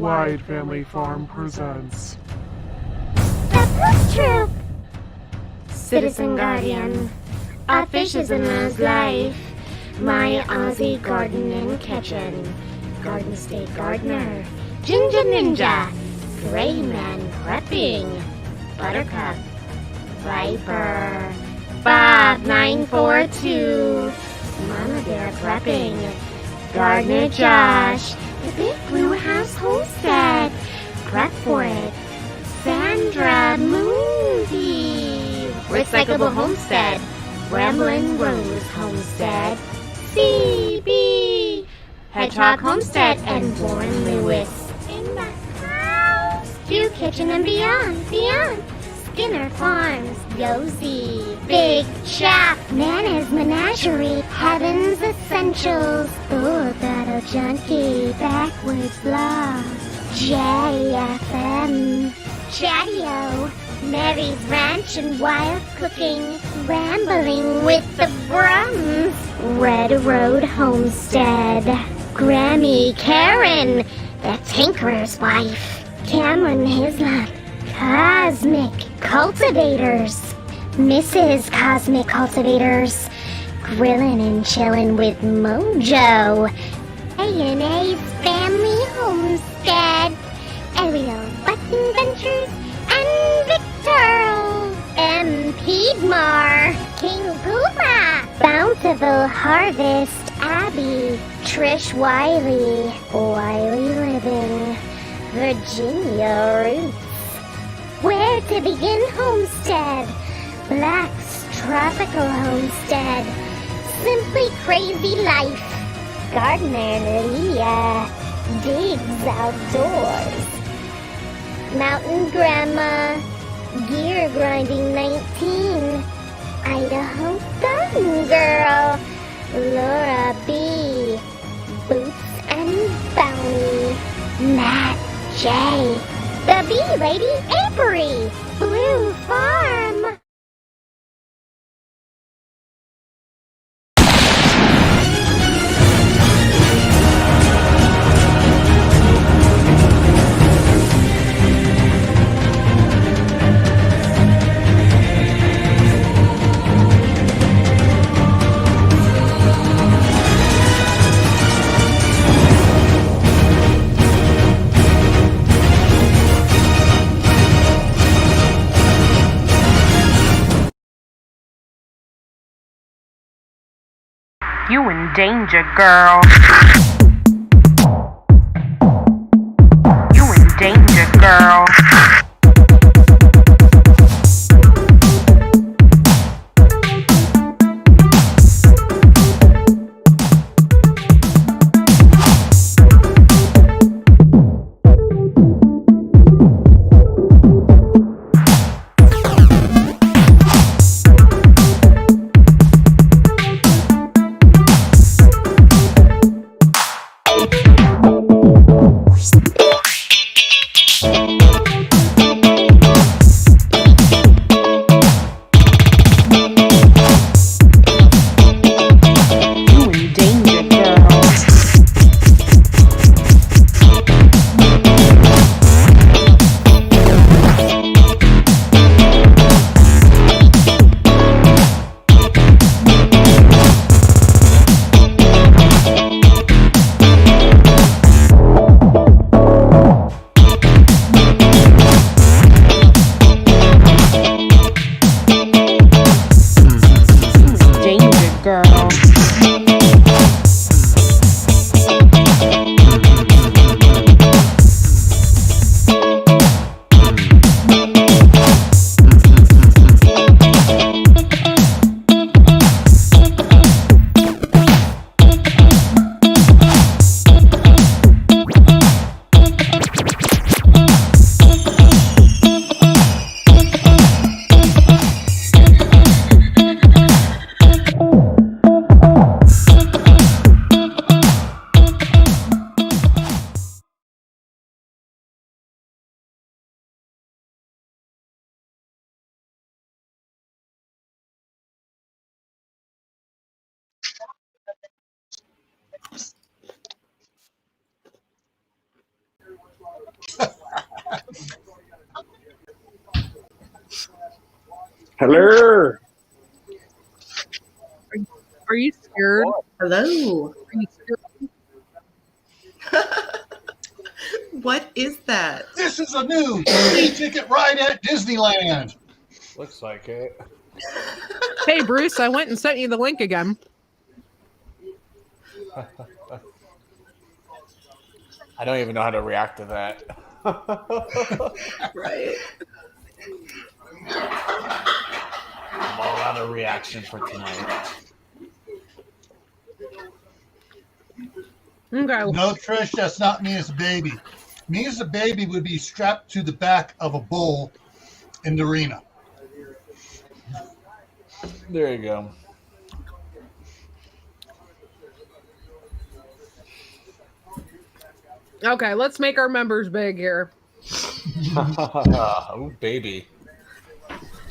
Wide Family Farm presents The Poop Troop! Citizen Guardian, a fish is a man's life. My Aussie garden and kitchen, Garden State Gardener, Ginger Ninja, Gray Man Prepping, Buttercup, Viper, Bob 942, Mama Bear Prepping, Gardener Josh, the Big Blue House Homestead, Prep for it, Sandra Mooney, Recyclable Homestead, Ramblin' Rose Homestead, CB, Hedgehog Homestead, and Warren Lewis. In the house, Hugh Kitchen and Beyond, Skinner Farms, Yosie, Big Chap, Nana's Menagerie, Heaven's Essentials, Ooh, Battle Junkie, Backwoods Blog, JFM, Chatty-O, Mary's Ranch and Wild Cooking, Rambling with the Brums, Red Road Homestead, Grammy Karen, the Tinkerer's Wife, Cameron Hislop, Cosmic Cultivators, Mrs. Cosmic Cultivators, Grillin' and Chillin' with Mojo, A&A's Family Homestead, Ariel Button Ventures, and Victor M. Piedmar, King Puma, Bountiful Harvest, Abby, Trish Wiley, Wiley Living, Virginia Roots, Where to Begin Homestead, Black's Tropical Homestead, Simply Crazy Life, Gardener Leah, Digs Outdoors, Mountain Grandma, Gear Grinding 19, Idaho Garden Girl, Laura B, Boots and Bounty, Matt J, The Bee Lady Apiary, Blue Farm. You in danger, girl. You in danger, girl. Hello. Are you scared? Hello. Are you scared? What is that? This is a new e-ticket ride at Disneyland. Looks like it. Hey, Bruce, I went and sent you the link again. I don't even know how to react to that. Right. I'm all out of reaction for tonight. Okay. No, Trish, that's not me as a baby. Me as a baby would be strapped to the back of a bull in the arena. There you go. Okay, let's make our members big here. Oh, baby.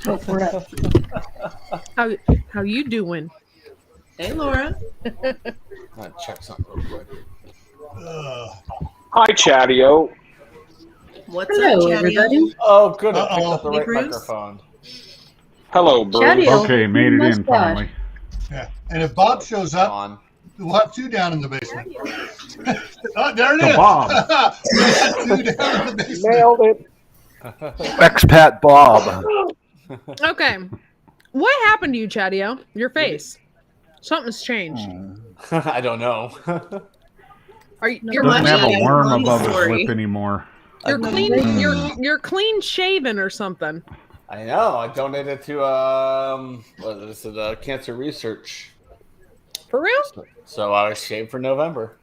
Go for it. How you doing? Hey, Laura. I'm gonna check something real quick. Hi, Chatio. What's Hello, up, everybody. Oh, good. I picked Uh-oh. up the Hey, right Bruce. microphone. Hello, Bruce. Chatio. Okay, made it in finally. Yeah. And if Bob shows up, On. we'll have two down in the basement. Oh, there it The is. Bob. We got two down in the basement. Nailed it. Expat Bob. Okay. What happened to you, Chatio? Your face. Something's changed. I don't know. Are you? No, You're, Doesn't Doesn't have a worm Long above his story. lip anymore. you're clean. You're clean shaven or something. I know. I donated to what is it? Cancer research. For real? So I shaved for November.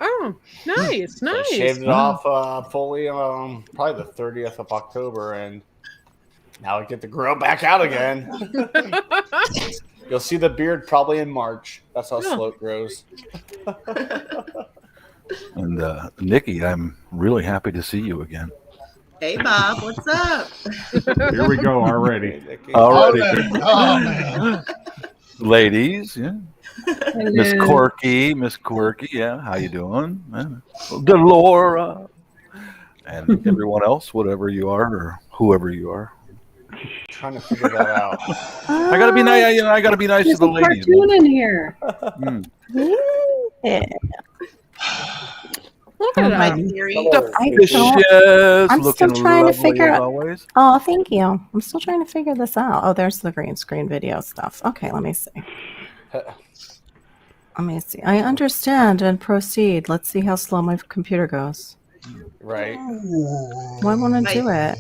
Oh, nice, So I nice. shaved it off fully probably the 30th of October, and now I get to grow back out again. You'll see the beard probably in March. That's how slow it grows. And Nikki, I'm really happy to see you again. Hey, Bob. What's up? Here we go already. Already. Oh, man. Ladies, yeah. Miss Quirky, yeah. How you doing? Yeah. Delora. And everyone else, whatever you are or whoever you are. Trying to figure that out. I gotta be nice. I gotta be nice to There's the a ladies. cartoon in here. Mm. Yeah. Look at My that. theory. I'm still looking trying to lovely figure as out. always. Oh, thank you. I'm still trying to figure this out. Oh, there's the green screen video stuff. Okay, let me see. Let me see. I understand and proceed. Let's see how slow my computer goes. Right. Why won't it do it?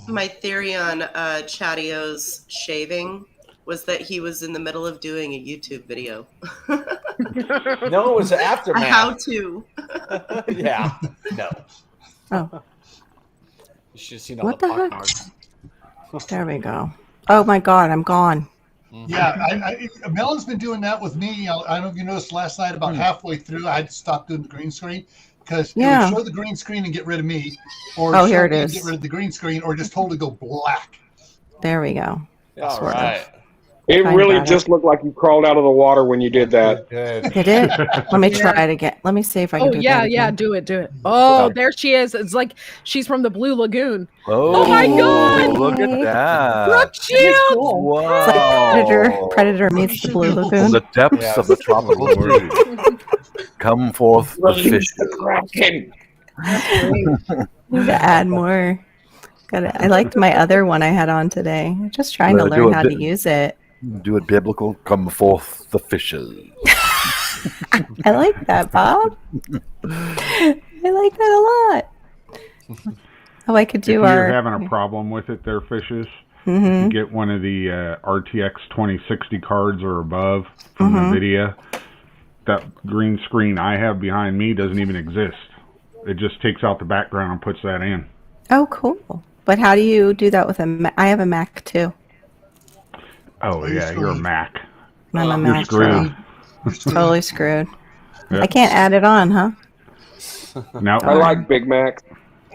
My theory on Chatio's shaving was that he was in the middle of doing a YouTube video. No, it was an A aftermath. how-to. Yeah. No. Oh, You should have seen all What the the heck? pockmarks. there we go. Oh my God, I'm gone. Yeah, Melon's been doing that with me. I don't know if you noticed last night, about halfway through, I had to stop doing the green screen because Yeah. it would show the green screen and get rid of me, or Oh, show here it me and is. get rid of the green screen, or just totally go black. There we go. All Sort of. right. It I really got it. just looked like you crawled out of the water when you did that. Good. Did it? Let me try it again. Let me see if I can Oh do yeah, that yeah. again. Do it. Oh, there she is. It's like she's from the Blue Lagoon. Oh, my God! Look at that. Brooke Shields. Wow. It's like Predator meets the Blue Lagoon. The depths Yes. of the tropical sea. Come forth the fish. Need to add more. I liked my other one I had on today. Just trying to Wanna do learn a how to bit- use it. Do it biblical. Come forth the fishes. I like that, Bob. I like that a lot. Oh, I could If do you're our. having a problem with it, there, fishes, Mhm. you get one of the RTX 2060 cards or above from NVIDIA. That green screen I have behind me doesn't even exist. It just takes out the background and puts that in. Oh, cool. But how do you do that with a Mac? I have a Mac too. Oh, you're yeah, you're a screwed. Mac. I'm a You're Mac. screwed. Totally screwed. Yep. I can't add it on, huh? No, I like Big Mac.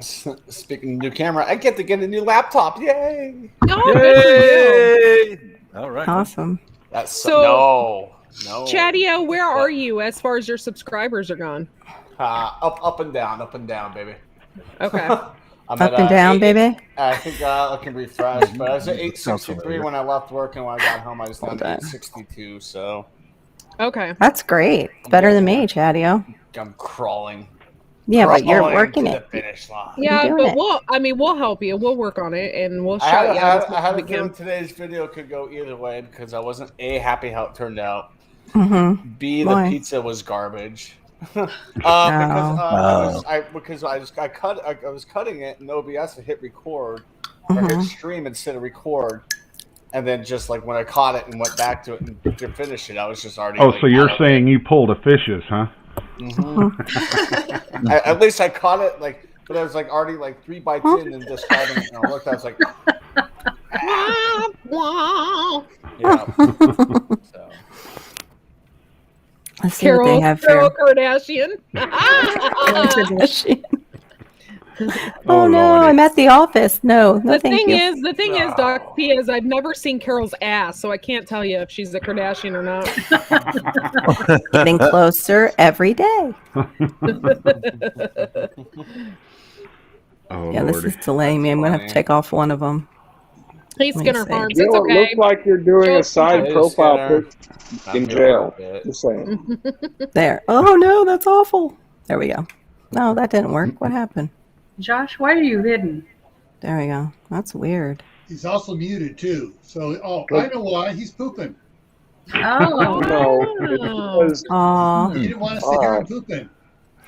Speaking of new camera, I get to get a new laptop. Yay! Oh, good for you. All right. Awesome. That's So- no. Chatio, where are you as far as your subscribers are gone? Up and down, baby. Okay. I'm Up and down, baby. I think I can refresh, but I was at 863 familiar. when I left work, and when I got home, I was down Hold to on. 862. So Okay. That's great. It's better than me, Chatio. I'm crawling. Yeah, but you're Crawling working to it. the finish line. Yeah, doing but it. we'll help you. We'll work on it, and we'll show I you. how had a we feeling can. today's video could go either way because I wasn't happy how it turned out. Mm-hmm. B, the Why? pizza was garbage. Oh. Because I was cutting it and OBS had hit record or hit stream instead of record, and then just like when I caught it and went back to it and to finish it, I was just already. Oh, like, so you're out of saying you pulled a fishes, huh? it. At least I caught it like, but I was like already like 3 bites in and describing it, and I looked. I was like, yeah. So. Let's see what they have Carol here. Kardashian. Oh no, Lordy. I'm at the office. No, The thank thing you. is, Doc P, is I've never seen Carol's ass, so I can't tell you if she's a Kardashian or not. Getting closer every day. Oh, Yeah, this Lordy. is delaying me. I'm gonna have to take off one of them. Hey, Let me Skinner see. Farms, You it's know, it okay. looks like you're doing a side Hey, profile Skinner. pic in jail. Just saying. There. Oh no, that's awful. There we go. No, that didn't work. What happened? Josh, why are you hidden? There we go. That's weird. He's also muted too. So, I know why. He's pooping. Oh, No, it's because Aw. He didn't want us to hear him pooping.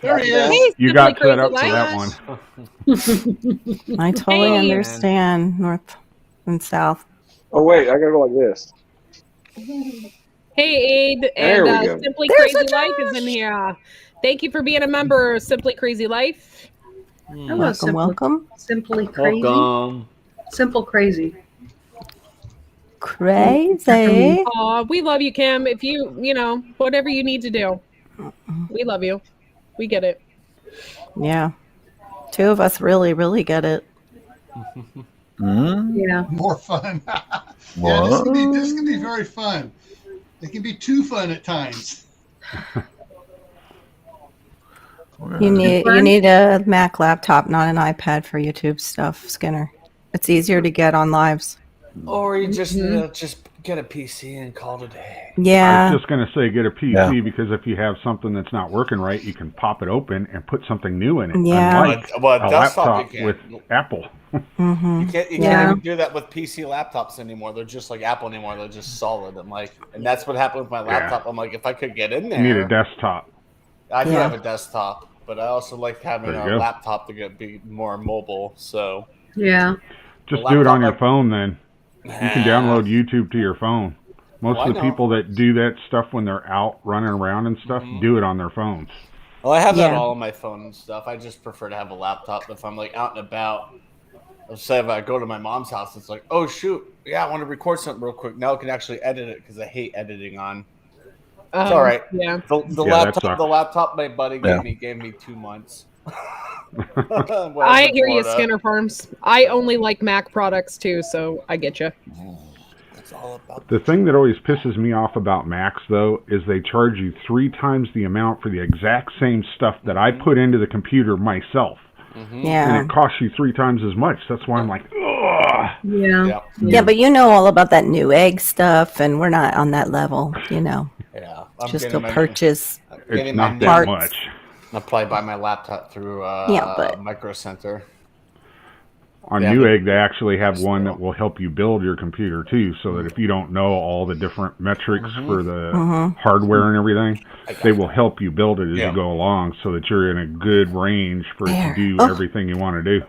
There he is. Hey, You Simply got set Crazy up for Life. that one. I totally Hey. understand north and south. Oh wait, I gotta go like this. Hey, Aid, There and we go. Simply There's Crazy a Life is in here. Thank you for being a member of Simply Crazy Life. hello, Welcome, Simply, welcome. Simply Crazy. Welcome. Simple Crazy. Crazy. Aw, we love you, Kim. If you whatever you need to do, we love you. We get it. Yeah. Two of us really, really get it. Yeah. More fun. Yeah, What? this can be very fun. It can be too fun at times. You need a Mac laptop, not an iPad for YouTube stuff, Skinner. It's easier to get on lives. Or you just just get a PC and call it a day. I Yeah. was just going to say get a PC Yeah. because if you have something that's not working right, you can pop it open and put something new in it. Yeah. Unlike Well, a desktop laptop you can. with Apple. Mm-hmm. You can't Yeah. even do that with PC laptops anymore. They're just like Apple anymore. They're just solid. And that's what happened with my laptop. I'm like, if I could get in You need a there, desktop. I do Yeah. have a desktop, but I also like having There a you go. laptop to be more mobile. So Yeah. Just The do it on laptop, your like- phone then. You can download YouTube to your phone. Most Well, of I the know. people that do that stuff when they're out running around and stuff do it on their phones. Well, I have that Yeah. all on my phone and stuff. I just prefer to have a laptop if I'm like out and about. Let's say if I go to my mom's house, it's like, oh shoot, yeah, I want to record something real quick. Now I can actually edit it because I hate editing on. It's all right. Yeah. The Yeah, that sucks. laptop my buddy Yeah. gave me 2 months. I hear you, Skinner Farms. I only like Mac products too, so I get you. That's all about. The thing that always pisses me off about Macs, though, is they charge you 3 times the amount for the exact same stuff that I put into the computer myself. And Yeah. it costs you 3 times as much. That's why I'm like, ugh. Yeah. Yeah, Yeah, but you know all about that new egg stuff, and we're not on that level, you know. yeah. Just getting to my- purchase. It's getting not my that parts. much. I'll probably buy my laptop through Yeah, but- Micro Center. On Yeah, Newegg, they actually have one that will help you build your computer, too, so that if you don't know all the different metrics for the hardware and everything, they will help you build it as Yeah. you go along so that you're in a good range for it There. to do Oh. everything you want to do.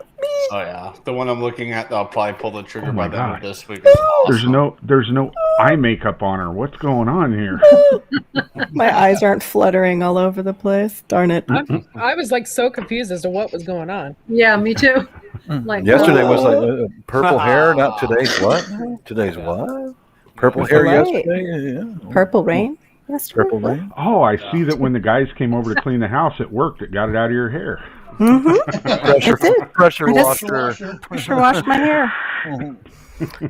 Oh yeah, the one I'm looking at, I'll probably pull the trigger Oh my by the end of God. this week. It's awesome. There's no eye makeup on her. What's going on here? My eyes aren't fluttering all over the place. Darn it. I was like so confused as to what was going on. Yeah, me too. Like Yesterday was like purple hair. Not today's what? Today's what? Purple hair Right. yesterday. Yeah. Purple rain? Yesterday? Purple rain. Oh, I see that when the guys came over to clean the house, it worked. It got it out of your hair. Pressure, It did. pressure I just- washer. Pressure washed my hair.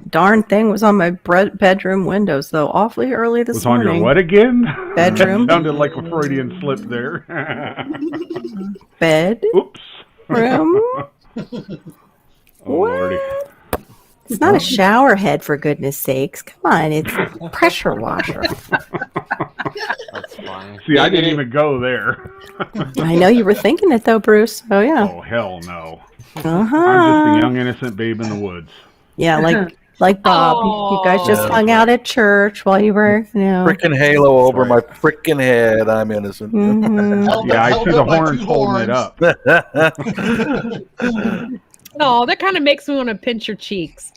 Darn thing was on my bedroom windows, though, awfully early this Was on morning. your what again? Bedroom. Sounded like a Freudian slip there. Bed Oops. room. not a shower head, for goodness sakes. Come on, it's a pressure washer. That's fine. See, I didn't even go there. I know you were thinking it though, Bruce. Oh yeah. Oh, hell no. Uh-huh. I'm just a young, innocent babe in the woods. Yeah, like Bob. You guys just hung out at church while you were, Frickin' halo over my frickin' head. I'm innocent. Mhm. Yeah, I see the horns holding it up. Oh, that kind of makes me want to pinch your cheeks.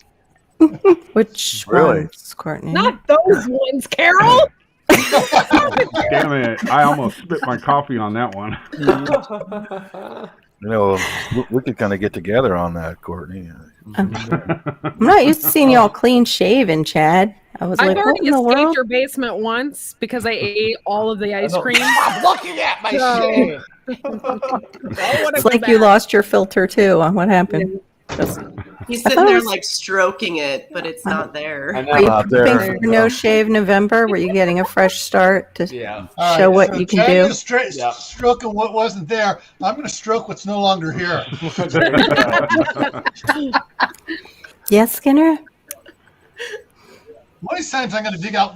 Which Really? ones, Courtney? Not those ones, Carol. Damn it. I almost spit my coffee on that one. We could kind of get together on that, Courtney. I'm not used to seeing you all clean shaven, Chad. I was I've like, what already in the escaped world? your basement once because I ate all of the ice cream. Stop looking at my shit. It's like you lost your filter too. What happened? He's I sitting thought it there was- like stroking it, but it's not there. I know. Are you Not there. prepping for No Shave November? Were you getting a fresh start to Yeah. All show right, what so you can Chad do? is stroking what wasn't there. I'm going to stroke what's no longer here. Yes, Skinner? One of these times I'm going to dig out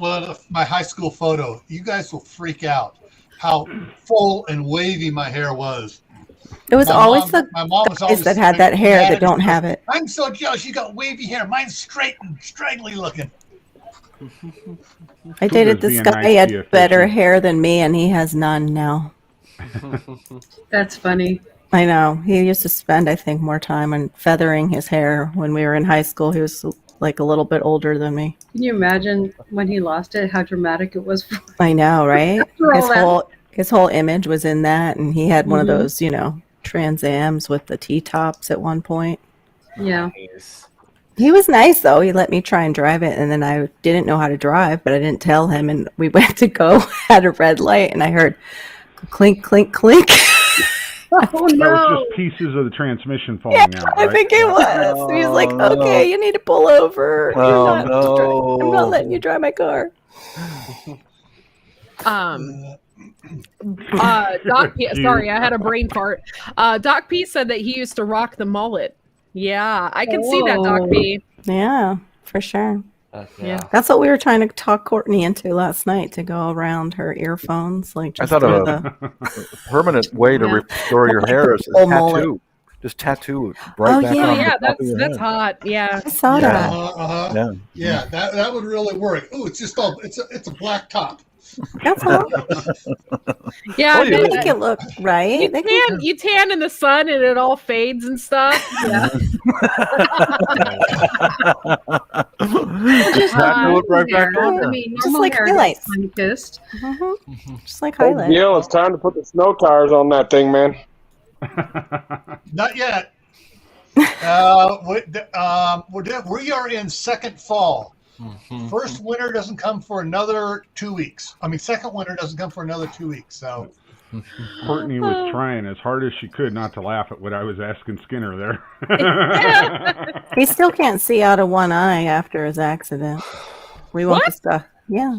my high school photo. You guys will freak out how full and wavy my hair was. It was always my mom was the guys always that had that hair mad that at me. don't have it. I'm so jealous. You got wavy hair. Mine's straight and straggly looking. I dated Cougar's this being guy. nice He to had you, better Fishy. hair than me, and he has none now. That's funny. I know. He used to spend, I think, more time on feathering his hair when we were in high school. He was like a little bit older than me. Can you imagine when he lost it, how dramatic it was? I know, right? After all that. His whole image was in that, and he had one of Mhm. those, Trans Ams with the T-tops at one point. Yeah. He was nice, though. He let me try and drive it, and then I didn't know how to drive, but I didn't tell him, and we went to go at a red light, and I heard clink, clink, clink. Oh That was no. just pieces of the transmission falling Yeah, out, I right? think it was. He was like, okay, you need to pull over. Oh, I'm not letting you drive my car. Doc P, sorry, I had a brain fart. Doc P said that he used to rock the mullet. Yeah, I can see that, Doc P. Yeah, for sure. Yeah. That's what we were trying to talk Courtney into last night, to go around her earphones. Like, I just thought through of a permanent way to restore your hair is a Full mullet. tattoo. Just tattoo it right Oh, back yeah. on Oh the yeah, top of your that's head. hot. Yeah. I saw Yeah. that. Yeah. Yeah, that would really work. Oh, it's just it's a black top. That's all. Yeah, Oh, I you bet Make it look right. you They can- you tan in the sun and it all fades and stuff. Yeah. Just tattoo it right back on I there. mean, Just normal like hair highlights. gets sun-kissed. Just like Hey, highlight. Gil, it's time to put the snow tires on that thing, man. Not yet. We are in second fall. First winter doesn't come for another 2 weeks. I mean, second winter doesn't come for another 2 weeks. So Courtney was trying as hard as she could not to laugh at what I was asking Skinner there. He still can't see out of one eye after his accident. We want the stuff. Yeah,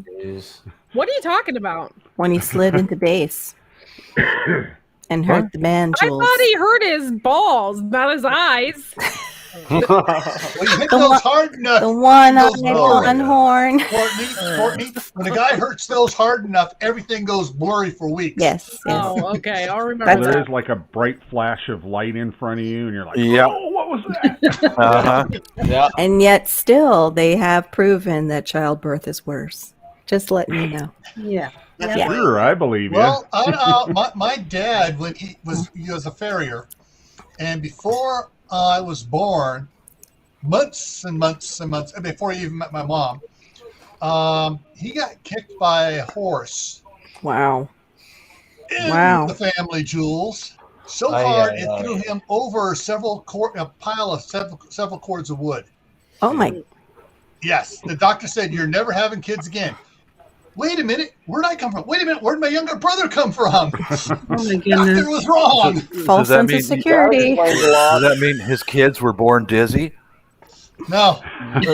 What are you talking about? when he slid into base and hurt the man I jewels. thought he hurt his balls, not his eyes. when you hit The those one- hard enough, The one those eyed blurry. gun horn. Courtney, when a guy hurts those hard enough, everything goes blurry for weeks. Yes. Oh, okay. I'll remember That's There that. is like a bright flash of light in front of you, and you're like, Yep. oh, what was that? Uh-huh. Yeah. And yet still they have proven that childbirth is worse. Just letting you know. Yeah. Yeah. Sure, I believe you. Well, my dad, when he was a farrier, and before I was born, months and months and months before he even met my mom, he got kicked by a horse Wow. in Wow. the family jewels so Aye, hard aye, it aye. threw him over a pile of several cords of wood. Oh my. Yes, the doctor said you're never having kids again. Wait a minute, where'd I come from? Wait a minute, where'd my younger brother come from? Oh my Doctor goodness. was wrong. False that sense mean- of security. Does that mean his kids were born dizzy? No, we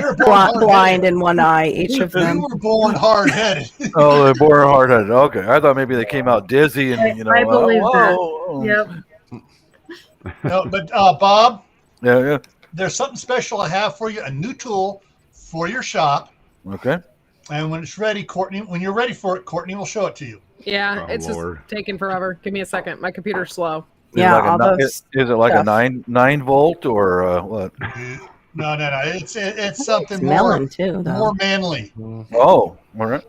were born Blind in one eye, each of We them. were born hard-headed. Oh, they're born hard-headed. Okay, I thought maybe they came out dizzy and I believe that. oh. Yep. No, but Bob, Yeah, yeah. there's something special I have for you, a new tool for your shop. Okay. And when it's ready, when you're ready for it, Courtney will show it to you. Yeah, Oh, it's Lord. just taking forever. Give me a second. My computer's slow. Yeah, Is it like a 9 volt or what? No. It's something It's melon too, though. more manly. Oh, all right.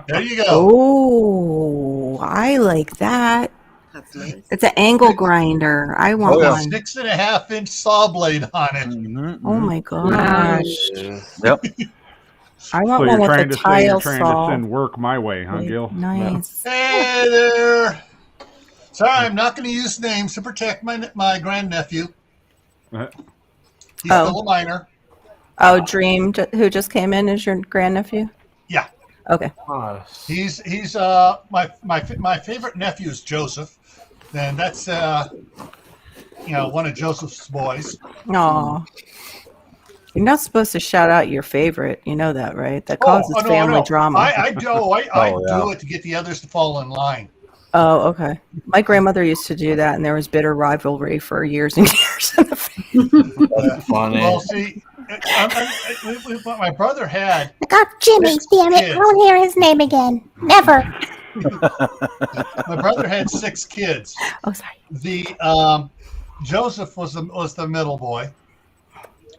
There you go. Oh, I like that. That's nice. It's an angle grinder. I want yeah. one. 6.5-inch saw blade on it. Mm-hmm. Oh my gosh. Yep. I want So one you're with trying a to say you're tile trying saw. to send work my way, huh, Gil? Nice. Hey there. Sorry, I'm not going to use names to protect my grandnephew. He's still a minor. Oh, Dream, who just came in, is your grandnephew? Yeah. Okay. He's my favorite nephew is Joseph, and that's one of Joseph's boys. Aw. You're not supposed to shout out your favorite. You know that, right? That causes family drama. I do it to get the others to fall in line. Oh, okay. My grandmother used to do that, and there was bitter rivalry for years and years in the family. That's funny. Well, see, what my brother had. Oh, Jimmy, damn it. I won't hear his name again. Never. My brother had 6 kids. Oh, sorry. The Joseph was the middle boy,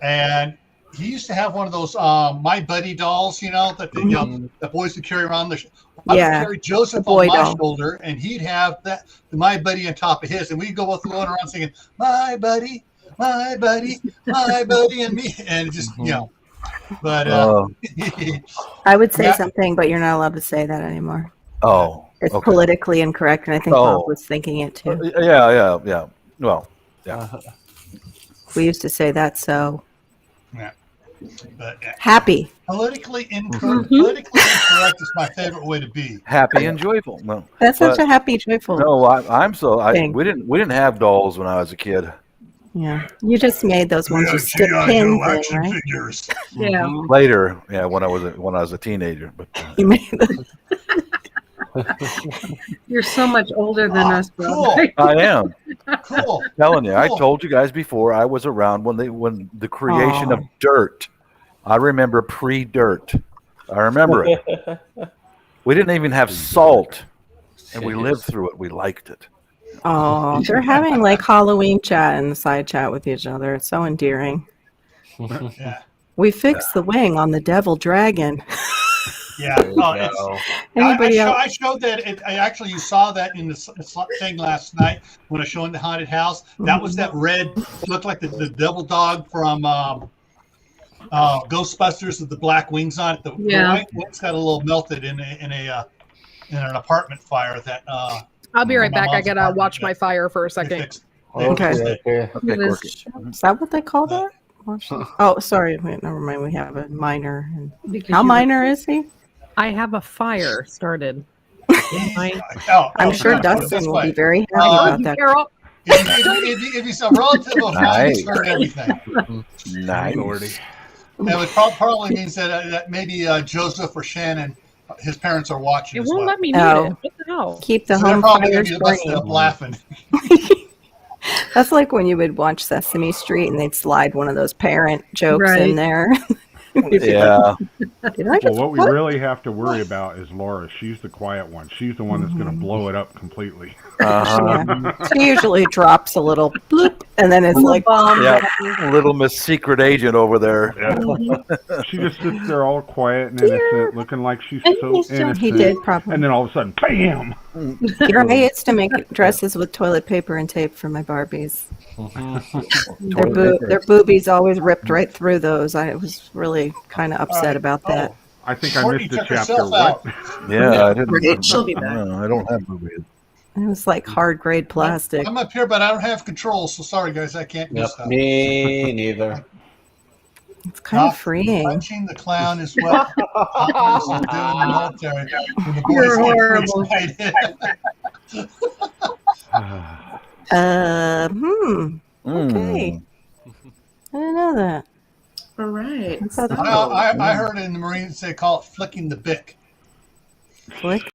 and he used to have one of those My Buddy dolls, that the boys would carry around. I would carry Joseph on my shoulder, and he'd have the My Buddy on top of his, and we'd go both going around singing "My Buddy, My Buddy, My Buddy," and me, and it just But I would say something, but you're not allowed to say that anymore. Oh, it's politically incorrect, and I think Bob was thinking it too. Yeah. Well, yeah. We used to say that, so. Yeah. But, happy. Politically incorrect is my favorite way to be. Happy and joyful. No, that's such a happy, joyful. No, we didn't have dolls when I was a kid. Yeah, you just made those ones you stick pins in, right? Figures. Yeah. Later, when I was a teenager, but you made them. You're so much older than us, bro. Cool. I am. Cool. I'm telling you, cool. I told you guys before I was around when the creation of dirt. I remember pre-dirt. I remember it. We didn't even have salt, and we lived through it. We liked it. Oh, they're having like Halloween chat and side chat with each other. It's so endearing. Yeah. We fixed the wing on the devil dragon. Yeah. I showed that. You saw that in the thing last night when I was showing the haunted house. That was that red, looked like the devil dog from Ghostbusters with the black wings on it. The white wings got a little melted in an apartment fire. That I'll be right back. I gotta watch my fire for a second. Okay. Is that what they call that? Oh, sorry. Wait, never mind. We have a minor. How minor is he? I have a fire started. I'm sure Dustin will be very happy about that. Carol. If he's a relative of mine, he's heard everything. Nice. That would probably means that maybe Joseph or Shannon, his parents are watching. It won't let me mute it. What the hell? Keep the so home fires busted up laughing. That's like when you would watch Sesame Street and they'd slide one of those parent jokes in there. Yeah. Well, what we really have to worry about is Laura. She's the quiet one. She's the one that's going to blow it up completely. She usually drops a little bloop, and then it's like, little Miss Secret Agent over there. Yeah. She just sits there all quiet and innocent, looking like she's so innocent. He did probably. And then all of a sudden, bam! I used to make dresses with toilet paper and tape for my Barbies. Their boobies always ripped right through those. I was really kind of upset about that. I think I missed a chapter. What? Yeah, I didn't. She'll be back. I don't have boobies. It was like hard grade plastic. I'm up here, but I don't have control, so sorry, guys. I can't do stuff. Me neither. It's kind of freeing. Punching the clown is what I'm doing in the military. When the boys You're get horrible. Okay. I didn't know that. All right. I heard in the Marines they call it flicking the bick. Flick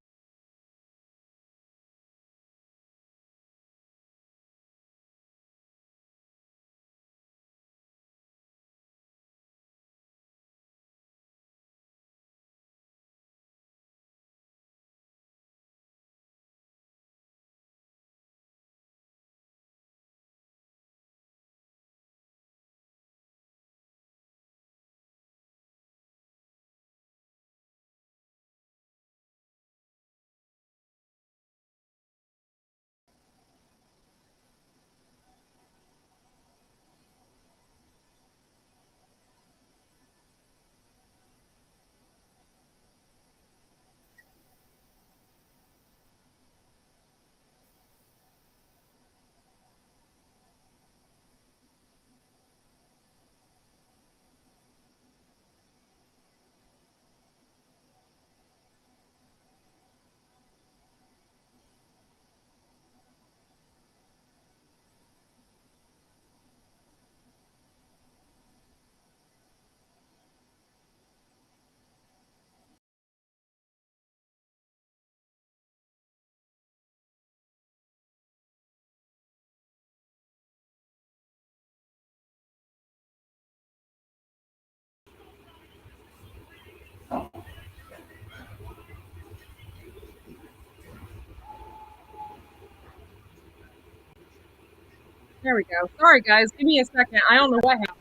There we go. Sorry, guys. Give me a second. I don't know what happened.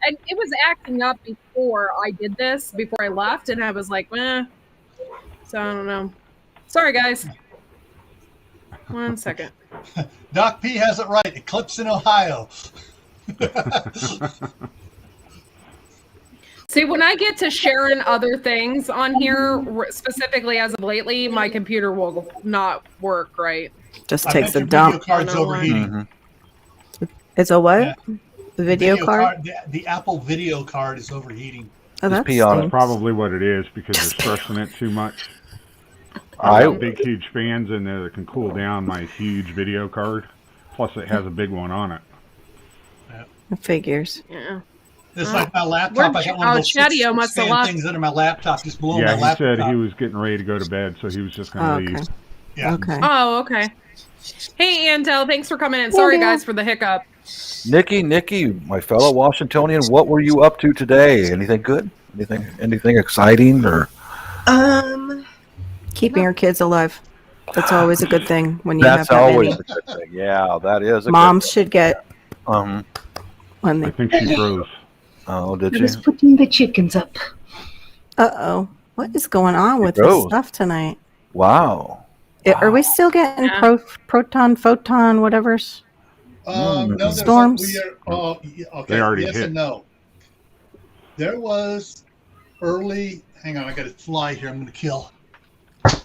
And it was acting up before I did this, before I left, and I was like, eh. So I don't know. Sorry, guys. 1 second. Doc P has it right. Eclipse in Ohio. See, when I get to sharing other things on here, specifically as of lately, my computer will not work right. Just I takes bet a your dump. Video card's I don't know overheating. It's a what? Yeah. The video card? The Apple video card is overheating. Oh, Just that's pee on it. That's probably what it is because they're stressing it too much. I- I've got big, huge fans in there that can cool down my huge video card. Plus, it has a big one on it. It figures. Yeah. It's like my laptop. I got one of those Chatio must have fan lost. things under my laptop, just blowing Yeah, my he laptop. said he was getting ready to go to bed, so he was just going to Okay. leave. Yeah. Okay. Oh, okay. Hey, Antel, thanks for coming in. Sorry, guys, for the hiccup. Nikki, my fellow Washingtonian, what were you up to today? Anything good? Anything exciting? Or Keeping your kids alive. That's always a good thing when you that's have that always many. a good thing. Yeah, that is. A Moms should get good, when I they. think she froze. Oh, did I she? was putting the chickens up. Uh-oh. What is going on with goes. this stuff tonight? Wow. Are we still getting proton, photon, whatever's? No, there's Storms? okay. They already yes hit. and no. There was early. Hang on, I got a fly here. I'm going to kill.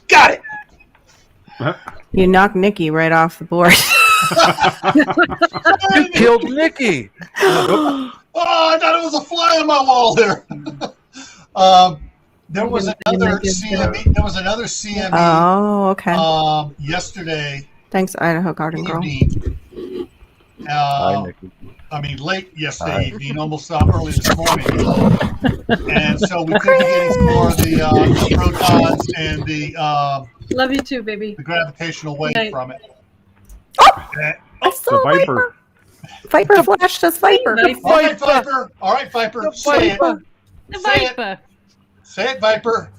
Got it. You knocked Nikki right off the board. You killed Nikki. Oh, I thought it was a fly on my wall there. There was another CME. There was another CME. Oh, okay. Yesterday Thanks, Idaho Garden Girl. evening. Hi, Nikki. I mean, late yesterday evening, almost early this morning. And so we could be getting more of the protons and the Love you too, baby. gravitational wave Night. from it. I The saw Viper. Viper flashed us Viper. All right, Viper. All right, Viper. Say it. The Say it. Viper. Say it, Viper.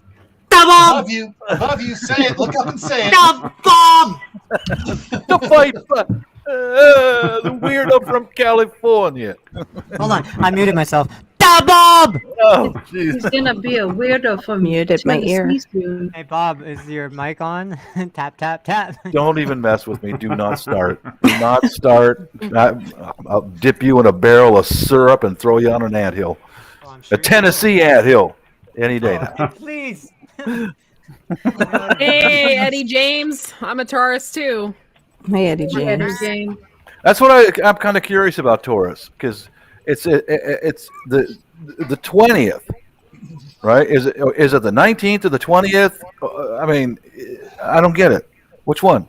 Bob! Love you. Love you. Say it. Look up and say it. Bob! The Viper. The weirdo from California. Hold on, I muted myself. Bob! Oh, He's jeez. gonna be a weirdo for Muted my ear. Hey Bob, is your mic on? Tap, tap, tap. Don't even mess with me. Do not start. Do not start. I'll dip you in a barrel of syrup and throw you on an anthill. Oh, I'm A sure you Tennessee anthill. Any day now. will. Please. Hey, Eddie James. I'm a Taurus, too. Hey, Eddie Eddie James. Jane. That's what I'm kind of curious about Taurus because it's the 20th, right? Is it the 19th or the 20th? I mean, I don't get it. Which one?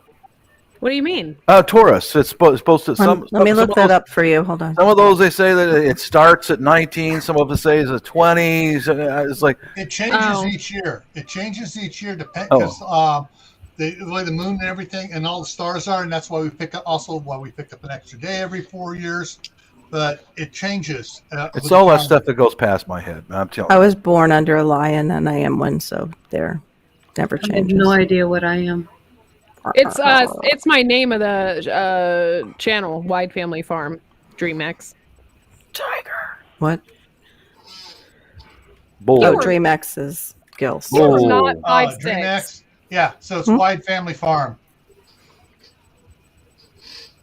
What do you mean? Taurus. It's supposed to. Let me look of that those- up for you. Hold on. Some of those they say that it starts at 19. Some of them say it's at 20. It's like It changes Oh. each year. It changes each year Oh. because the way the moon and everything and all the stars are, and that's why we pick up. Also, why we pick up an extra day every 4 years. But it changes. it's with all the that time. stuff that goes past my head. I'm telling I you. was born under a lion and I am one, so there. Never I have changes. no idea what I am. It's my name of the channel, Wide Family Farm, DreamX. Tiger. What? Bull. Oh, DreamX is Gills. You are Oh. not Oh, 5'6". DreamX. Yeah, so it's Hmm? Wide Family Farm.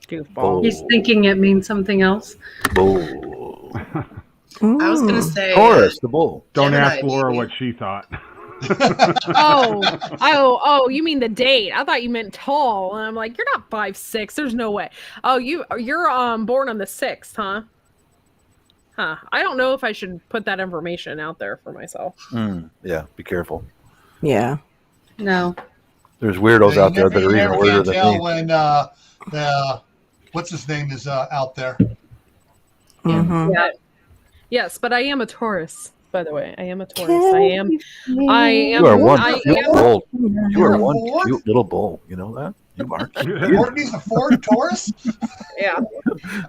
Goofball. He's thinking it means something else. Bull. I was gonna Mm. say Taurus, the bull. Don't Gemini, ask Laura maybe. what she thought. Oh, you mean the date? I thought you meant tall, and I'm like, you're not 5'6". There's no way. Oh, you're born on the 6th, huh? Huh. I don't know if I should put that information out there for myself. Yeah, be careful. Yeah. No. There's weirdos out there that You are even never weirder can than tell me. when what's his name is out there. Mm-hmm. Yeah. Yes, but I am a Taurus. By the way, I am a Taurus. I am. You are one I cute am- bull. You are one Ford? cute little bull. You know that? You are. Courtney's a Ford Taurus. Yeah.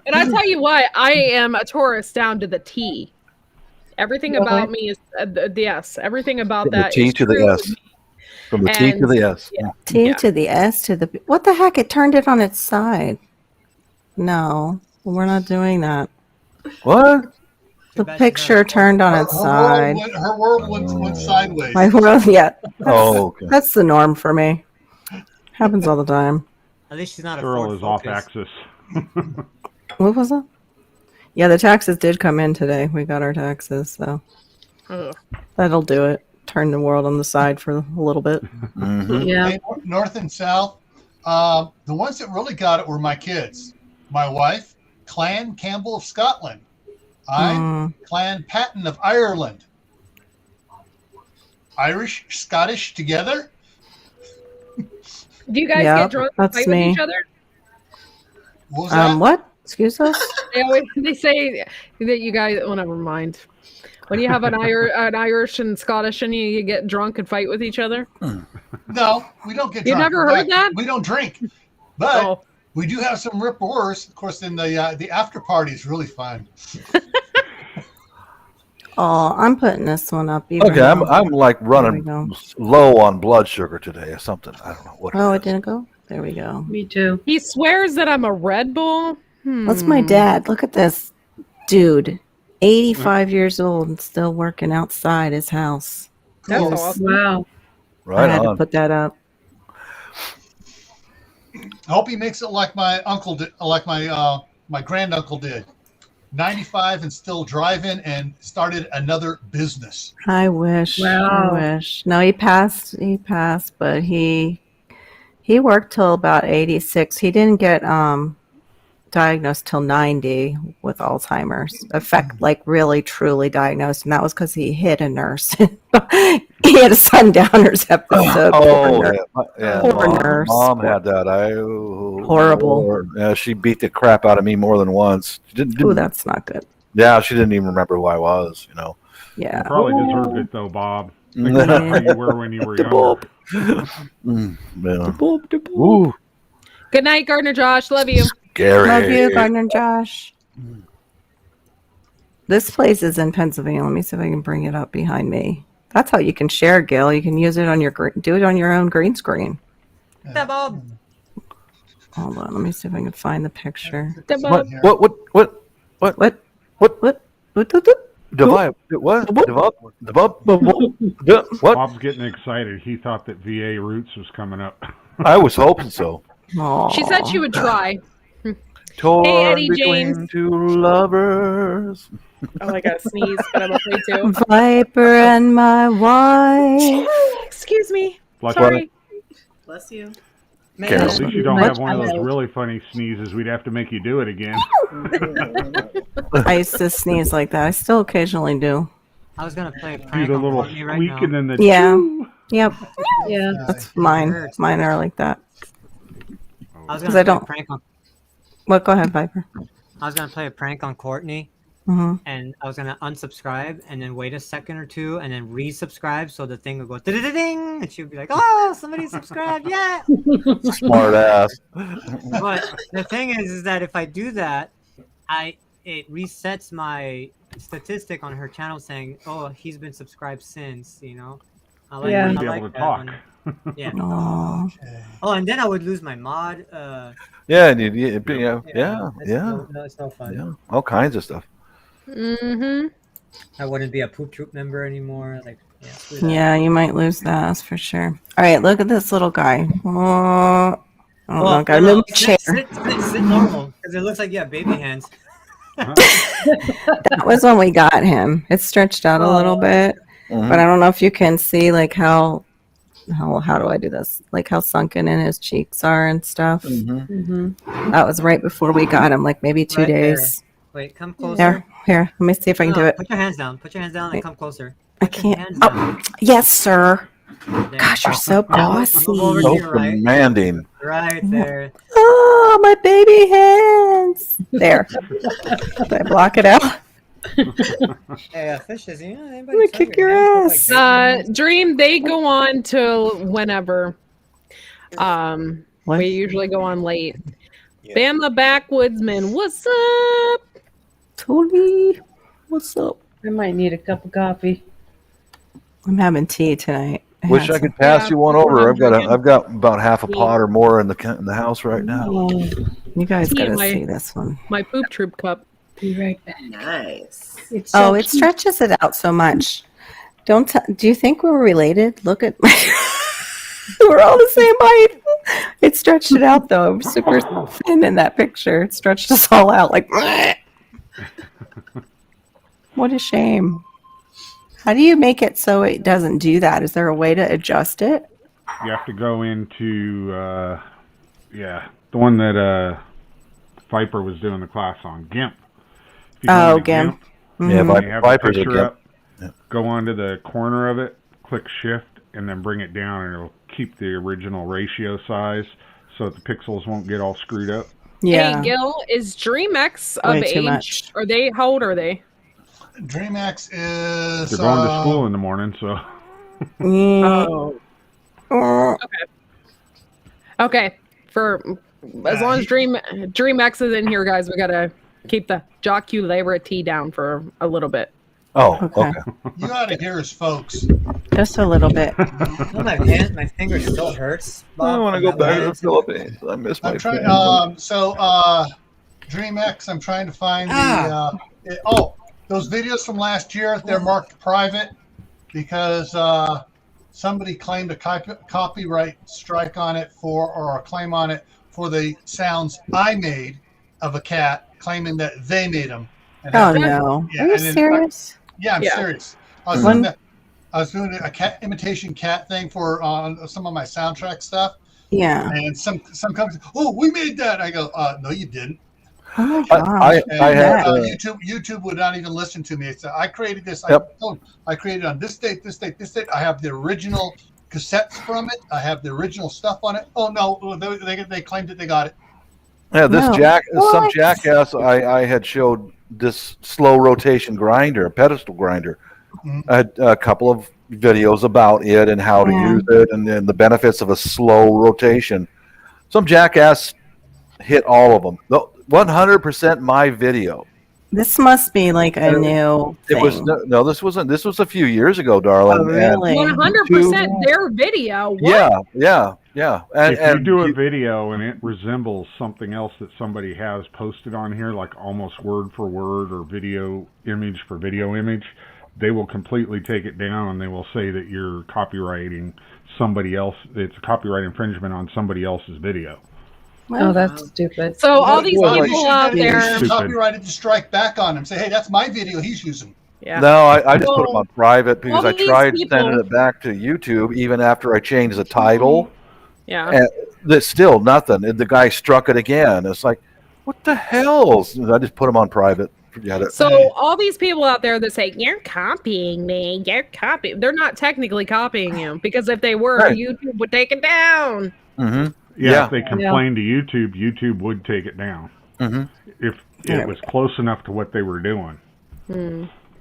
And I tell you what, I am a Taurus down to the T. Everything about me is yes. Everything about From the that T is to the true. S. From the T to And- the S. yeah. T Yeah. to the S to the. What the heck? It turned it on its side. No, we're not doing that. What? The picture turned on its side. Her world went sideways. My world, yeah. Okay. That's the norm for me. Happens all the time. At least she's not a Cheryl Ford is off Focus. axis. What was that? Yeah, the taxes did come in today. We got our taxes, so that'll do it. Turn the world on the side for a little bit. Yeah. Hey, North and South. The ones that really got it were my kids. My wife, Clan Campbell of Scotland. I'm Clan Patton of Ireland. Irish, Scottish together. Do you guys Yeah, get drunk and that's fight me. with each other? What was that? What? Excuse us? They say that you guys. Oh, never mind. When you have an Irish and Scottish, and you get drunk and fight with each other. No, we don't get You drunk. never In heard fact, that? We don't drink. But we do have some rip roars. Of course, in the after party is really fun. Oh, I'm putting this one up. Even Okay, though- I'm like There we running go. low on blood sugar today or something. I don't know what. Oh, it didn't go? There we go. Me too. He swears that I'm a Red Bull. That's my dad. Look at this dude. 85 years old and still working outside his house. That's Yes. awesome. Wow. Right I had on. to put that up. I hope he makes it like my uncle did, like my granduncle did. 95 and still driving and started another business. I wish. Wow. I wish. No, he passed, but he worked till about 86. He didn't get diagnosed till 90 with Alzheimer's. Like really truly diagnosed, and that was because he hit a nurse. He had a Sundowners episode. Oh, Poor nurse. yeah. Poor nurse. Mom had that. Horrible. Lord. Yeah, she beat the crap out of me more than once. Ooh, that's not good. Yeah, she didn't even remember who I was. Yeah. You probably deserved it though, Bob. Think about how you were when you were younger. Yeah. Ooh, Good night, Gardner Josh. Love you. Gary. Love you, Gardner and Josh. This place is in Pennsylvania. Let me see if I can bring it up behind me. That's how you can share, Gil. You can use it on do it on your own green screen. Bob. Hold on, let me see if I can find the picture. What? What? Bob's getting excited. He thought that VA Roots was coming up. I was hoping so. She said she would try. Torn Hey, Eddie between James. two lovers. Oh, I gotta sneeze, but I'm afraid to. Viper and my wife. Excuse me. Bless Sorry. Bless you. At least you don't have one of those child. really funny sneezes. We'd have to make you do it again. I used to sneeze like that. I still occasionally do. I was gonna play a Do prank the on little Courtney right squeak now. and then the Yeah. chew. Yep. Yeah. That's mine. Mine are like that. I was 'Cause gonna I play don't- a prank on. What? Go ahead, Viper. I was gonna play a prank on Courtney, hmm and I was gonna unsubscribe and then wait a second or two and then resubscribe so the thing would go ding, and she would be like, "Oh, somebody subscribed, yeah!" Smart ass. But the thing is that if I do that, it resets my statistic on her channel saying, "Oh, he's been subscribed since," I like, Yeah. I You'd be like able to that talk. one. Yeah. Oh. Oh, and then I would lose my mod. Yeah, and yeah. It's no fun. Yeah, all kinds of stuff. Mm-hmm. I wouldn't be a poop troop member anymore. Screw that. Yeah, you might lose that. That's for sure. All right, look at this little guy. Oh, I don't know. Gotta move my chair. Sit normal, because it looks like you have baby hands. That was when we got him. It's stretched out a little bit, but I don't know if you can see like how do I do this? Like how sunken in his cheeks are and stuff. That was right before we got him, like maybe 2 Right there. days. Wait, come closer. There, here. Let me see if I can do it. Put your hands down. Put your hands down and come closer. I Put your can't. hands Oh, down. yes, sir. There. Gosh, you're so Now move over bossy. to your right. Demanding. Right there. Oh, my baby hands. There. Did I block it out? Hey, fishes, anybody I'm gonna tell kick your hands look ass. Dream, they go on till whenever. What? We usually go on late. Bama Backwoodsman, what's up? Tony, what's up? I might need a cup of coffee. I'm having tea tonight. Wish I could pass Yeah, you one that's what over. I'm I've got about half a pot or more in the house right now. Oh, You guys Tea in gotta my- see this one. My poop troop cup. Be right back. Nice. It's so It cute. stretches it out so much. Do you think we're related? Look at we're all the same height. It stretched it out though. Super thin in that picture. It stretched us all out like. What a shame. How do you make it so it doesn't do that? Is there a way to adjust it? You have to go into, the one that Viper was doing the class on, GIMP. If you go into GIMP. and Yeah, you have the Viper's a picture GIMP. up, go onto the corner of it, click Shift, and then bring it down, and it'll keep the original ratio size so that the pixels won't get all screwed up. Yeah. Hey, Gil, is DreamX of Way too age? much. Are they? How old are they? DreamX is. They're going to school in the morning, so. Oh. Oh. Okay. For as long as DreamX is in here, guys, we gotta keep the jocularity down for a little bit. Oh, Okay. okay. You ought to hear his folks. Just a little bit. Oh, my finger still hurts. I want to go back to the Philippines. I miss my I'm trying. family. DreamX. I'm trying to find those videos from last year. They're marked private because somebody claimed a copyright strike on it or a claim on it for the sounds I made of a cat, claiming that they made them. Oh no. Yeah, Are you and then- serious? Yeah, I'm Yeah. serious. I was doing a cat imitation cat thing for some of my soundtrack stuff, Yeah. and some companies, oh, we made that. I go, no, you didn't. Oh my I gosh. had YouTube would not even listen to me. It's I created this. Yep. I created on this date, this date, this date. I have the original cassettes from it. I have the original stuff on it. Oh no, they claimed that they got it. Yeah, this No. some What? jackass I had showed this slow rotation grinder, a pedestal grinder. I had a couple of videos about it and how to Yeah. use it and the benefits of a slow rotation. Some jackass hit all of them. 100% my video. This must be like a new It was thing. no, this wasn't. This was a few years ago, darling. Oh, really? 100% their video. What? Yeah. And, If you do a video and it resembles something else that somebody has posted on here, like almost word for word or video image for video image, they will completely take it down and they will say that you're copyrighting somebody else. It's a copyright infringement on somebody else's video. Oh, that's stupid. So all these Well, people you out should- there. you should Stupid. copyrighted to strike back on him. Say, hey, that's my video he's using. Yeah. No, I just put them on private because all I these tried people- sending it back to YouTube even after I changed the title. Yeah. And there's still nothing. And the guy struck it again. It's like, what the hell? I just put them on private. Forget it. So all these people out there that say you're copying me, you're copying. They're not technically copying you because if they were, Right. YouTube would take it down. Mm-hmm. Yeah, if they complained to YouTube, YouTube would take it down. Mm-hmm. If it was close enough to what they were doing.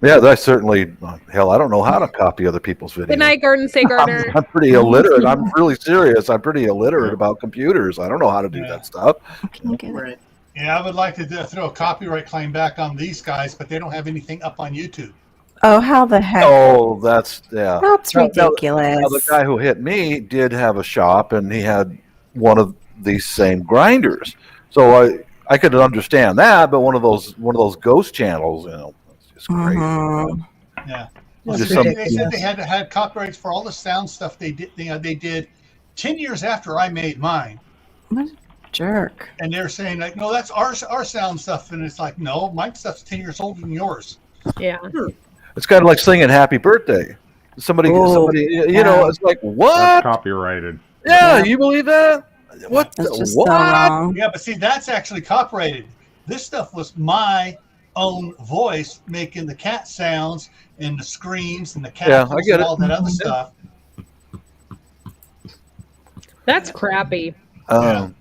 Yeah, that's certainly. Hell, I don't know how to copy other people's videos. Good night, Garden Say Gardener. I'm pretty illiterate. I'm really serious. I'm pretty illiterate about computers. I don't know how to do that stuff. Right. Yeah, I would like to throw a copyright claim back on these guys, but they don't have anything up on YouTube. Oh, how the heck? Oh, that's yeah. That's Now, ridiculous. the guy who hit me did have a shop, and he had one of these same grinders. So I could understand that, but one of those ghost channels, it's just crazy. Yeah. Well, They just some- said they had copyrights for all the sound stuff they did. They did 10 years after I made mine. What a jerk. And they're saying like, no, that's our sound stuff, and it's like, no, my stuff's 10 years older than yours. Yeah. It's kind of like singing "Happy Birthday." Somebody, it's like what? That's copyrighted. Yeah, you believe that? What? That's just what? so wrong. Yeah, but see, that's actually copyrighted. This stuff was my own voice making the cat sounds and the screams and the cat Yeah, I get and it. all that other stuff. That's crappy. Oh,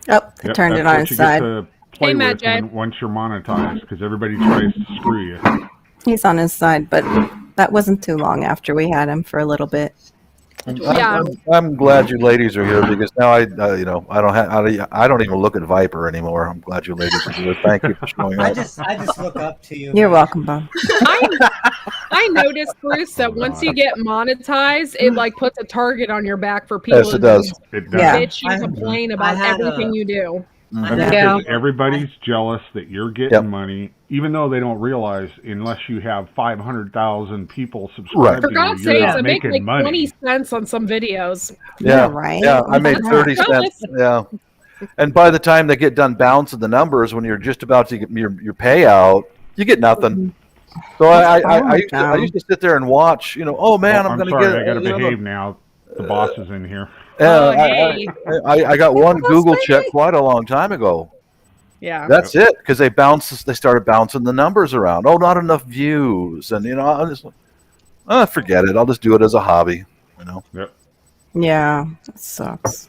they Yep, turned it that's on what its you side. get to play Hey, Matt with J. once you're monetized, because everybody tries to screw you. He's on his side, but that wasn't too long after we had him for a little bit. Yeah. I'm glad you ladies are here because now I don't even look at Viper anymore. I'm glad you ladies are here. Thank you for showing I up. just look up to you. You're welcome, Bob. I noticed, Bruce, that once you get monetized, it like puts a target on your back for people Yes, it does. It does. bitch and complain about had everything you do. Because everybody's jealous that you're getting money, even though they don't realize unless you have 500,000 people subscribed For to God's you, you're sakes, not I make making like money. 20 cents on some videos. Yeah, right. Yeah, I made 30 cents. Yeah. And by the time they get done bouncing the numbers, when you're just about to get your payout, you get nothing. So I used to sit there and watch, oh man, I'm going to sorry, get. I got to behave now. The boss is in here. I got one Google check quite a long time ago. Yeah. That's it, because they started bouncing the numbers around. Oh, not enough views, and I'm just forget it. I'll just do it as a hobby. Yep. Yeah, that sucks.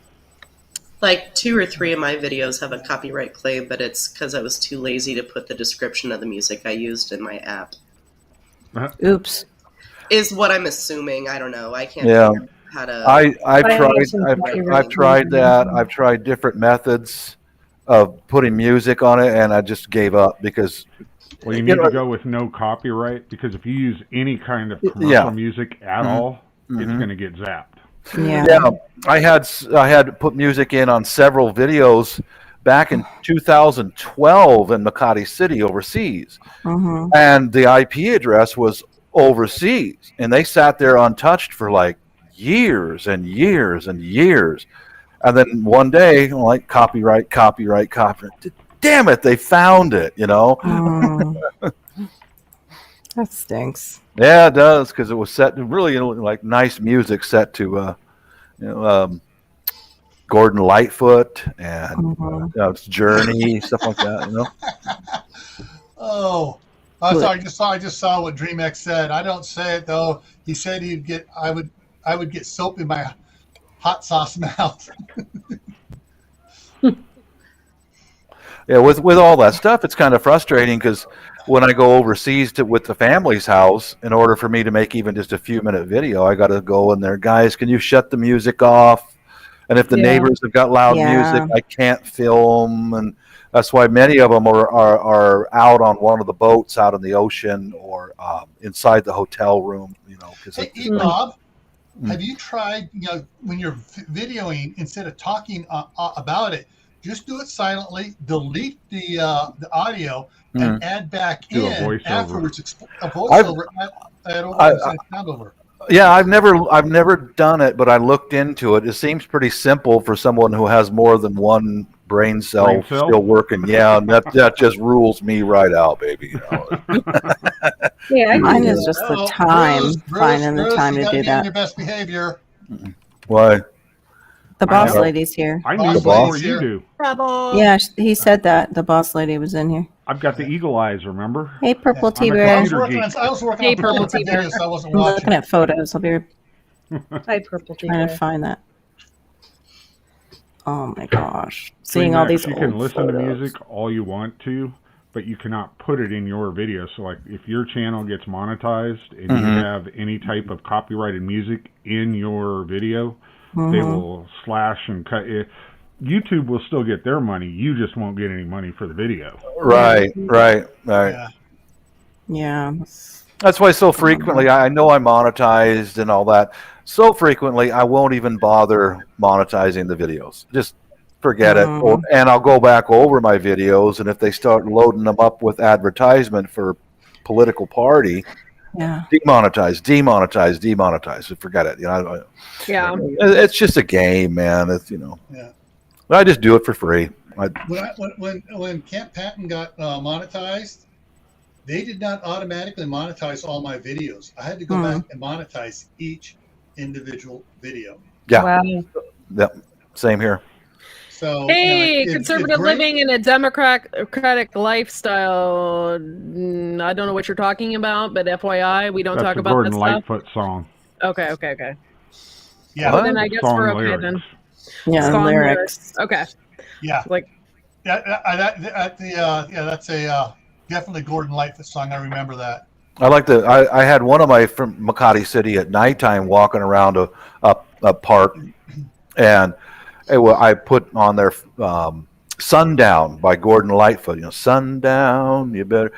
Like 2 or 3 of my videos have a copyright claim, but it's because I was too lazy to put the description of the music I used in my app. Oops. Is what I'm assuming. I don't know. I can't Yeah. figure out how to. I've tried that. I've tried different methods of putting music on it, and I just gave up because. Well, you need to go with no copyright, because if you use any kind of commercial music at all, it's going to get zapped. Yeah. I had put music in on several videos back in 2012 in Makati City overseas, and the IP address was overseas, and they sat there untouched for like years and years and years, and then one day, like copyright. Damn it, they found it. That stinks. Yeah, it does, because it was set to really like nice music set to Gordon Lightfoot and Journey, stuff like that. Oh, I just saw what DreamX said. I don't say it though. He said I would get soap in my hot sauce mouth. Yeah, with all that stuff, it's kind of frustrating, because when I go overseas with the family's house, in order for me to make even just a few-minute video, I got to go in there. Guys, can you shut the music off? And if the neighbors have got loud music, I can't film. And that's why many of them are out on one of the boats out in the ocean or inside the hotel room. Hey, Bob, have you tried? When you're videoing, instead of talking about it, just do it silently. Delete the audio and add back Do in a voiceover. afterwards. A voiceover. Add sound over. Yeah, I've never done it, but I looked into it. It seems pretty simple for someone who has more than one brain cell still working. Yeah, and that just rules me right out, baby. Yeah, mine is just the time, finding the time to do that. Your best behavior. Why? The boss lady's here. I knew before you do. Yeah, he said that the boss lady was in here. I've got the eagle eyes, remember? Hey, Purple I'm a T-Bear. I was working on Purple videos, T-Bear. so I wasn't I'm watching. looking at photos. I'll be Hi, Purple trying to find that. Oh my gosh. Seeing all these You old can listen to photos. music all you want to, but you cannot put it in your video. So, like, if your channel gets monetized and you have any type of copyrighted music in your video, they will slash and cut it. YouTube will still get their money. You just won't get any money for the video. Right. Yeah. That's why so frequently, I know I'm monetized and all that. So frequently, I won't even bother monetizing the videos. Just forget it. And I'll go back over my videos, and if they start loading them up with advertisement for political party, demonetize. Forget it. Yeah. It's just a game, man. It's I just do it for free. When Camp Patton got monetized, they did not automatically monetize all my videos. I had to go back and monetize each individual video. Yeah. Wow. Yep. Same here. So Hey, it's conservative great. living in a democratic lifestyle. I don't know what you're talking about, but FYI, we don't That's talk a about Gordon that stuff. Lightfoot song. Okay. Yeah. Well, then I guess Song we're okay lyrics. then. Yeah, Song lyrics. Okay. Yeah. Like, that's a definitely Gordon Lightfoot song. I remember that. I had one of my from Makati City at nighttime walking around a park, and I put on there Sundown by Gordon Lightfoot. Sundown, you better.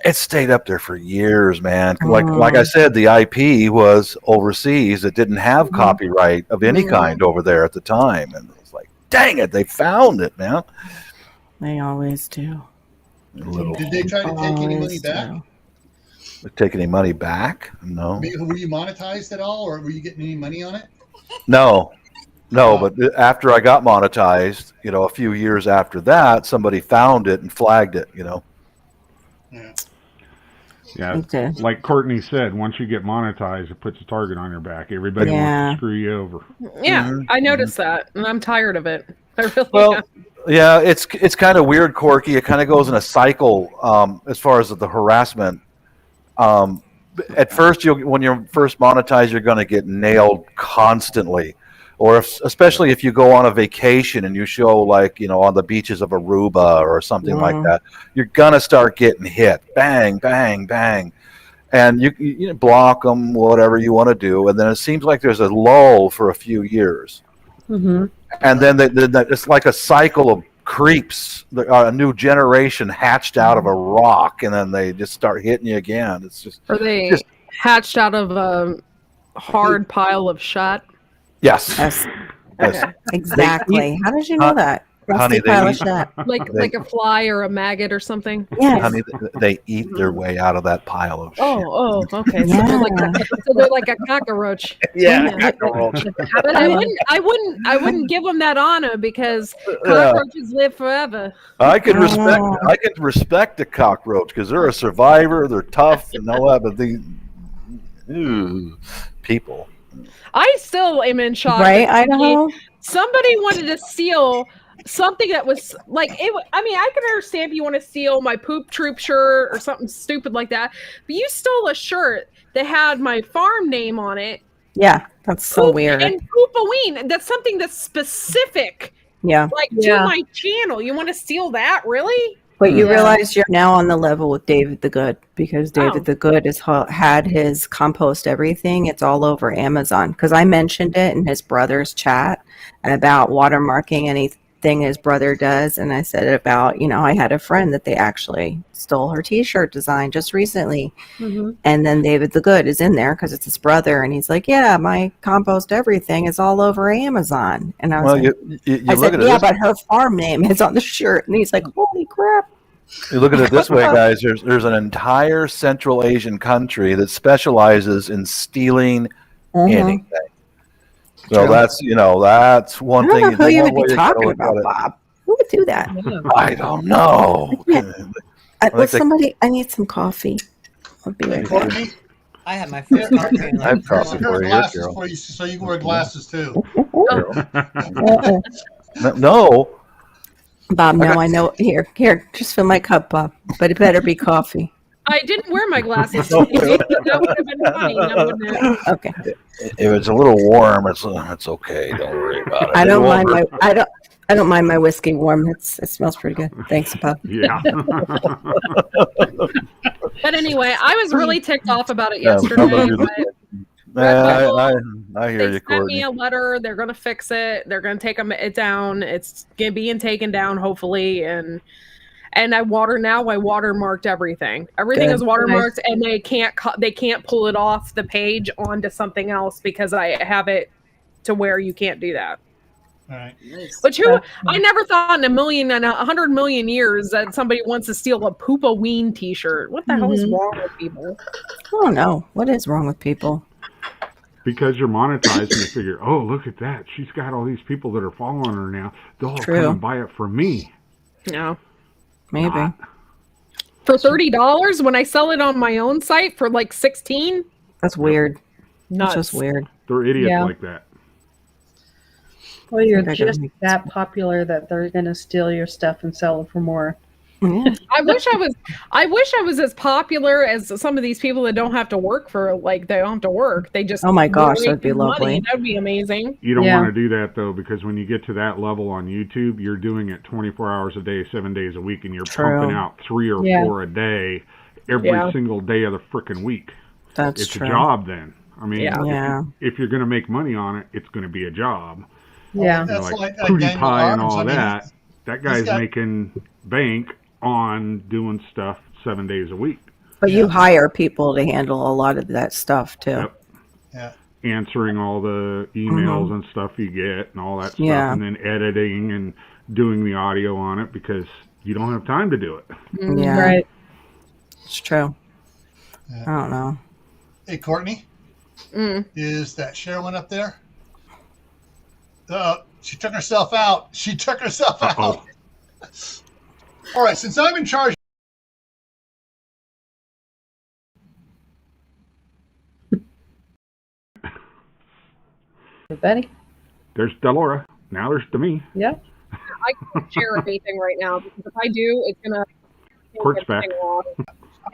It stayed up there for years, man. Like I said, the IP was overseas. It didn't have copyright of any kind over there at the time, and it's like, dang it, they found it, man. They always do. Did they try to take any money back? Take any money back? No. Were you monetized at all, or were you getting any money on it? No, but after I got monetized, a few years after that, somebody found it and flagged it, Yeah, Okay. like Courtney said, once you get monetized, it puts a target on your back. Everybody wants to screw you over. Yeah, I noticed that, and I'm tired of it. I really am. Yeah, it's kind of weird, Corky. It kind of goes in a cycle as far as the harassment. At first, when you're first monetized, you're going to get nailed constantly. Or especially if you go on a vacation and you show on the beaches of Aruba or something like that, you're going to start getting hit. Bang, bang, bang. And you block them, whatever you want to do. And then it seems like there's a lull for a few years. Mm-hmm. And then it's like a cycle of creeps. A new generation hatched out of a rock, and then they just start hitting you again. It's just. Are they hatched out of a hard pile of shot? Yes. Okay. Exactly. How did you know that? Honey, like a fly or a maggot or something. Yes. Honey, they eat their way out of that pile of shit. Oh, okay. Yeah. So they're like a cockroach. Yeah, cockroach. But I wouldn't give them that honor because cockroaches live forever. I can respect a cockroach because they're a survivor. They're tough and all that, but these people. I still am in shock. Right, Idaho? Somebody wanted to steal something that was like it. I mean, I can understand if you want to steal my poop troop shirt or something stupid like that, but you stole a shirt that had my farm name on it. Yeah, that's so weird. And Poopaween, that's something that's specific. Yeah. To my channel. You want to steal that, really? But you realize you're now on the level with David the Good because David the Good has had his compost everything. It's all over Amazon because I mentioned it in his brother's chat about watermarking anything his brother does. And I said about, I had a friend that they actually stole her t-shirt design just recently. Mm-hmm. And then David the Good is in there because it's his brother. And he's like, yeah, my compost everything is all over Amazon. And I was I said, but her farm name is on the shirt. And he's like, holy crap. You look at it this way, guys. There's an entire Central Asian country that specializes in stealing anything. So that's one thing. I don't know who you would be talking about, Bob. Who would do that? I don't know. I need some coffee. I'll be right back. I have my first coffee. I have coffee for you, girl. For you, so you can wear glasses too. No. Bob, now I know. Here, just fill my cup, Bob. But it better be coffee. I didn't wear my glasses today. That would have been funny. Now, wouldn't it? Okay. If it's a little warm, it's okay. Don't worry about it. I don't mind my whiskey warm. It smells pretty good. Thanks, Bob. Yeah. But anyway, I was really ticked off about it yesterday. I hear they you, sent Courtney. me a letter. They're going to fix it. They're going to take it down. It's being taken down, hopefully. And I watermarked everything. Everything is watermarked, and they can't pull it off the page onto something else because I have it to where you can't do that. All right. Which I never thought in 100 million years that somebody wants to steal a Poopaween t-shirt. What the hell is wrong with people? I don't know. What is wrong with people? Because you're monetized and you figure, oh, look at that. She's got all these people that are following her now. They'll all come and buy it for me. No. Maybe. For $30 when I sell it on my own site for like $16? That's weird. Nuts. That's just weird. They're idiots like that. Well, you're just that popular that they're going to steal your stuff and sell it for more. Yeah. I wish I was as popular as some of these people that don't have to work they don't have to work. They just oh my gosh, that'd be lovely. That'd be amazing. You don't want to do that though, because when you get to that level on YouTube, you're doing it 24 hours a day, 7 days a week, and you're pumping out 3 or 4 a day every single day of the freaking week. It's true. A job then. I mean, if you're going to make money on it, it's going to be a job. Yeah, that's like Daniel PewDiePie and Arms. all I mean, that. That guy's making bank on doing stuff 7 days a week. But you hire people to handle a lot of that stuff too. Yep. Yeah. Answering all the emails and stuff you get and all that stuff, Yeah. and then editing and doing the audio on it because you don't have time to do it. Yeah. Right. It's true. Yeah. I don't know. Hey, Courtney, is that Sherwin up there? She took herself out. She took herself out. All right, since I'm in charge. Betty? There's Delora. Now there's me. Yeah. I can't share anything right now because if I do, it's gonna. Court's back. All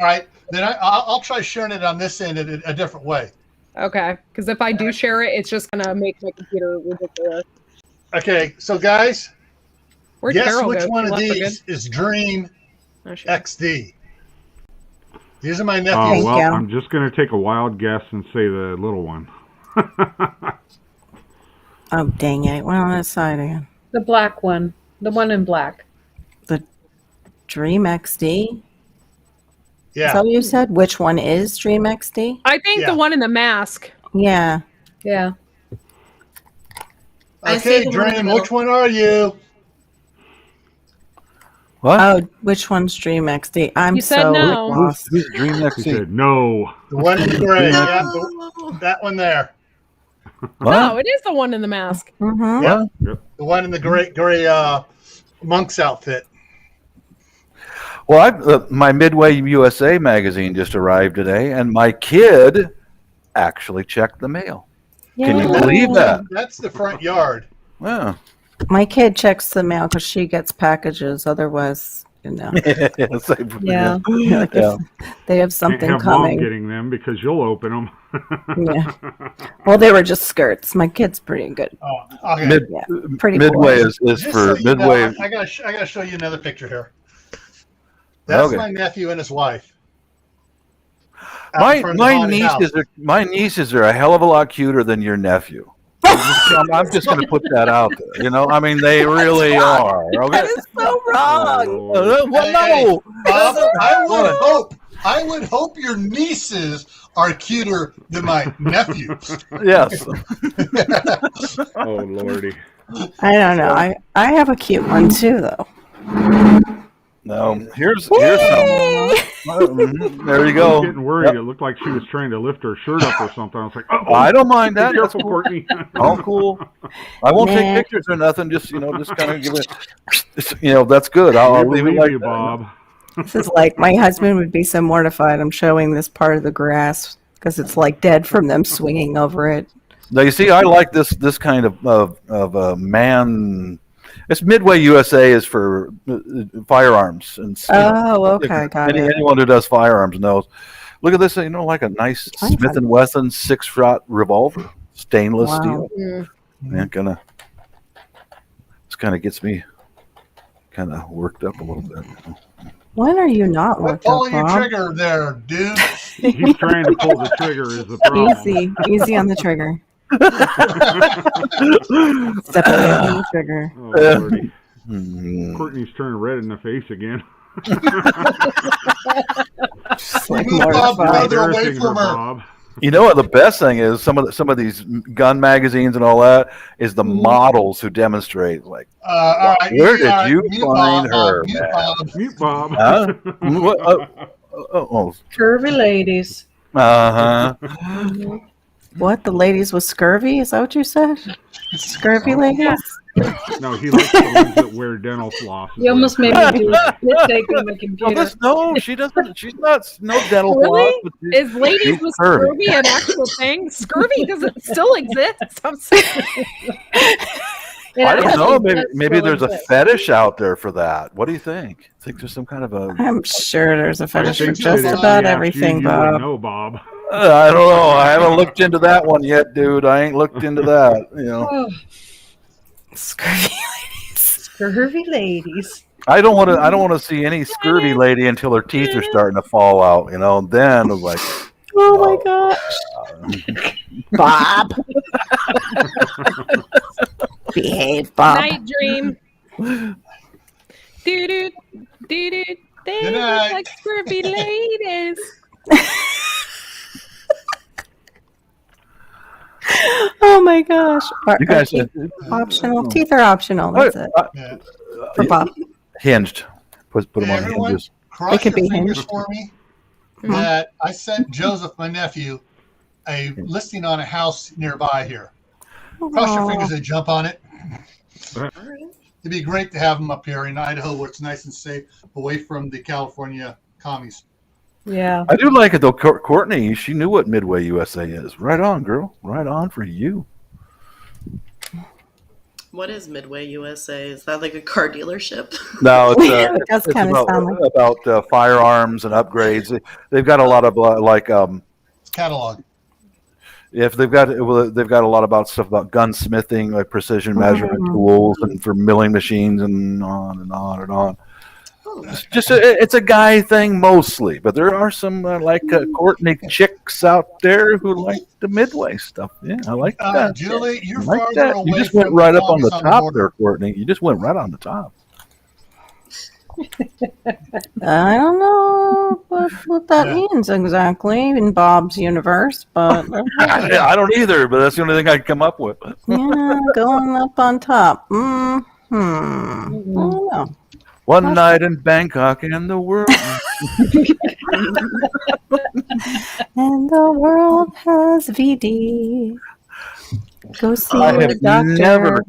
right, then I'll try sharing it on this end in a different way. Okay, because if I do share it, it's just gonna make my computer ridiculous. Okay, so guys, Where'd guess Carol which go? one She of left for these is Dream Oh, shit. XD? These are my Oh, nephews. well, I'm just going to take a wild guess and say the little one. Oh, dang it. We're on that side again. The black one. The one in black. The Dream XD? Yeah. Is that what you said? Which one is Dream XD? I think the one in the mask. Yeah. Yeah. Okay, Dream, which one are you? What? Oh, which one's Dream XD? I'm You said so no. lost. Who's Dream He XD? said no. The one in gray. Yeah, that one there. No, it is the one in the mask. Mm-hmm. Yeah. Yep. The one in the gray monk's outfit. Well, my Midway USA magazine just arrived today, and my kid actually checked the mail. Can you believe that? That's the front yard. Yeah. My kid checks the mail because she gets packages. Otherwise, you know. Yeah. Like if they have something Can't have coming. Mom getting them because you'll open them. Yeah. Well, they were just skirts. My kid's pretty good. Oh, okay. Pretty Midway cool. is Just for so you know, Midway. I gotta show you another picture here. That's Okay. my nephew and his wife. Out in front of the haunted My nieces are a hell of a lot cuter than your nephew. I'm just going to put that out there. You know, I mean, they really are. Okay? That is so wrong. Well, no. Bob, I would hope your nieces are cuter than my nephews. Yes. Oh, Lordy. I don't know. I have a cute one too, though. No, here's some. There you I go. was getting worried. It looked like she was trying to lift her shirt up or something. I was like, oh, I don't mind that. Be That's careful, cool. Courtney. Oh, cool. I won't Nah. take pictures or nothing. Just just kind of give it. That's good. I'll We leave it believe like you, that. Bob. This is like my husband would be so mortified. I'm showing this part of the grass because it's like dead from them swinging over it. Now you see, I like this kind of man. It's Midway USA is for firearms and Oh, okay, got it. anyone who does firearms knows. Look at this, like a nice Smith and Wesson 6-shot revolver, stainless Wow. steel. Man, this kind of gets me kind of worked up a little bit. When are you not Quit worked up, pulling your Bob? trigger there, dude. He's trying to pull the trigger is the problem. Easy on the trigger. Step away from the trigger. Oh, Lordy. Hmm. Courtney's turning red in the face again. Just like Move Bob mortified. further away Embarrassing from her. Bob. You know what the best thing is? Some of these gun magazines and all that is the models who demonstrate. Like, All right, where did you mute find Bob, her? mute man? Bob. Mute Bob. Huh? What? Curvy ladies. Uh huh. What? The ladies with scurvy? Is that what you said? Scurvy ladies? No, he likes the ones that wear dental floss. You almost made me do a split take on my computer. No, she doesn't. She's not. No dental Really? floss. but she's- Is ladies she's with curvy. scurvy an actual thing? Scurvy doesn't still exist. I'm sorry. I don't know. Maybe That's maybe really there's a good. fetish out there for that. What do you think? Think there's some kind of a? I'm sure there's a I fetish for think just that if about she asked everything, you would Bob. know, Bob. I don't know. I haven't looked into that one yet, dude. I ain't looked into that. Oh, Scurvy. curvy ladies. I don't want to see any scurvy lady until her teeth are starting to fall out. Then it's like, Oh my gosh. Bob. Behave, Bob. Night dream. Doo doo doo doo. They Good look night. like scruffy ladies. Oh my gosh. You guys teeth optional. Teeth are optional. That's it. Yeah. For Bob. Hinged. Put them Hey, on everyone, hinges. cross could your be fingers hinged. for me that I sent Joseph, my nephew, a listing on a house nearby here. Cross your fingers and jump on it. It'd be great to have him up here in Idaho where it's nice and safe, away from the California commies. Yeah. I do like it though. Courtney, she knew what Midway USA is. Right on, girl. Right on for you. What is Midway USA? Is that like a car dealership? No, it's, It does it's kinda sound like- about firearms and upgrades. They've got a lot of Catalog. if they've got a lot about stuff about gunsmithing, like precision measurement tools, and for milling machines, and on and on and on. It's a guy thing mostly, but there are some Courtney chicks out there who like the Midway stuff. Yeah, I like that. Julie, you're I like farther that. away You just went from right the up on the commies top border. there, Courtney. You just went right on the top. I don't know what that means exactly in Bob's universe, but I don't either, but that's the only thing I can come up with. yeah, going up on top. I don't know. One night in Bangkok and the world. And the world has VD. Go see I the have doctor. never,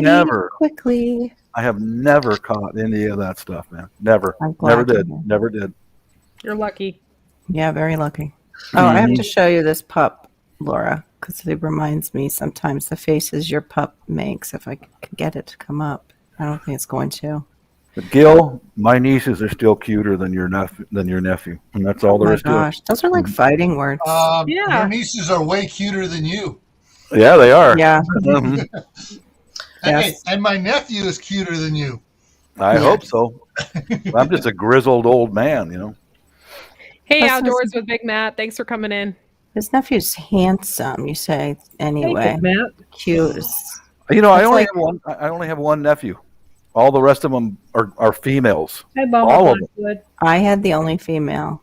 never quickly. I have never caught any of that stuff, man. Never. I'm glad Never to did. hear. Never did. You're lucky. Yeah, very lucky. Oh, I have to show you this pup, Laura, because it reminds me sometimes the faces your pup makes. If I can get it to come up, I don't think it's going to. But Gil, my nieces are still cuter than your nephew, and that's all Oh there my is to it. gosh, those are like fighting words. Your nieces are way cuter than you. Yeah, they are. Yeah. Mhm. Hey, and my nephew is cuter than you. I hope so. I'm just a grizzled old man, you know. Hey, Plus Outdoors with Big Matt. Thanks for coming in. His nephew's handsome, you say. Anyway, Big Matt. cute. You know, I It's only like- have one. I only have one nephew. All the rest of them are females. Hi, Bob. All of them. Blackwood. I had the only female.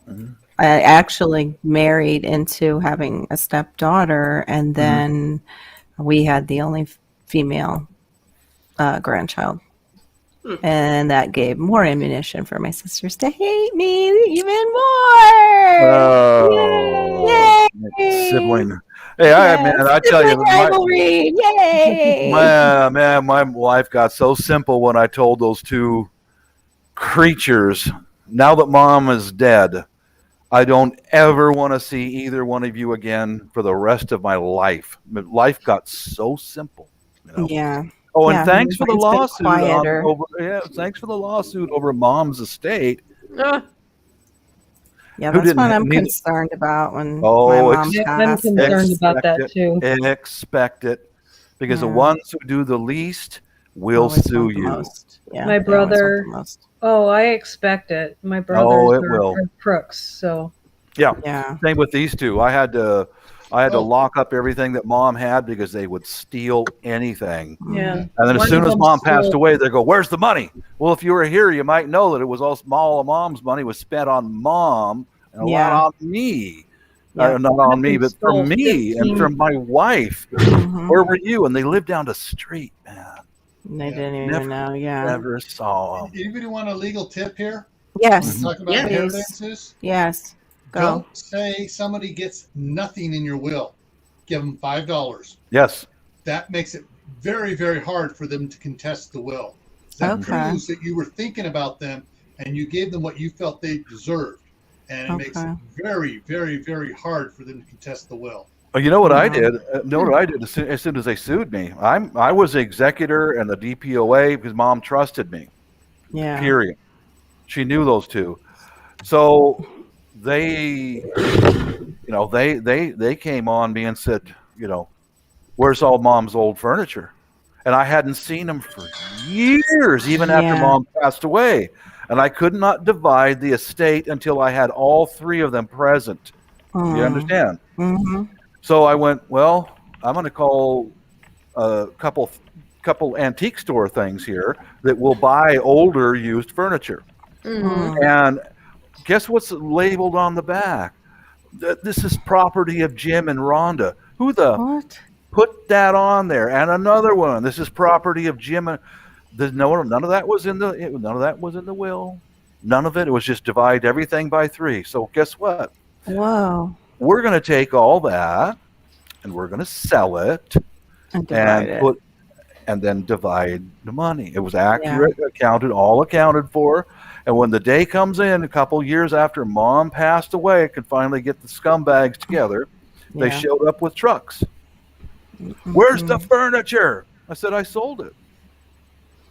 Mhm. I actually married into having a stepdaughter, and then we had the only female grandchild. And that gave more ammunition for my sisters to hate me even more. Oh, Yay! sibling. Hey, I tell you, Sibling rivalry. Yay! my life got so simple when I told those two creatures. Now that Mom is dead, I don't ever want to see either one of you again for the rest of my life. Life got so simple. You know? Yeah. Oh, and Yeah, thanks for the mine's been lawsuit. quieter. Thanks for the lawsuit over Mom's estate. Yeah, Who that's didn't what I'm need it? concerned about when Oh, my mom Yeah, I'm passed. concerned about that too. Expect it, because the Yeah. ones who do the least will Always sue want the you. most. Yeah, My they always want brother- the most. Oh, I expect it. My brothers Oh, it are, will. are crooks, so Yeah. Same with these two. I had to lock up everything that Mom had because they would steal anything. yeah. And then as One soon of as them Mom passed stole- away, they go, "Where's the money?" Well, if you were here, you might know that it was all of Mom's money was spent on Mom and a Yeah. lot on me. Yeah. Not on me, but Stole from me and 15. from my wife. Mhm. Where were you? And they lived down the street, man. They didn't even Never- know. Yeah. Never saw them. Anybody want a legal tip here? Yes. Talk about Yeah. inheritances. Yes. Go. Don't say somebody gets nothing in your will. Give them $5. Yes. That makes it very, very hard for them to contest the will. That Okay. proves that you were thinking about them and you gave them what you felt they deserved. And it makes Okay. it very, very, very hard for them to contest the will. Oh, you know what I Yeah. did? Know what I did as soon as they sued me? I was the executor and the DPOA because Mom trusted me. Yeah. Period. She knew those two, so they came on me and said, where's all Mom's old furniture? And I hadn't seen them for years, even after Yeah. Mom passed away. And I could not divide the estate until I had all three of them present. You understand? Mm-hmm. So I went, well, I'm going to call a couple antique store things here that will buy older used furniture. And guess what's labeled on the back? This is property of Jim and Rhonda. Who the What? put that on there? And another one. This is property of Jim. None of that was in the will. None of it. It was just divide everything by 3. So guess what? Wow. We're going to take all that and we're going to sell it And divide it. And then divide the money. It was accurate, all accounted for. And when the day comes in, a couple years after Mom passed away, could finally get the scumbags together, they showed up with trucks. Where's the furniture? I said, I sold it.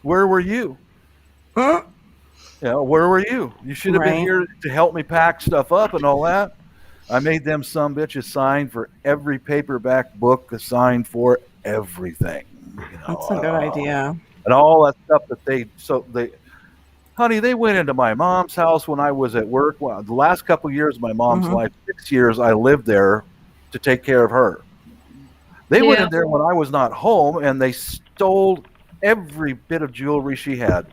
Where were you? Where were you? You should have been here to help me pack stuff up and all that. I made them some bitches sign for every paperback book, signed for everything. That's a good idea. And all that stuff honey, they went into my mom's house when I was at work. Well, the last couple of years of my mom's life, 6 years, I lived there to take care of her. They went in there when I was not home, and they stole every bit of jewelry she had.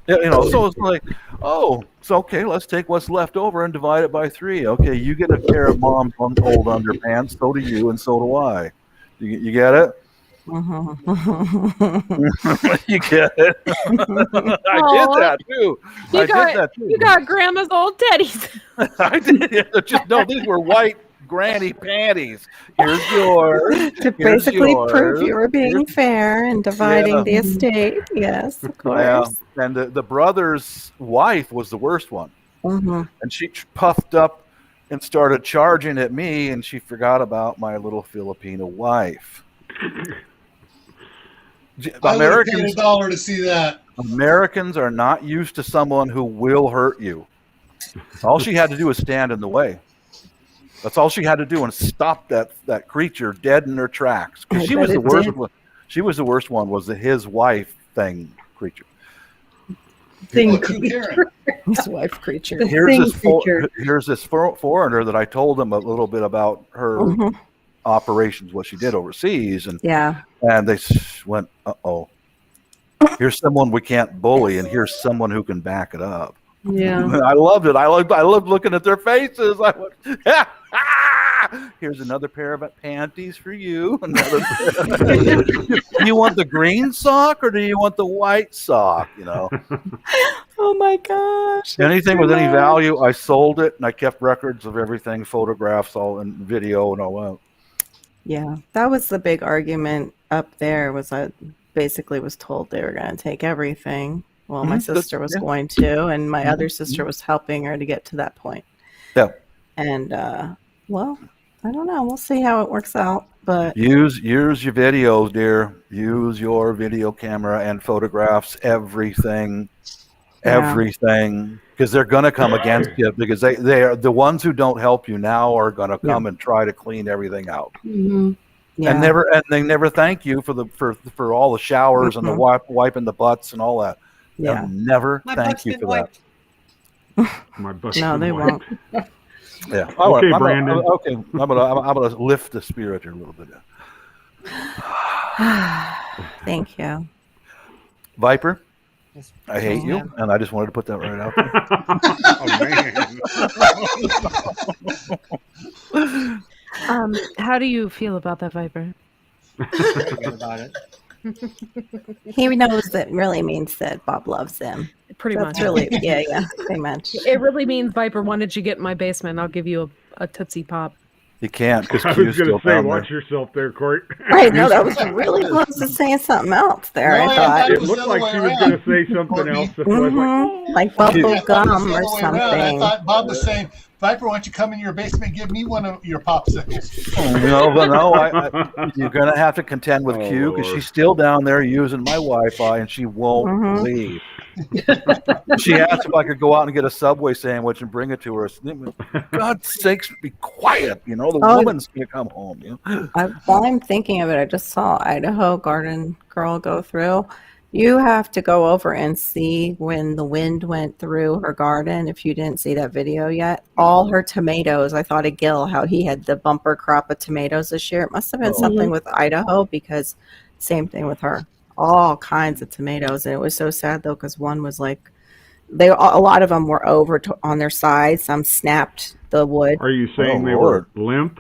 So it's like, oh, it's okay. Let's take what's left over and divide it by 3. Okay, you get a pair of Mom's old underpants. So do you, and so do I. You get it? You get it? I did that too. You got Grandma's old teddies. I did. These were white granny panties. Here's yours. To basically prove you were being fair and dividing the estate. Yes, of course. Yeah. And the brother's wife was the worst one. And she puffed up and started charging at me, and she forgot about my little Filipino wife. I would have paid $1 to see that. Americans are not used to someone who will hurt you. All she had to do was stand in the way. That's all she had to do, and stop that creature dead in her tracks. Because she was the worst one. She was the worst one. Was his wife creature? His wife creature. Here's this foreigner that I told him a little bit about her operations, what she did overseas, and they went, uh-oh, here's someone we can't bully, and here's someone who can back it up. I loved it. I loved looking at their faces. I went, here's another pair of panties for you. Do you want the green sock or do you want the white sock? Oh my gosh. Anything with any value, I sold it, and I kept records of everything, photographs, all in video, and all that. Yeah, that was the big argument up there. Was I basically was told they were going to take everything. Well, my sister was going to, and my other sister was helping her to get to that point. Yeah. And well, I don't know. We'll see how it works out. But use your videos, dear. Use your video camera and photographs. Everything. Because they're going to come against you, because they are the ones who don't help you now are going to come and try to clean everything out. And they never thank you for all the showers and the wiping the butts and all that. They'll never thank you for that. My butt. No, they won't. Yeah. Okay, Brandon. I'm gonna lift the spirit here a little bit. Thank you, Viper. I hate you, and I just wanted to put that right out there. How do you feel about that, Viper? About it. He knows that really means that Bob loves him. Pretty much. Really, pretty much. It really means, Viper, why don't you get in my basement? I'll give you a Tootsie Pop. You can't, because I was going to say, watch yourself there, Court. Right, no, that was really close to saying something else there, I thought. It looked like she was going to say something else. That was like bubble gum or something. I thought Bob was saying, Viper, why don't you come in your basement and give me one of your popsicles? You're going to have to contend with Q, because she's still down there using my Wi-Fi, and she won't leave. She asked if I could go out and get a Subway sandwich and bring it to her. God's sakes, be quiet. The woman's going to come home. While I'm thinking of it, I just saw Idaho Garden Girl go through. You have to go over and see when the wind went through her garden. If you didn't see that video yet, all her tomatoes. I thought of Gil, how he had the bumper crop of tomatoes this year. It must have been something with Idaho, because same thing with her. All kinds of tomatoes. And it was so sad, though, because one was like a lot of them were over on their sides. Some snapped the wood. Are you saying they were limp?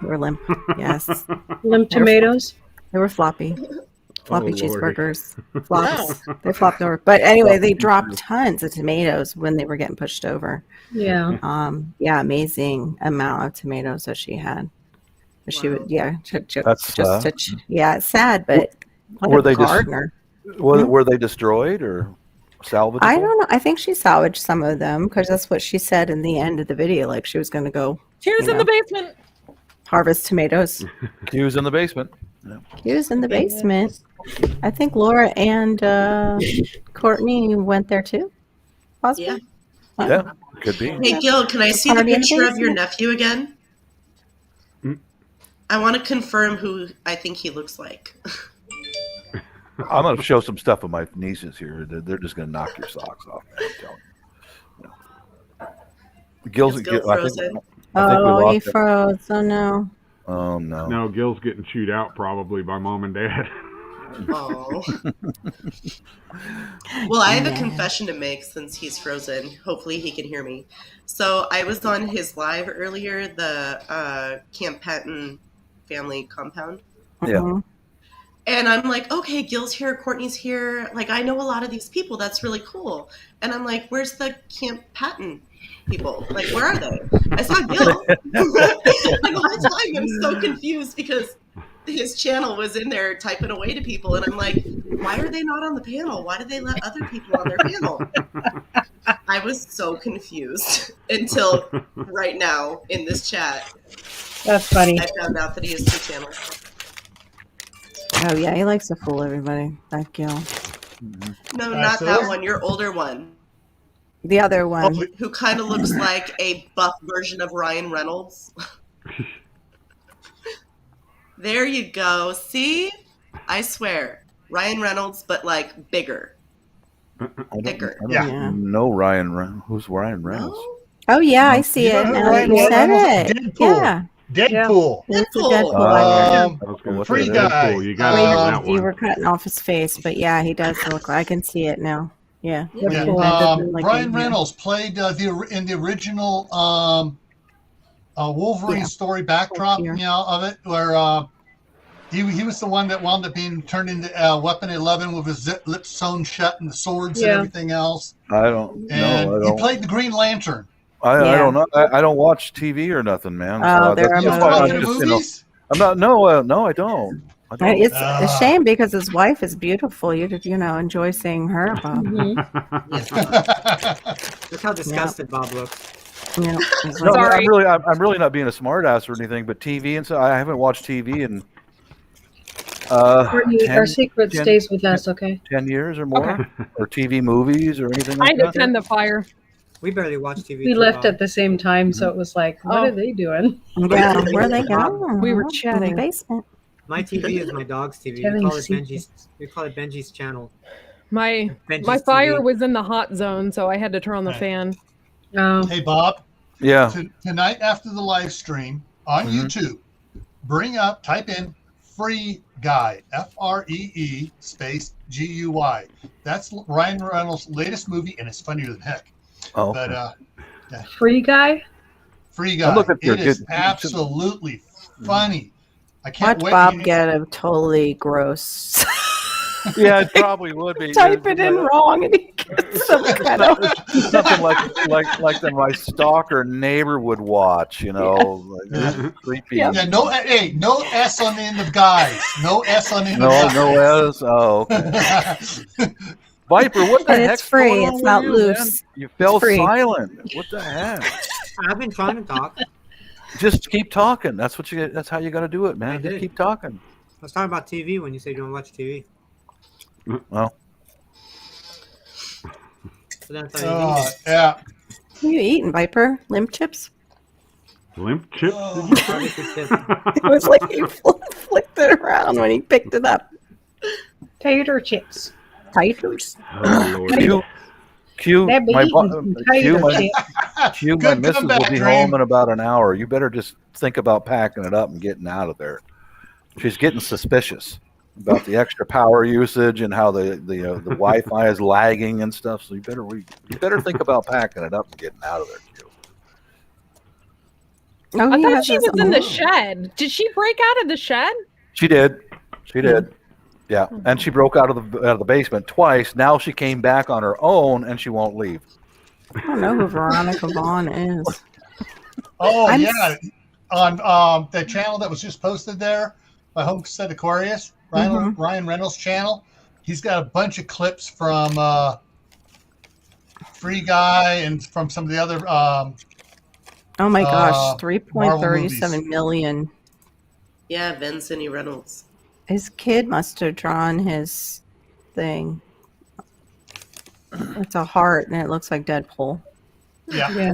They were limp. Yes. Limp tomatoes. They were floppy. Floppy Oh, Lordy. cheeseburgers. Flops. They flopped over. But anyway, they dropped tons of tomatoes when they were getting pushed over. Yeah. Yeah, amazing amount of tomatoes that she had. She would, yeah, That's yeah, it's sad, but what were a they gardener. were they destroyed or salvageable? I don't know. I think she salvaged some of them because that's what she said in the end of the video. Like she was going to go. Cheers in the basement. Harvest tomatoes. Q's in the basement. Yeah. Q's in the basement. I think Laura and Courtney went there too. Possibly. Yeah, could be. Hey, Gil, can I see the Party in the picture of your basement. nephew again? I want to confirm who I think he looks like. I'm going to show some stuff of my nieces here. They're just going to knock your socks off. Man, I'm telling you. Gil's Is Gil frozen? Oh, he froze. Oh no. Oh no. No, Gil's getting chewed out probably by mom and dad. Oh. Well, I have a confession to make since he's frozen. Hopefully he can hear me. So I was on his live earlier, the Camp Patton family compound. Yeah. And I'm like, okay, Gil's here, Courtney's here. Like, I know a lot of these people. That's really cool. And I'm like, where's the Camp Patton people? Like, where are they? I saw Gil. Like, the whole time I'm so confused because his channel was in there typing away to people. And I'm like, why are they not on the panel? Why did they let other people on their panel? I was so confused until right now in this chat. That's funny. I found out that he has 2 channels. Oh yeah, he likes to fool everybody. That Gil. No, not that one. Your older one. The other one. Who kind of looks like a buff version of Ryan Reynolds. There you go. See? I swear. Ryan Reynolds, but like bigger. Bigger. I don't know Ryan Reynolds. Who's Ryan Reynolds? Oh yeah, I see it. Now that you said it. Deadpool. Yeah. Deadpool. It's a Deadpool. Free guy. You got it on that You one. were cutting off his face, but yeah, he does look. I can see it now. Yeah. Yeah. Ryan Reynolds played in the original Wolverine story backdrop, of it, where he was the one that wound up being turned into Weapon 11 with his lips sewn shut and the swords and everything else. I don't know. And he played the Green Lantern. I don't know. I don't watch TV or nothing, man. Oh, there are movies. I'm not. No, I don't. It's a shame because his wife is beautiful. You enjoy seeing her, Bob. Look how disgusted Bob looks. Yeah. No, I'm really not being a smartass or anything, but TV and so I haven't watched TV in Courtney, our secret stays with us, okay? 10 years or more, or TV movies or anything like I that. defend the fire. We barely watch TV. We left at the same time, so it was like, what are they doing? Yeah, where are they going? We were In chatting. the basement. My TV is my dog's TV. Telling We call it Benji's channel. My Benji's fire TV. was in the hot zone, so I had to turn on the fan. Hey, Bob. Yeah. Tonight after the live stream on YouTube, type in Free Guy, FREE space GUY. That's Ryan Reynolds' latest movie, and it's funnier than heck. Oh. But Free Guy? Free Guy. It is absolutely funny. I can't Watch wait. Bob get a totally gross. Yeah, it probably would be. Type it in wrong and he gets some kind of something like that my stalker neighbor would watch, like creepy. Yeah, no S on the end of guys. No S on the end of guys. No S. Oh, okay. Viper, what the And heck? it's free. It's not loose. You fell It's free. silent. What the heck? I've been trying to talk. Just keep talking. That's how you got to do it, man. Just keep talking. I was talking about TV when you said you don't watch TV. Well. So that's how you yeah. What are you eating, Viper? Limp chips? Limp chips? It was like he flicked it around when he picked it up. Tater chips. Taters. Oh, Lord. Q, They're my Good missus will comeback, be Dream. home in about an hour. You better just think about packing it up and getting out of there. She's getting suspicious. about the extra power usage and how the Wi-Fi is lagging and stuff. So you better think about packing it up and getting out of there, Q. Oh, I he thought has she his was in the own. shed. Did she break out of the shed? She did. Yeah, and she broke out of the basement twice. Now she came back on her own, and she won't leave. I don't know who Veronica Vaughn is. Oh I'm yeah, on the channel that was just posted there by Homestead Aquarius, Ryan Reynolds' channel. He's got a bunch of clips from Free Guy and from some of the other. Oh my gosh, Marvel 3.37 million. Yeah, Vincent Reynolds. His kid must have drawn his thing. It's a heart, and it looks like Deadpool. Yeah.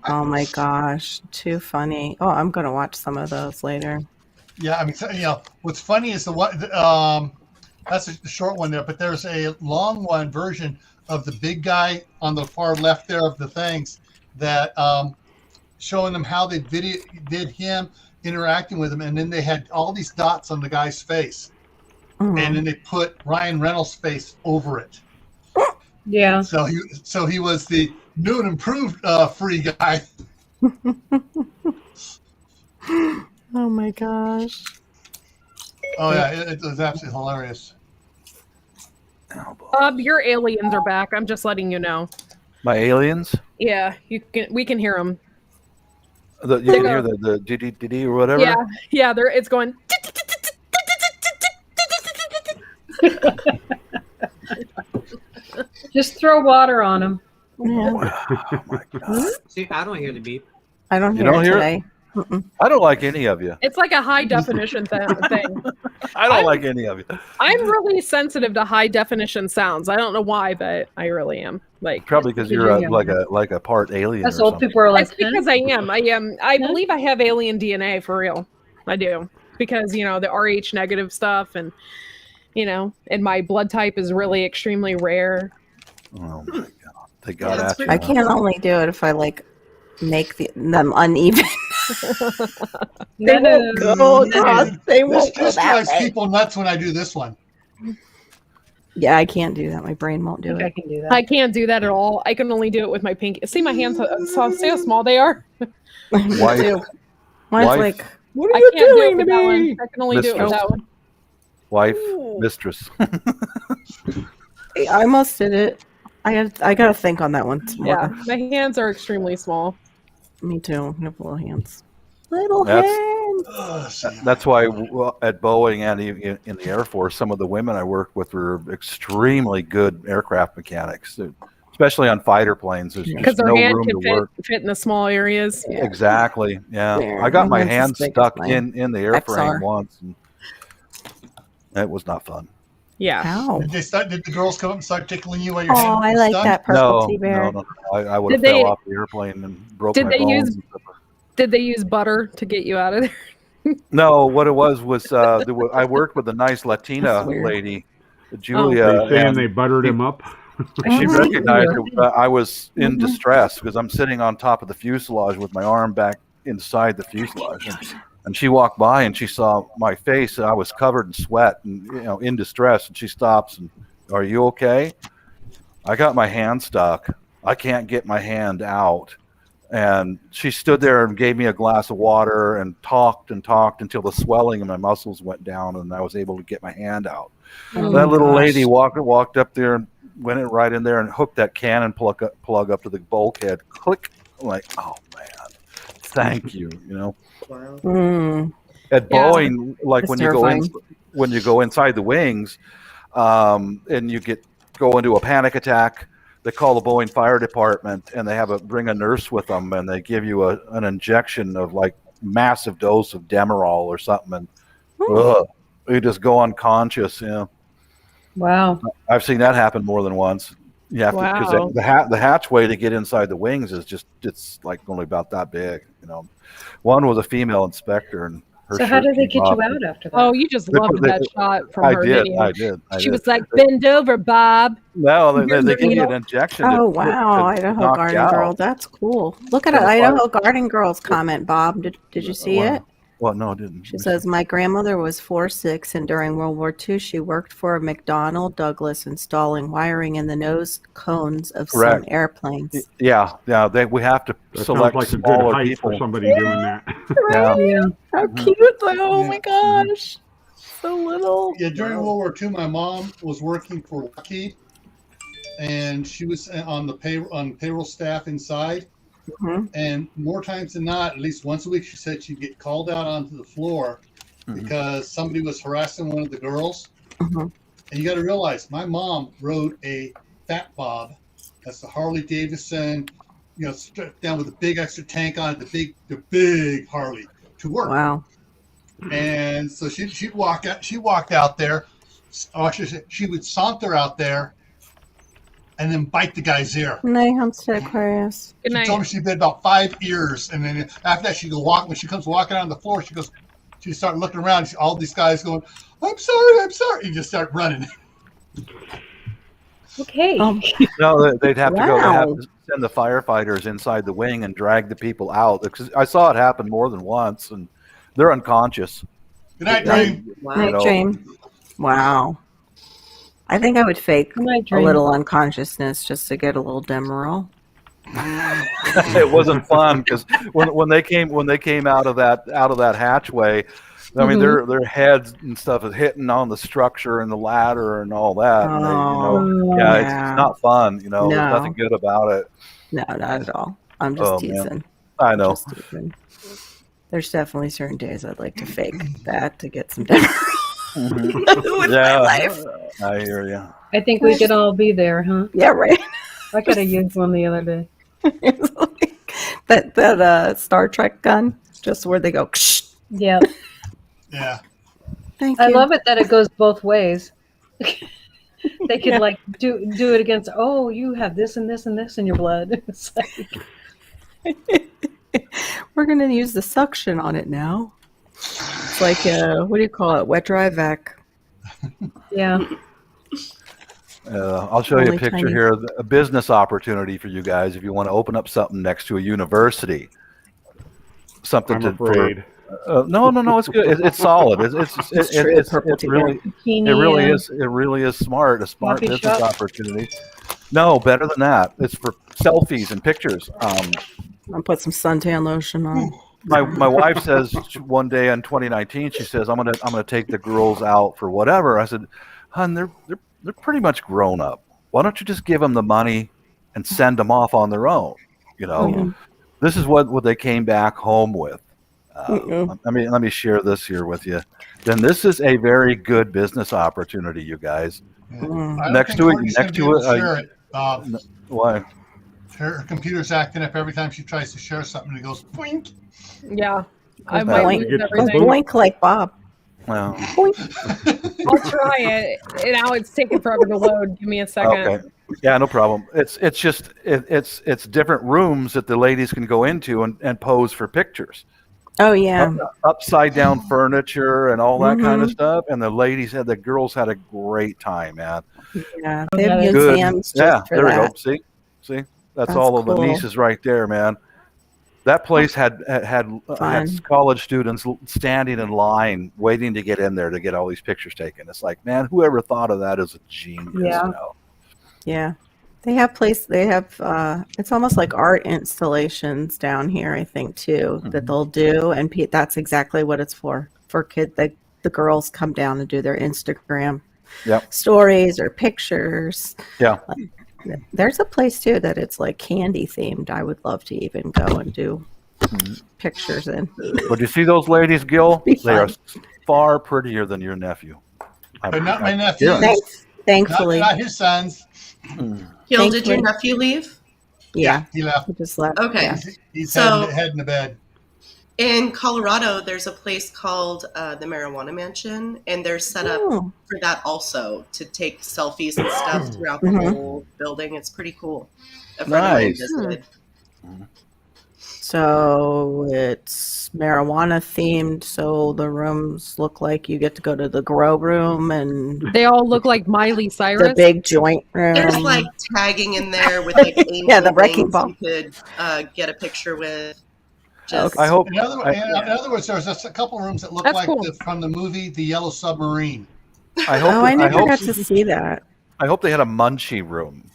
Oh my gosh, too funny. Oh, I'm gonna watch some of those later. Yeah, I mean, so, what's funny is the one. That's a short one there, but there's a long one version of the big guy on the far left there of the things that showing them how they did him interacting with him, and then they had all these dots on the guy's face, and then they put Ryan Reynolds' face over it. Yeah. So he was the new and improved Free Guy. Oh my gosh. Oh yeah, it was absolutely hilarious. Bob, your aliens are back. I'm just letting you know. My aliens? Yeah, we can hear them. You can hear the dee or whatever? Yeah, it's going. Just throw water on them. Yeah. Oh my God. See, I don't hear the beep. I don't You hear don't it hear today. it? I don't like any of you. It's like a high definition thing. I don't like any of you. I'm really sensitive to high definition sounds. I don't know why, but I really am. Like Probably because you're like a part alien. That's or old something. people are like, it's because I am. I believe I have alien DNA for real. I do because the Rh negative stuff and and my blood type is really extremely rare. Oh my God! They got at you. I can't only do it if I make them uneven. They won't go across. They won't go This that drives way. people nuts when I do this one. Yeah, I can't do that. My brain won't do I it. can do that. I can't do that at all. I can only do it with my pinky. See my hands? See how small they are? Mine's Wife. like, what are I you can't do it doing with to that me? one. I can only do it with Mistress. that one. Wife, Ooh. mistress. I almost did it. I gotta think on that one some Yeah, more. my hands are extremely small. Me too. I have little hands. Little That's- hands. That's why at Boeing and in the Air Force, some of the women I worked with were extremely good aircraft mechanics, especially on fighter planes. There's Because just their no hand room can to work. fit in the small areas. Yeah. Exactly. Yeah. Yeah, I got my my hand's hand as big as stuck my in the airframe XR. once, and that was not fun. Yeah. Ow. Did the girls come up and start tickling you while your Oh, hand I was like stuck? that purple No, tea bear. no. I would have Did they- fell off the airplane and broke Did my they bones. use- Did they use butter to get you out of there? No, what it was I worked with a nice Latina That's weird. lady, Julia. They saying and they buttered him up. She Mhm. recognized that I was in Mhm. distress because I'm sitting on top of the fuselage with my arm back inside the fuselage. And she walked by and she saw my face. And I was covered in sweat and in distress. And she stops and, "Are you okay?" I got my hand stuck. I can't get my hand out. And she stood there and gave me a glass of water and talked until the swelling in my muscles went down and I was able to get my hand out. Oh That my little gosh. lady walked up there and went it right in there and hooked that cannon plug up to the bulkhead. Click. I'm like, oh man, thank you. Wow. Mm. At Yeah. Boeing, like That's when terrifying. you go inside the wings, and you go into a panic attack, they call the Boeing fire department and they bring a nurse with them and they give you an injection of like massive dose of Demerol or something and you just go unconscious. Wow. I've seen that happen more than once. You have to Wow. because the hatchway to get inside the wings is it's like only about that big. One was a female inspector and her So how shirt did they came get off. you out after that? Oh, you just They- loved they- that shot from I her. did. didn't you? I did. She was like, "Bend over, Bob." No, they Here's the give you needle. an injection. Oh to wow, Idaho knock Garden you out. Girl. That's cool. Look at Yeah, an the Idaho fire- Garden Girls comment, Bob. Did you see Wow. it? Well, no, it didn't. She says, my grandmother was 4'6", and during World War II, she worked for McDonnell Douglas installing wiring in the nose cones of Correct. some airplanes. Yeah. We have to That sounds select like a good smaller height people. for somebody doing that. Yeah. How cute, though. Oh, my gosh. So little. Yeah, during World War II, my mom was working for Lockheed, and she was on the payroll staff inside. Mhm. And more times than not, at least once a week, she said she'd get called out onto the floor because somebody was harassing one of the girls. Mhm. And you got to realize, my mom rode a Fat Bob. That's the Harley Davidson, strapped down with a big extra tank on it, the big Harley to work. Wow. And so she'd walk out. She walked out there. She would saunter out there, and then bite the guy's ear. Good night, Homestead Aquarius. Good She night. told me she bit about 5 ears, and then after that, she go walk. When she comes walking on the floor, she start looking around. All these guys going, "I'm sorry," and just start running. Okay. No, they'd have to go. They have Wow. to send the firefighters inside the wing and drag the people out. Because I saw it happen more than once, and they're unconscious. Good night, Night, Dream. night dream. Wow. I think I would fake Good night, a dream. little unconsciousness just to get a little Demerol. It wasn't fun because when they came out of that hatchway, I mean their heads and stuff is hitting on the structure and the ladder and all that. And Oh, yeah, yeah. it's not fun. There's No. nothing good about it. No, not at all. I'm just Oh, teasing. man. I know. Just teasing. There's definitely certain days I'd like to fake that to get some Demerol with my life. I hear you. I think we could all be there, huh? Yeah, right. I could have used one the other day. that Star Trek gun, just where they go. Ksh. Yeah. Yeah. Thank I you. love it that it goes both ways. They could like do it against. Oh, you have this and this and this in your blood. It's like, We're gonna use the suction on it now. It's like what do you call it? Wet dry vac. yeah. I'll show you a Only picture tiny. here, a business opportunity for you guys if you want to open up something next to a university. Something I'm to afraid. no, it's good. It's solid. It's really Bikini, it really is smart. A smart coffee business shop. opportunity. No, better than that. It's for selfies and pictures. I'll put some suntan lotion on. My wife says one day in 2019, she says I'm gonna take the girls out for whatever. I said, "Hun, they're pretty much grown up. Why don't you just give them the money and send them off on their own? This is what they came back home with. Let me share this here with you. Then this is a very good business opportunity, you guys. I don't Next think to it, Courtney's next gonna be able to it, share it, Bob. Why? Her computer's acting up every time she tries to share something. It goes blink. Yeah. I Don't might blink, lose Get don't everything. blink like Bob. Well, I'll try it. And now it's taking forever to load. Give me a second. okay. Yeah, no problem. It's just it's different rooms that the ladies can go into and pose for pictures. Oh yeah. Upside down furniture and all that kind of stuff. And the girls had a great time, man. Yeah. They have Good. museums just Yeah, for there we that. go. See, that's That's all of the cool. nieces right there, man. That place had Fun. college students standing in line waiting to get in there to get all these pictures taken. It's like, man, whoever thought of that is a genius. Yeah. Yeah. They have it's almost like art installations down here, I think, too, that they'll do. And that's exactly what it's for kids. The girls come down and do their Instagram stories or pictures. Yeah. There's a place, too, that it's like candy themed. I would love to even go and do pictures in. But you see those ladies, Gil? Be They are fun. far prettier than your nephew. But not my nephew. Yeah. Thankfully. Not his sons. Gil, did your Thankfully. nephew leave? Yeah. He left. He just left. Okay. Yeah. He's So- heading to bed. In Colorado, there's a place called the Marijuana Mansion, and they're set up Oh. for that also to take selfies and stuff throughout the Mhm. whole building. It's pretty cool. A friend of mine Nice. visited. So it's marijuana themed. So the rooms look like you get to go to the grow room and They all look like Miley Cyrus. the big joint room. There's like tagging in there with like angel Yeah, the wrecking wings ball. you could get a picture with. Just, I hope. In other words, there's just a couple rooms that look That's like cool. from the movie The Yellow Submarine. I hope. Oh, I never hope, got to see that. I hope they had a munchie room.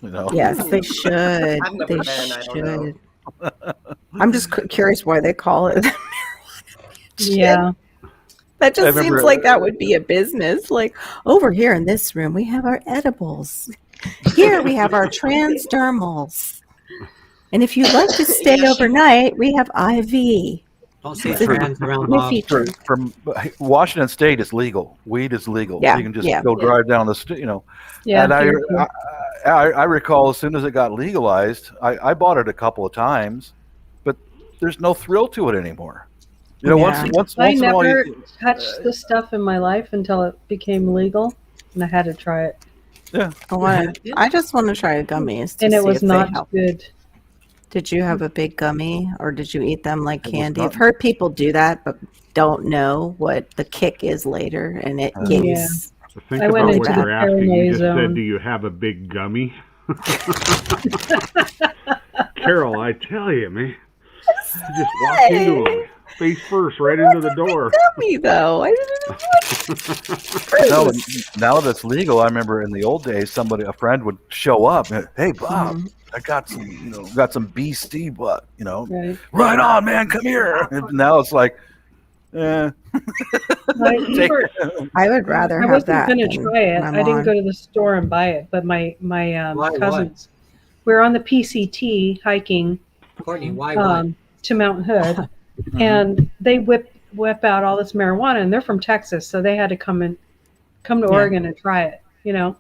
You know. Yes, they should. I've never They been, I don't know. should. I'm just curious why they call it. Yeah. That just remember- seems like that would be a business. Like, over here in this room, we have our edibles. Here we have our transdermals. And if you'd like to stay overnight, we have IV. Don't say For- trans around new Bob. features. From Washington State is legal. Weed is legal. Yeah, You can just yeah. go drive down the street, you know. Yeah. And I recall as soon as it got legalized, I bought it a couple of times, but there's no thrill to it anymore. You know, Yeah. once I in a while, never touched this stuff in my life until it became legal, and I had to try it. I just want to try gummies. To And it see was if they not help. good. Did you have a big gummy, or did you eat them like It was candy? not- I've heard people do that, but don't know what the kick is later, and it gives. Yeah. So think I went about into what the you're asking. You just paranoia said, zone. "Do you have a big gummy?" Carol, I tell you, man, you just walked into him face first, right into the door. Gummy though. I didn't no, now that it's legal, I remember in the old days, a friend would show up and, hey, Bob, I got some BC, but, right on, man, come here. And now it's like, I would rather I have wasn't that. going to than try it. I didn't Lemon. go to the store and buy it, but my Why? cousins, we were on the PCT hiking Courtney, why? to Mount Hood, and they whip out all this marijuana, and they're from Texas, so they had to come to Oregon and try it, Yeah.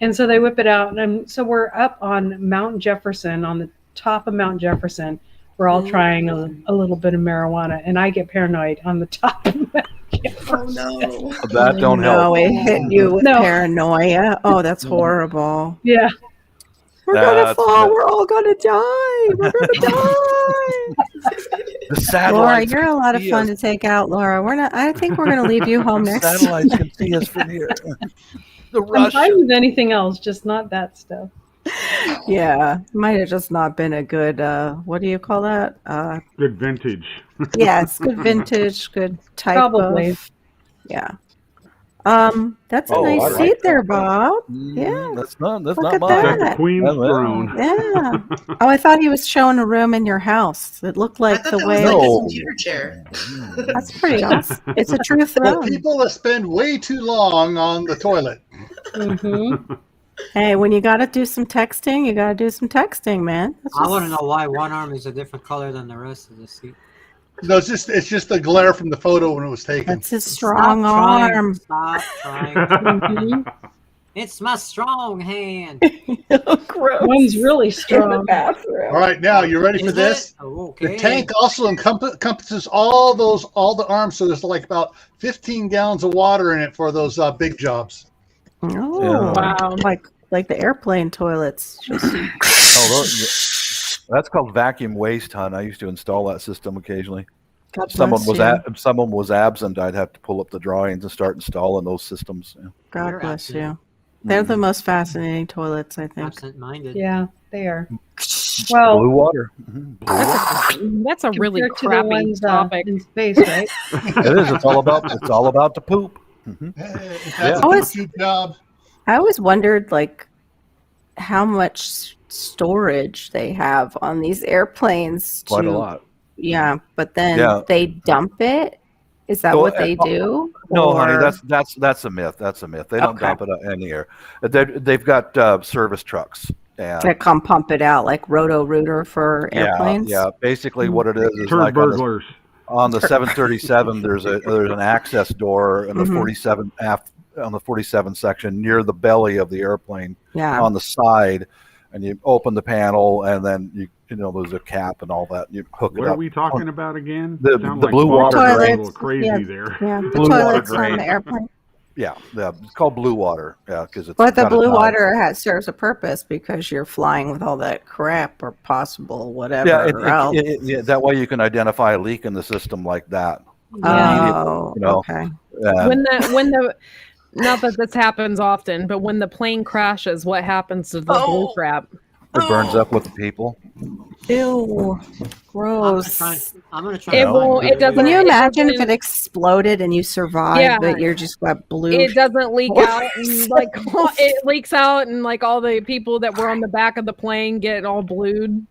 And so they whip it out, and so we're up on Mount Jefferson, on the top of Mount Jefferson. We're all trying a little bit of marijuana, and I get paranoid on the top of Mount Jefferson. Oh no. that don't No, help. it hit you with No. paranoia. Oh, that's horrible. Yeah. We're gonna That's- fall. We're all gonna die. We're gonna die. The Laura, satellites you're a can lot of see fun us. to take out, Laura. We're not. I think we're gonna leave you home next. Satellites can see us from here. The I'm rush. fine with anything else, just not that stuff. Yeah, might have just not been a good. What do you call that? Good vintage. Yes, good vintage, good type Probably. of. Yeah. That's a Oh, nice I like seat there, Bob. Yeah, Yeah. that's not Look mine. at That's that. the Queen's Yeah, well. throne. Yeah. Oh, I thought he was showing a room in your house. It looked I like thought the that way. was like No. a computer chair. That's pretty awesome. It's a true For throne. people that spend way too long on the toilet. Mm-hmm. Hey, when you got to do some texting, you got to do some texting, man. That's I want to just- know why one arm is a different color than the rest of the seat. No, it's just the glare from the photo when it was taken. That's his strong Stop trying. arm. Stop trying. Mhm. It's my strong hand. Gross. One's really In the strong. bathroom. All right, now you ready for Is this? it? Oh, okay. The tank also encompasses all the arms, so there's like about 15 gallons of water in it for those big jobs. Oh, Yeah. Wow. like the airplane toilets. Just That's called vacuum waste, hon. I used to install that system occasionally. God If someone bless was you. if someone was absent, I'd have to pull up the drawings and start installing those systems. Yeah. God You're bless absent. you. They're the most fascinating toilets, I think. Absent-minded. Yeah, they are. Well, Blue water. Mhm. Blue water. That's a really compared to the crappy ones topic. in space, right? It is. It's all about the poop. Mhm. That's Yeah. a Oh, it's- good job. I always wondered, like, how much storage they have on these airplanes. Quite a to- lot. Yeah, but then Yeah. they dump it. Is that Well, what they do? No, honey, Or- that's a myth. That's a myth. They don't Okay. dump it in the air. They've got service trucks. And that come pump it out like Roto-Rooter for airplanes. Yeah. Basically, what it is Turd like on burglars. the 737. There's an access door in the Mhm. 47 on the 47 section near the belly of the airplane Yeah. on the side, and you open the panel, and then you know there's a cap and all that. And you hook What it are up. we talking about again? The- Sound the like blue Bob water was a drain. little crazy Yeah. there. Yeah, the Blue water toilets on drain. the airplane. Yeah, it's called blue water. Yeah, because it's But the got a blue knob. water serves a purpose because you're flying with all that crap or possible whatever else. Yeah, that way you can identify a leak in the system like that. Oh, you know. okay. When the not that this happens often, but when the plane crashes, what happens to the blue crap? It burns up with the people. Ew. Gross. I'm gonna try. It won't. It doesn't. Can you it imagine if doesn't- it exploded and you survived, Yeah. but you're just got blue? It doesn't leak out, and like it leaks out, and like all the people that were on the back of the plane get all blued.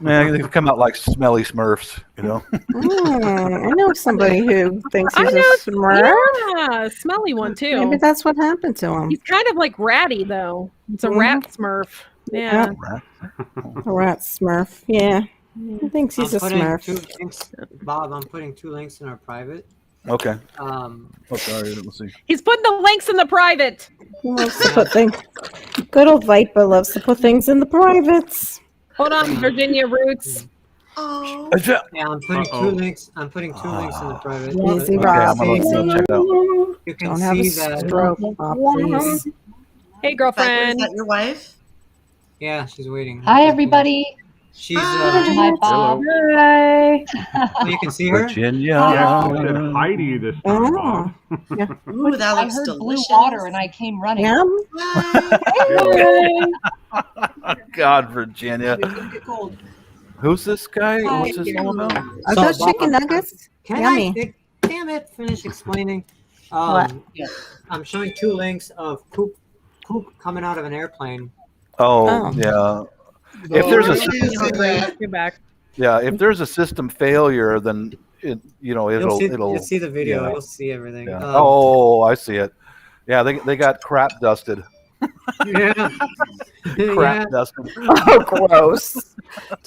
Man, they come out like smelly Smurfs, you know. I know somebody who thinks I he's know, a Smurf. yeah, smelly one too. Maybe that's what happened to him. He's kind of like ratty though. It's a rat Smurf. Yeah. A rat Smurf. Yeah. He thinks he's a Smurf. Bob, I'm putting 2 links in our private. Okay. Oh, sorry, let's see. He's putting the links in the private. He loves to put things. Good old Viper loves to put things in the privates. Hold on, Virginia Roots. Oh. Yeah, I'm putting 2 links. I'm putting 2 links in the private. Easy, Okay, Rob. I'm gonna check it out. You can Don't have see a that. stroke, Bob, please. Hey, Is girlfriend. that your wife? Yeah, she's waiting. Hi, everybody. She's Hi, Bob. Hi. Oh, you can see her. Virginia. I said hi to you this time, Bob. Ooh, that I looks heard delicious. blue water and I came running. Yum. God, Virginia. Who's this guy? Hi. What's this all about? Are So, those Bob, chicken nuggets? Can Yummy. damn it! Finish explaining. What? I'm showing 2 links of poop coming out of an airplane. Oh, yeah. If there's a You're back. if there's a system failure, then it'll You'll see the video. yeah. You'll see everything. Yeah. Oh, I see it. Yeah, they got crap dusted. Yeah. Crap dusted. Oh, gross.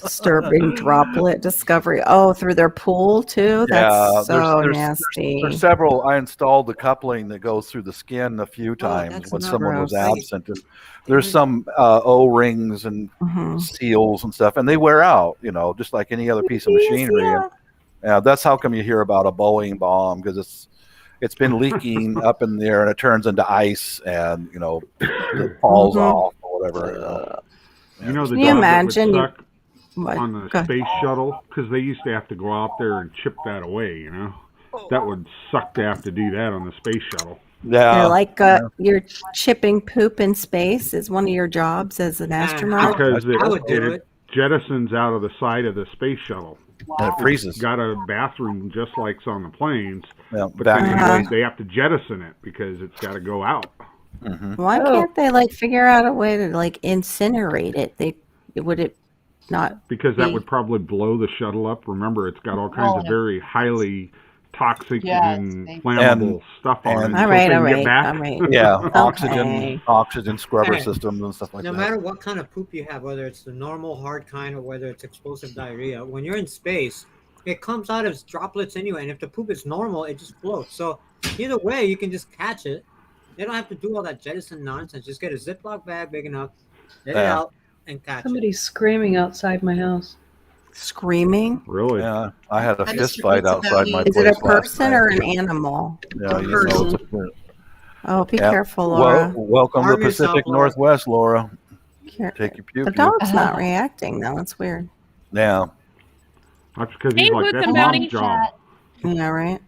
Disturbing droplet discovery. Oh, through their pool, too? That's so nasty. There's several. I installed the coupling that goes through the skin a few times that's when not someone was gross. absent. And there's some O-rings and seals and stuff, and they wear out, just like any other piece of machinery. And, that's how come you hear about a Boeing bomb, because it's been leaking up in there, and it turns into ice, and it falls off or whatever. The Can you job that imagine? would suck What? on the Go ahead. space shuttle, because they used to have to go out there and chip that away, That would suck to have to do that on the space shuttle. Yeah. You're like you're chipping poop in space is one of your jobs as an astronaut. Because I would do it jettisons out of the side of the space shuttle. And it freezes. It's got a bathroom just like on the planes, Yeah, but back then in they have to jettison it because it's got to go out. Why can't they figure out a way to incinerate it? Would it not? Because that be- would probably blow the shuttle up. Remember, it's got all kinds of very highly toxic and flammable stuff on it. All So right, if they all can get right, back- all right. Yeah, Okay. oxygen scrubber Hey, systems and stuff like No that. matter what kind of poop you have, whether it's the normal hard kind or whether it's explosive diarrhea, when you're in space, it comes out as droplets anyway. And if the poop is normal, it just floats. So either way, you can just catch it. They don't have to do all that jettison nonsense. Just get a Ziploc bag big enough, get it Yeah. out, and catch Somebody's screaming outside my house. Screaming? Really? Yeah, I had a That fist Mr. fight Pizza outside Valley. my Is place. it a last person night. or an animal? Yeah, person? it's a- Oh, be yeah. careful, Laura. Welcome Arm to Pacific yourself, Laura. Northwest, Laura. Here. Take your puke. The dog's not reacting though. It's weird. Yeah. That's because Hey, he's like, Boots that's and mom's Bounty. job. Yeah, right.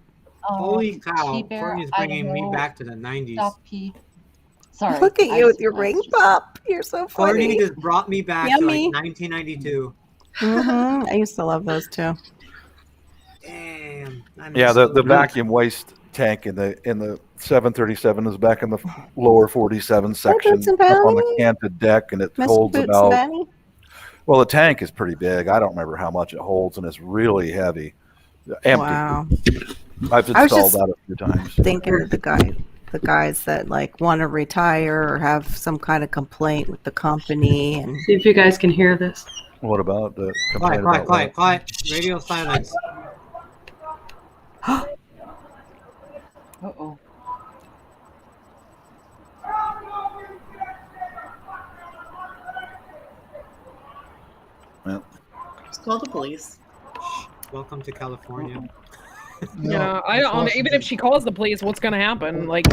Holy cow! She-Bear, Courtney's bringing me Idaho, back to the 90s. Stop pee. Sorry. Look at I you was- with your ring pop. You're so Courtney funny. just brought me back Yummy. to like 1992. I used to love those too. Damn. I Yeah, miss the those. vacuum waste tank in the 737 is back in the lower 47 section Boots and up on the Bounty. canted deck, and it Miss holds Boots and about. Bounty. Well, the tank is pretty big. I don't remember how much it holds, and it's really heavy. Empty. Wow. I've I was installed just that a few times. thinking of the guys that want to retire or have some kind of complaint with the company and See if you guys can hear this. What about the Quiet, complaint quiet, about quiet, quiet. Radio silence. Uh-oh. what? Just call the police. Welcome to California. Yeah, I don't. Even if she calls the police, what's gonna happen? Like,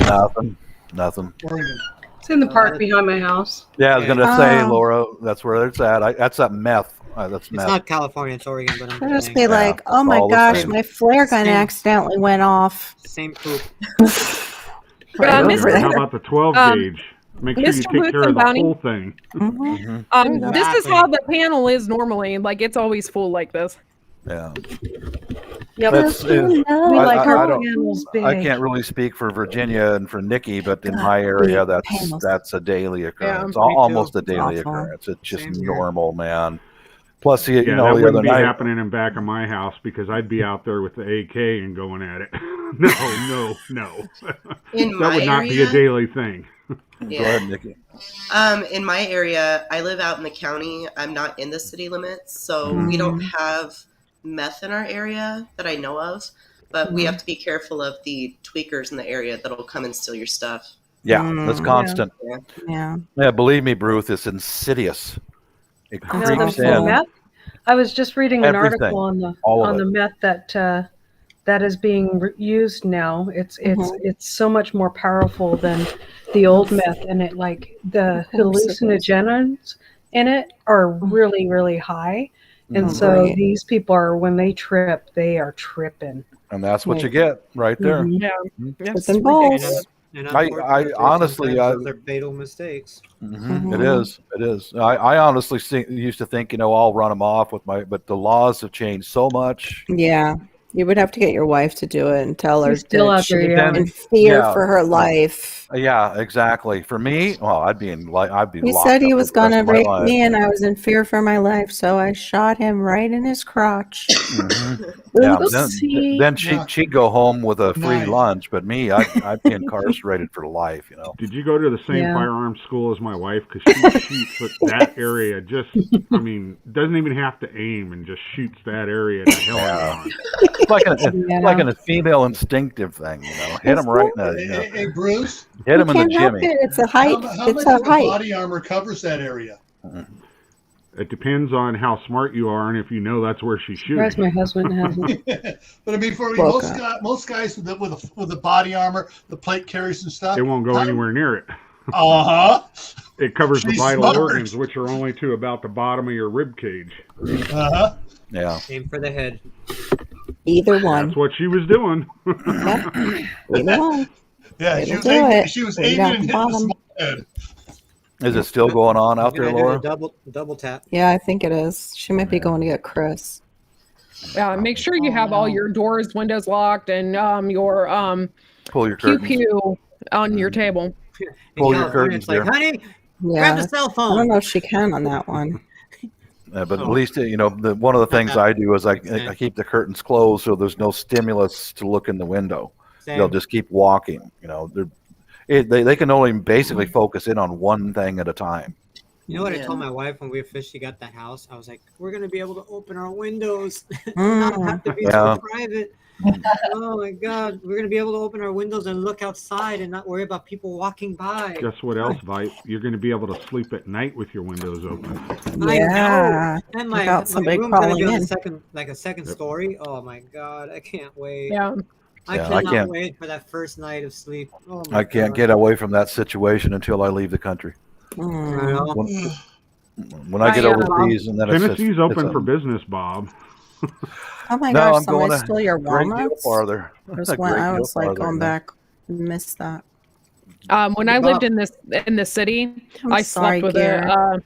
Nothing. It's in the park behind my house. Yeah, I was gonna say, Oh. Laura, that's where it's at. That's that meth. That's It's meth. not California, it's Oregon, but I'm they'll just saying be like, "Oh my all the gosh, same. my flare gun Same. accidentally went off." same poop. But Right Miss- over How there. about the 12 Um, gauge? Make sure you Mr. take Boots care of and the Bounty. whole thing. This is how the panel is normally. Like it's always full like this. Yeah. Yep. That's, We like I our don't- panels big. I can't really speak for Virginia and for Nikki, but in my area, that's a daily occurrence. Me too. Almost a It's daily awful. occurrence. It's just Same here. normal, man. Plus, you Yeah, know, that the wouldn't other be night, happening in back of my house because I'd be out there with the AK and going at it. No. In That my would not be a area- daily thing. Yeah. Go ahead, Nikki. In my area, I live out in the county. I'm not in the city limits, so we don't have meth in our area that I know of. But we have to be careful of the tweakers in the area that'll come and steal your stuff. Yeah, that's constant. Yeah. Yeah, believe me, Bruce, it's insidious. It No, creeps the in. meth. I was just reading an Everything. article on the All of on it. the meth that is being used now. It's so much more powerful than the old meth, and it like the hallucinogens in it are really really high, and so these people are when they trip, they are tripping. And that's what you get right there. Yeah. It's balls. And I honestly, sometimes those are fatal mistakes. It is. It is. I honestly used to think, I'll run them off with but the laws have changed so much. Yeah. You would have to get your wife to do it and tell her She's still that out there, she's yeah. in fear Yeah. for her life. Yeah, exactly. For me, well, I'd be He locked said he up was for the rest going to of my rape life. me and I was in fear for my life, so I shot him right in his crotch. Yeah, Oopsie. then she'd go home with a free lunch, but me, I'd be incarcerated for life. Did you go to the same Yeah. firearms school as my wife? Because she shoots at that area. Doesn't even have to aim and just shoots that area to hell out of. It's like a female instinctive thing, Hit him right in the, Hey, Bruce. hit him in the Can't help jimmy. it. It's a height. How It's much a of the height. body armor covers that area? It depends on how smart you are and if you know that's where she's shooting. Where's my husband? But I mean, for Boca. most guys with the body armor, the plate carriers and stuff, It won't go anywhere near it. It covers the She's vital smart. organs, which are only to about the bottom of your rib cage. Yeah. Aim for the head. Either one. That's what she was doing. Either one. Yeah, It'll do it. she was Put it aiming at and the hitting the bottom. small head. Is it still going on out there, I'm gonna Laura? do the double tap. Yeah, I think it is. She might be going to get Chris. Yeah, make sure you have all your doors, windows locked, and your Pull your pew curtains. pew on your table. Pull your California, curtains, it's like, dear. honey, Yeah. grab the cell I phone. don't know if she can on that one. But at least one of the things I do is I keep the curtains closed so there's no stimulus to look in the window. Same. They'll just keep walking. They can only basically focus in on one thing at a time. You know what I told my wife when we officially got the house? I was like, we're going to be able to open our windows. Not have to be Yeah. so private. Oh my God. We're going to be able to open our windows and look outside and not worry about people walking by. Guess what else, Vipe? You're going to be able to sleep at night with your windows open. I Yeah. know. And my Without somebody room's gonna crawling be on in. a second story. Oh my God. I can't wait. Yeah. I Yeah, I cannot can't- wait for that first night of sleep. Oh my I can't God. get away from that situation until I leave the country. I know. When I get I, overseas, and then Tennessee's open for business, Bob. Oh my No, gosh, I'm going somebody to stole your great deal walnuts? farther. Just A when great I deal was like farther, going yeah. back, missed that. When I lived in the city, I'm I sorry, slept with Gare.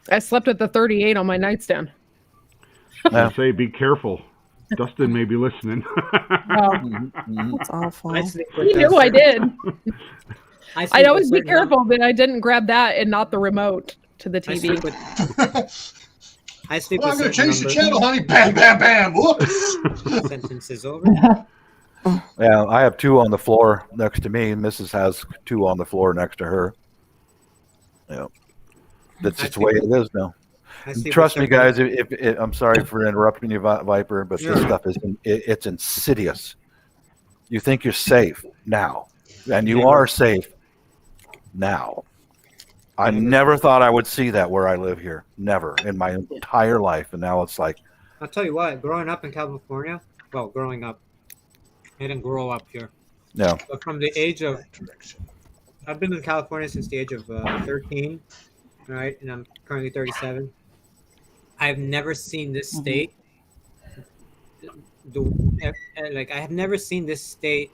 I slept with the 38 on my nightstand. I say be careful. Dustin may be listening. That's awful. I sleep He with knew that I did. I sleep I'd with always be certain- careful that I didn't grab that and not the remote to the I TV. sleep with. I sleep Well, I'm with going to change the certain channel, honey. Bam, bam, bam. Whoops. numbers. Sentences over. Yeah, I have two on the floor next to me. Mrs. has two on the floor next to her. Yeah, that's just the way it is now. I sleep Trust with me, certain- guys. If I'm sorry for interrupting you, Viper, but this Yeah. stuff it's insidious. You think you're safe now, and you are safe now. I never thought I would see that where I live here. Never in my entire life, and now it's like, I'll tell you what. Growing up in California, growing up, I didn't grow up here. no. But from the age of, I've been in California since the age of 13, right? And I'm currently 37. I've never seen this state. I have never seen this state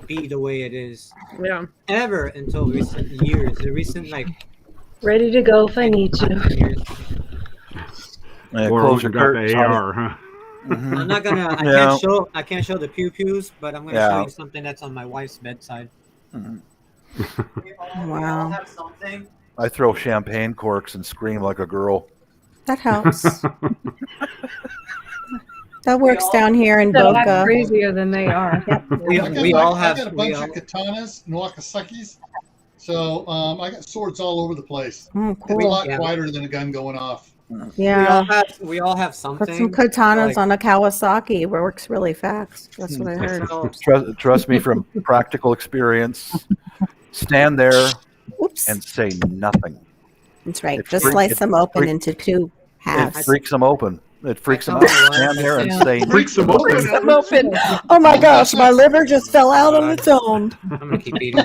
be the way it is Yeah. ever until recent years. The recent like Ready to go if I need to. years. Yeah, Or close you your got the curtains, AR, huh? Mhm. I'm not gonna. Yeah. I can't show the pew pews, but I'm gonna show Yeah. you something that's on my wife's bedside. Mhm. We all Wow. have something. I throw champagne corks and scream like a girl. That helps. That works all- down here in No, I'm Boca. crazier than they are. We all have. I got a we bunch all- of katanas and wakasakis, so I got swords all over the place. Oh, It's a cool. lot Yeah. quieter than a gun going off. Yeah. We all have Put something. some katanas like- on a Kawasaki. Works really fast. That's what I heard. So, Trust me from practical experience. Stand there Oops. and say nothing. That's right. It Just freak- slice it them open freak- into two It halves. freaks them open. It freaks them I out. tell my wife, Stand there and Yeah. say Freaks them open. Freaks them open. Oh my gosh, my liver just fell out on its own. I'm gonna keep eating.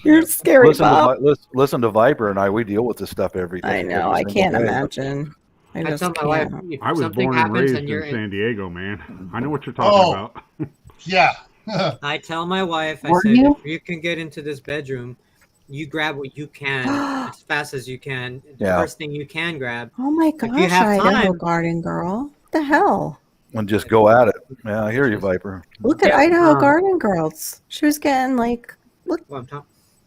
You're scary, Listen Bob. listen to Viper and I. We deal with this stuff every day. I know. every I single can't day. imagine. I I just tell my wife, can't. if I was something born and happens raised and in you're San Diego, man. I know what you're talking Oh. about. Yeah. I tell my wife, I Were said, you? if you can get into this bedroom, you grab what you can as fast as you can. The Yeah. first thing you can grab. Oh my you gosh, have Idaho time- Garden Girl. What the hell? And just go at it. Yeah, I hear you, Viper. Look at Yeah, Idaho um, Garden Girls. She was getting like Well, I'm talking.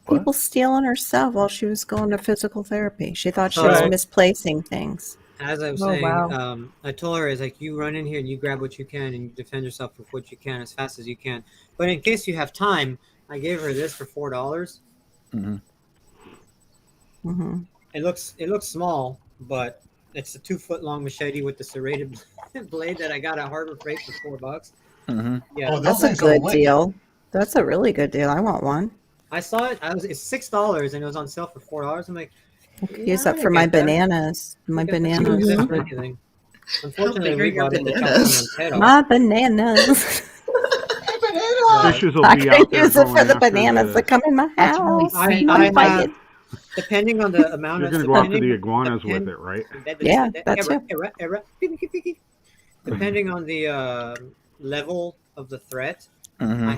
people stealing her stuff while she was going to physical therapy. She thought she was Right. misplacing things. As I was Oh, saying, wow. I told her, it's like, you run in here and you grab what you can and you defend yourself with what you can as fast as you can. But in case you have time, I gave her this for $4. hmm Hmm. It looks small, but it's a 2-foot long machete with the serrated blade that I got at Harbor Freight for $4. hmm Yeah, Oh, those That's a things are good wicked. deal. That's a really good deal. I want one. I saw it. It's $6 and it was on sale for $4. I'm like, I could yeah, use that I for my get that. bananas. My I get that. You can bananas. use it for anything. Unfortunately, big are we your bought it to chop bananas? someone's head off. My bananas. Fishes will I be out could there use it going for the after bananas the- that come in my That's really house. sweet. I Invite have, it. depending on the amount You're of going to go after the iguanas with it, right? Yeah, that's it. Depending on the level of the threat, hmm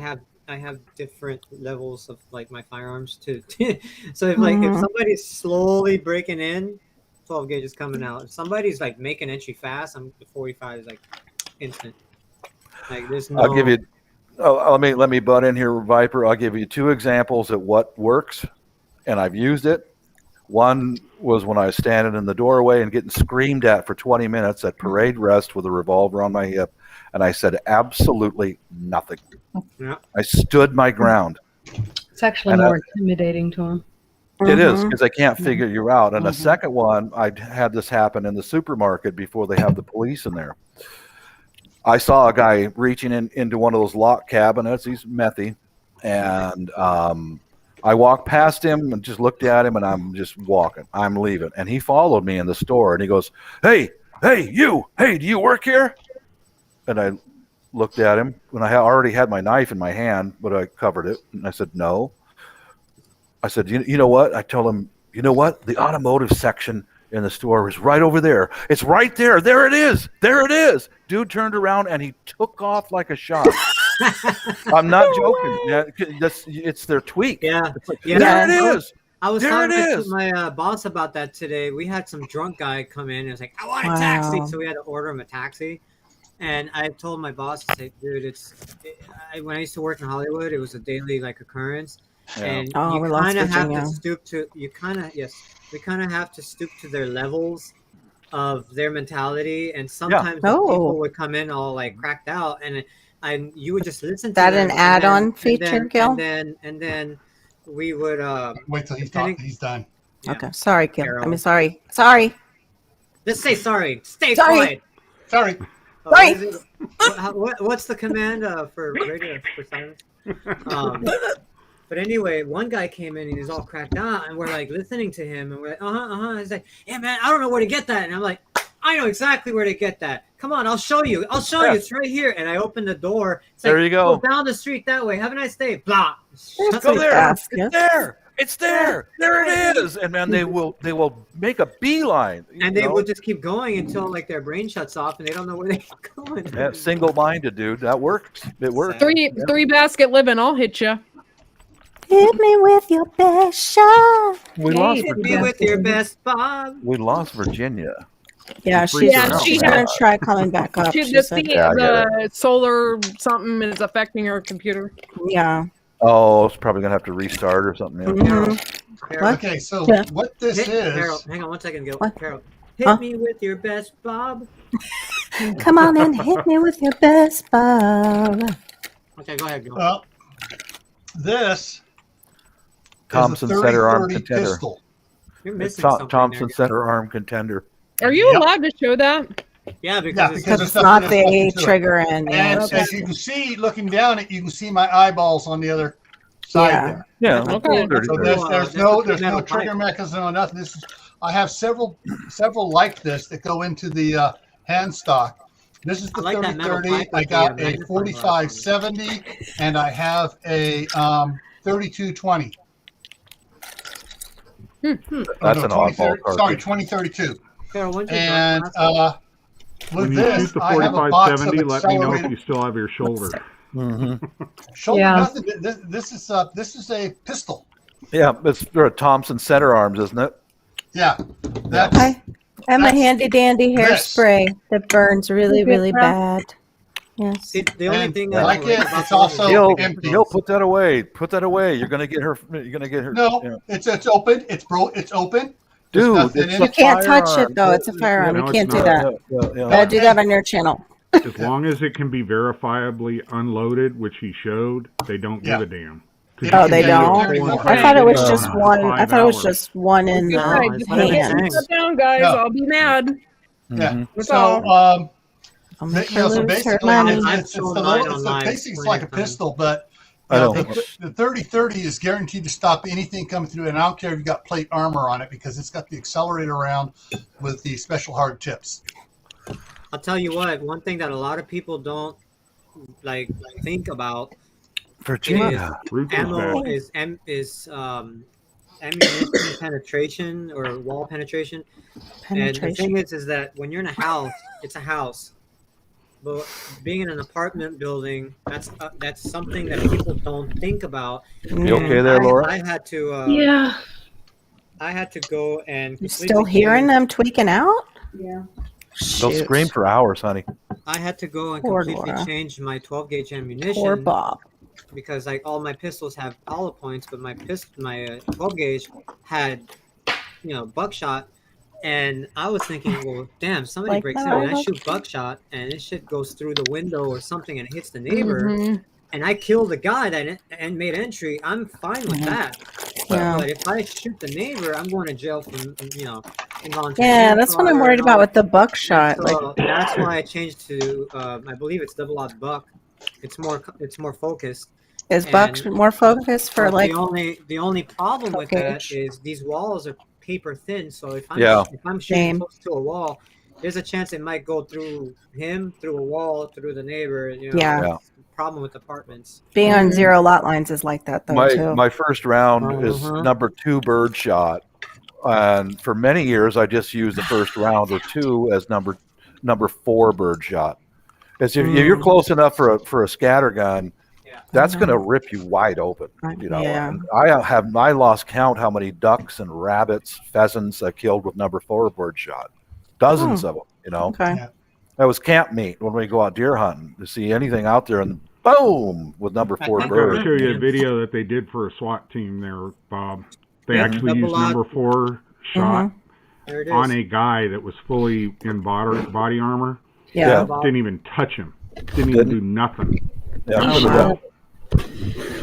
I have different levels of like my firearms too. So if somebody's slowly breaking in, 12 gauge is coming out. If somebody's like making entry fast, the 45 is like instant. Like there's no. I'll give you. Oh, let me butt in here, Viper. I'll give you 2 examples of what works, and I've used it. One was when I was standing in the doorway and getting screamed at for 20 minutes at parade rest with a revolver on my hip, and I said absolutely nothing. Yeah. I stood my ground. It's actually And more intimidating to him. It is Mhm. because they can't figure you out. And the second one, I had this happen in the supermarket before they have the police in there. I saw a guy reaching into one of those lock cabinets. He's methy. And I walked past him and just looked at him, and I'm just walking. I'm leaving. And he followed me in the store, and he goes, hey, you. Hey, do you work here? And I looked at him, and I already had my knife in my hand, but I covered it. And I said, no. I said, you know what? I told him, you know what? The automotive section in the store is right over there. It's right there. There it is. There it is. Dude turned around and he took off like a shot. I'm not joking. Yeah, it's their tweak. Yeah. There it is. I was There talking it to is. my boss about that today. We had some drunk guy come in and was like, I want a Wow. taxi. So we had to order him a taxi. And I told my boss, I said, dude, when I used to work in Hollywood, it was a daily like occurrence. Yeah. And Oh, you we lost kind of have Virginia. to stoop to, we kind of have to stoop to their levels of their mentality. And sometimes when Oh. people would come in all like cracked out and you would just listen to That them, an and add-on then- feature, and Gil? then we would Wait till he's done. Yeah. Okay. Sorry, Kim. Carol. I mean, sorry. Sorry. Just say sorry. Stay Sorry. quiet. Sorry. Oh, Sorry. what is it? What's the command for radio for silence? But anyway, one guy came in and he's all cracked out, and we're like listening to him, and we're like, He's like, yeah, man, I don't know where to get that, and I'm like, I know exactly where to get that. Come on, I'll show you. I'll show you. It's right here. And I opened the door. It's There like, you go. Down the street that way. Have a nice day. Blah. Shut Go the- there. Basket. It's there. It's there. There it is, and man, they will make a beeline, And they will just keep going until like their brain shuts off and they don't know where they're going. That single-minded, dude. That works. It works. Three basket living. I'll hit you. Hit me with your best shot. We lost Hit me Virginia. with your best Bob. We lost Virginia. Yeah, she's gonna try coming back up. She said. The solar something is affecting her computer. Yeah. Oh, it's probably gonna have to restart or something. Yeah. Okay, so what this is? Carol, hang on one second, Gil. Carol, hit me with your best Bob. Come on and hit me with your best Bob. Okay, go ahead, Gil. Well, this Thompson is a center arm 30-30 contender. pistol. You're missing something Thompson there. center arm contender. Are you allowed to show that? Yeah, because there's it's nothing not that's the hooked to it. trigger end. And Yeah. as you can see, looking down it, you can see my eyeballs on the other side Yeah. there. Yeah. Okay. So there's no trigger mechanism or nothing. This is, I have several like this that go into the hand stock. This is the I like that metal 30-30. pipe I with got the a magnifying glass 45-70, and I have a 32-20. That's an oddball card. Sorry, 20-32. Carol, when's your And last with When you this, shoot the I have a box of 45-70, let me know if accelerated you still have your shoulder. shoulder. Yeah. Nothing. This is a pistol. Yeah, they're a Thompson center arms, isn't it? Yeah, that's I have my That's handy dandy this. hairspray that burns really, really bad. Yes. The only and thing I like don't it. like about It's the also He'll empty. put that away. Put that away. You're gonna get her. You're gonna get her. No, yeah. it's open. It's open. There's Dude, nothing it's in a You it. can't touch firearm. it though. It's a firearm. No, You it's can't do not. that. Yeah. Gotta do that on your channel. As long as it can be verifiably unloaded, which he showed, they don't give Yeah. a damn. Oh, they don't? I thought it was Yeah. just one. I thought it was 5 just one in All right, the just what I'm can't saying. shut down, guys. No. I'll be mad. Yeah. That's So all. I'll so make her lose her basically, money. it's the basic's like a pistol, but I know. the 30-30 is guaranteed to stop anything coming through, and I don't care if you got plate armor on it because it's got the accelerator around with the special hard tips. I'll tell you what. One thing that a lot of people don't like think about Virginia. Root is ammo bad. is ammunition penetration or wall penetration. And the thing is that when you're in a house, it's a house. But being in an apartment building, that's something that people don't think about. You okay there, Laura? I had to. Yeah. I had to go and. You completely still hearing change- them tweaking out? Yeah. They'll Shoot. scream for hours, honey. I had to go and Poor completely Laura. change my 12 gauge ammunition. Poor Bob. Because like all my pistols have hollow points, but my 12 gauge had, buckshot, and I was thinking, well, damn, somebody Like breaks in that and I old shoot buckshot, and this shit goes through the window or something and hits the neighbor, Mhm. and I kill the guy that and made entry. I'm fine with that. Yeah. But if I shoot the neighbor, I'm going to jail for involuntary Yeah, that's what I'm manslaughter worried and all about with that. the buckshot. So Like, that's why I changed to I believe it's double-aught buck. It's more focused. is Buck And- more focused for But like? the only problem with that gauge. is these walls are paper thin. So if I'm shooting Same. close to a wall, there's a chance it might go through him, through a wall, through the neighbor. Yeah. Yeah. Problem with apartments. Being on zero lot lines is like that though too. My first round is number 2 bird shot, and for many years I just used the first round or 2 as number 4 bird shot. Because if you're close enough for a scatter gun, that's going to rip you wide open. Yeah. And I lost count how many ducks and rabbits, pheasants I killed with number 4 bird shot. Dozens of them. Okay. Yeah. That was camp meat when we go out deer hunting to see anything out there, and boom with number 4 I'll bird. show you a video that they did for a SWAT team there, Bob. They Yeah, actually used double-aught. number 4 shot There it is. on a guy that was fully in body armor. Yeah. Didn't even touch him. Didn't even do nothing. Yeah.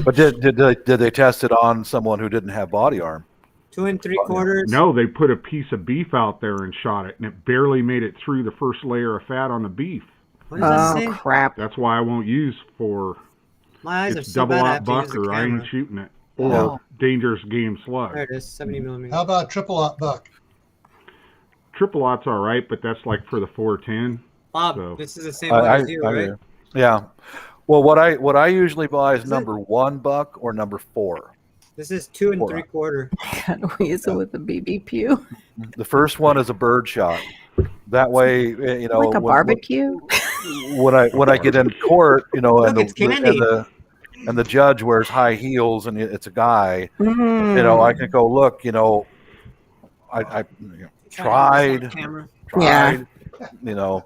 But did they test it on someone who didn't have body arm? 2 3/4. No, they put a piece of beef out there and shot it, and it barely made it through the first layer of fat on the beef. What does that say? Oh crap! That's why I won't use for My eyes are it's so bad. I double-aught have to use buck the or I ain't camera. shooting it. Or dangerous game slug. There it is, 70 millimeters. How about triple-aught buck? Triple-aught's all right, but that's like for the 410. Bob, So- this is the same one as you, right? Yeah. Well, what I usually buy is number 1 buck or number 4. This is 2 3/4. Gotta use it with a BB pew. The first one is a bird shot. That way, you know, Like a barbecue. When I get in court, you know, and Look, it's candy. the judge wears high heels and it's a guy, Mm. you know, I can go, look, you know, I tried, Yeah. you know.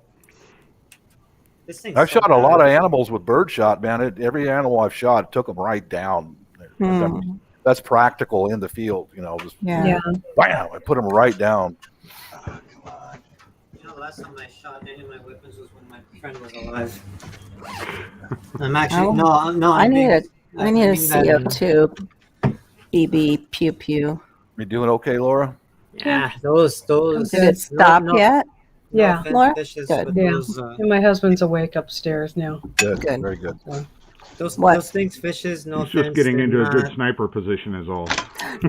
This thing's I've so shot a lot of bad. animals with bird shot, man. Every animal I've shot took them right down. Hmm. That's practical in the field, you know. Just Yeah. bam, I put them right down. You know, the last time I shot any of my weapons was when my friend was alive. I'm actually no. I need a I CO2 BB pew pew. You doing okay, Laura? Yeah, those. Did it stop yet? Yeah. Laura? Fishes, Good. but Yeah. those, And my husband's awake upstairs now. Good. Good. Very good. those things, fishes. No He's just offense, getting they're into a good not- sniper position is all.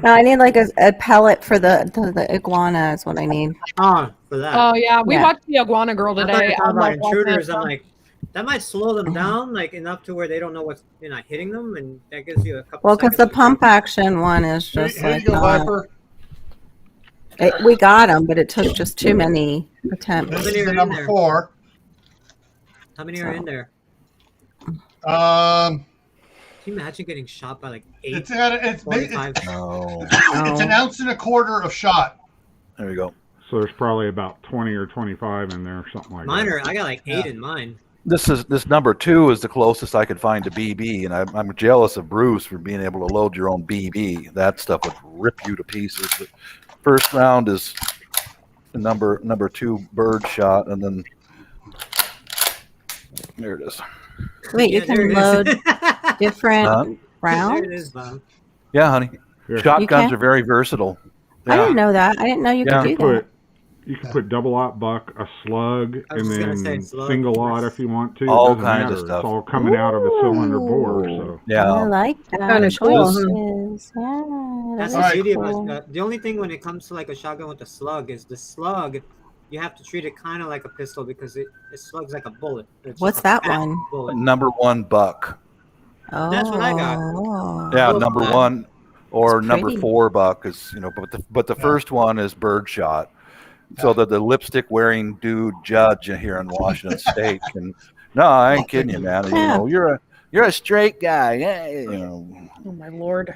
No, I need like a pellet for the iguana is what I need. Oh, for that. Oh yeah, we Yeah. watched the iguana girl I thought today. you talking I'm about like, watching intruders. it. I'm like, that might slow them down, like enough to where they don't know what's you're not hitting them, and that gives you a couple. Well, because the seconds to pump action one is just Here you like go, Viper. we got them, but it took just too many attempts. This many is are the in number there? 4. How many are in there? Um, Can you imagine getting shot by like 8? it's 45? No. It's an ounce and a quarter of shot. There you go. So there's probably about 20 or 25 in there, something like Mine that. are. I got like 8 in mine. This number 2 is the closest I could find to BB, and I'm jealous of Bruce for being able to load your own BB. That stuff would rip you to pieces. But first round is the number 2 bird shot, and then there it is. Wait, you Yeah, there can it load is. different Huh? There it rounds? is, Bob. Yeah, honey. Here. Shotguns can? are very versatile. I Yeah. didn't know that. I didn't know you Yeah. could do that. You can put double aught buck, a slug, I was and just gonna then say slug. single aught if you want to. All It doesn't kinds of matter. stuff. It's all coming out of a cylinder bore. Ooh. So I Yeah. like that. Kinda cool, huh? Choices. Yeah, That's that the is beauty cool. of it. The only thing when it comes to like a shotgun with a slug is the slug. You have to treat it kind of like a pistol because it slugs like a bullet. It's What's just a that fat one? bullet. Number 1 buck. Oh, That's what I got. Yeah, Well, number that- 1 or It's number pretty. 4 buck is, you know, but the first one is bird shot. So that the lipstick wearing dude judge here in Washington State can. No, I ain't kidding you, man. You know, you're a straight guy. Yeah, you know. Oh my lord.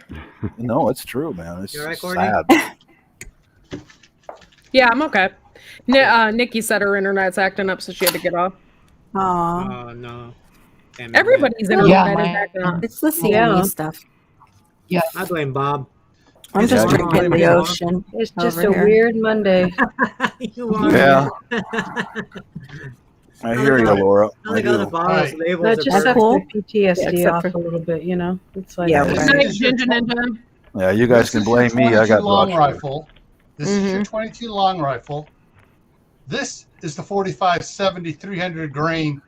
No, it's true, man. It's You all right, Courtney? sad. Yeah, I'm okay. Nikki said her internet's acting up, so she had to get off. Aw. Oh no. Damn it, Everybody's man. internet Yeah, is my- acting up. It's the CME Yeah. stuff. Yeah. I blame Bob. I'm It's just all drinking right. the ocean. It's just over a here. weird Monday. You are. Yeah. I hear you, Laura. I I like all the do. bottles, Alright. labels, That are just That's sets cool. the PTSD Yeah, off except a little bit, you know? It's like, Yeah, Good right. night, is your Ginger Ninja. Yeah, you guys This can is your blame me. I 22 got long rushed. rifle. This is your 22 long rifle. This is the 45-70 300 grain.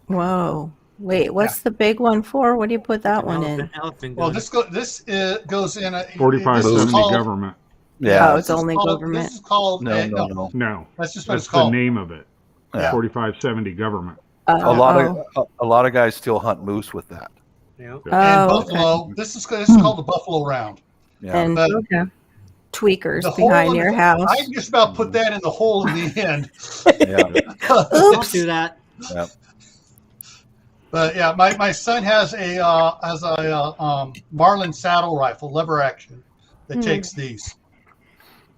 Whoa. Wait, what's the big one for? What do you put that one in? Elephant Well, gun. this goes in a 4570 government. Yeah. Oh, it's only called, government. This is called No. No, That's just what that's it's the called. name of it. Yeah. 4570 government. A lot of guys still hunt moose with that. Yeah. And Oh, buffalo. This is called the buffalo round. Yeah. And But okay. tweakers the hole behind in your the- house. I can just about put that in the hole in the end. Yeah. Don't do that. Yeah. But yeah, my son has a Marlin saddle rifle, lever action, that takes these.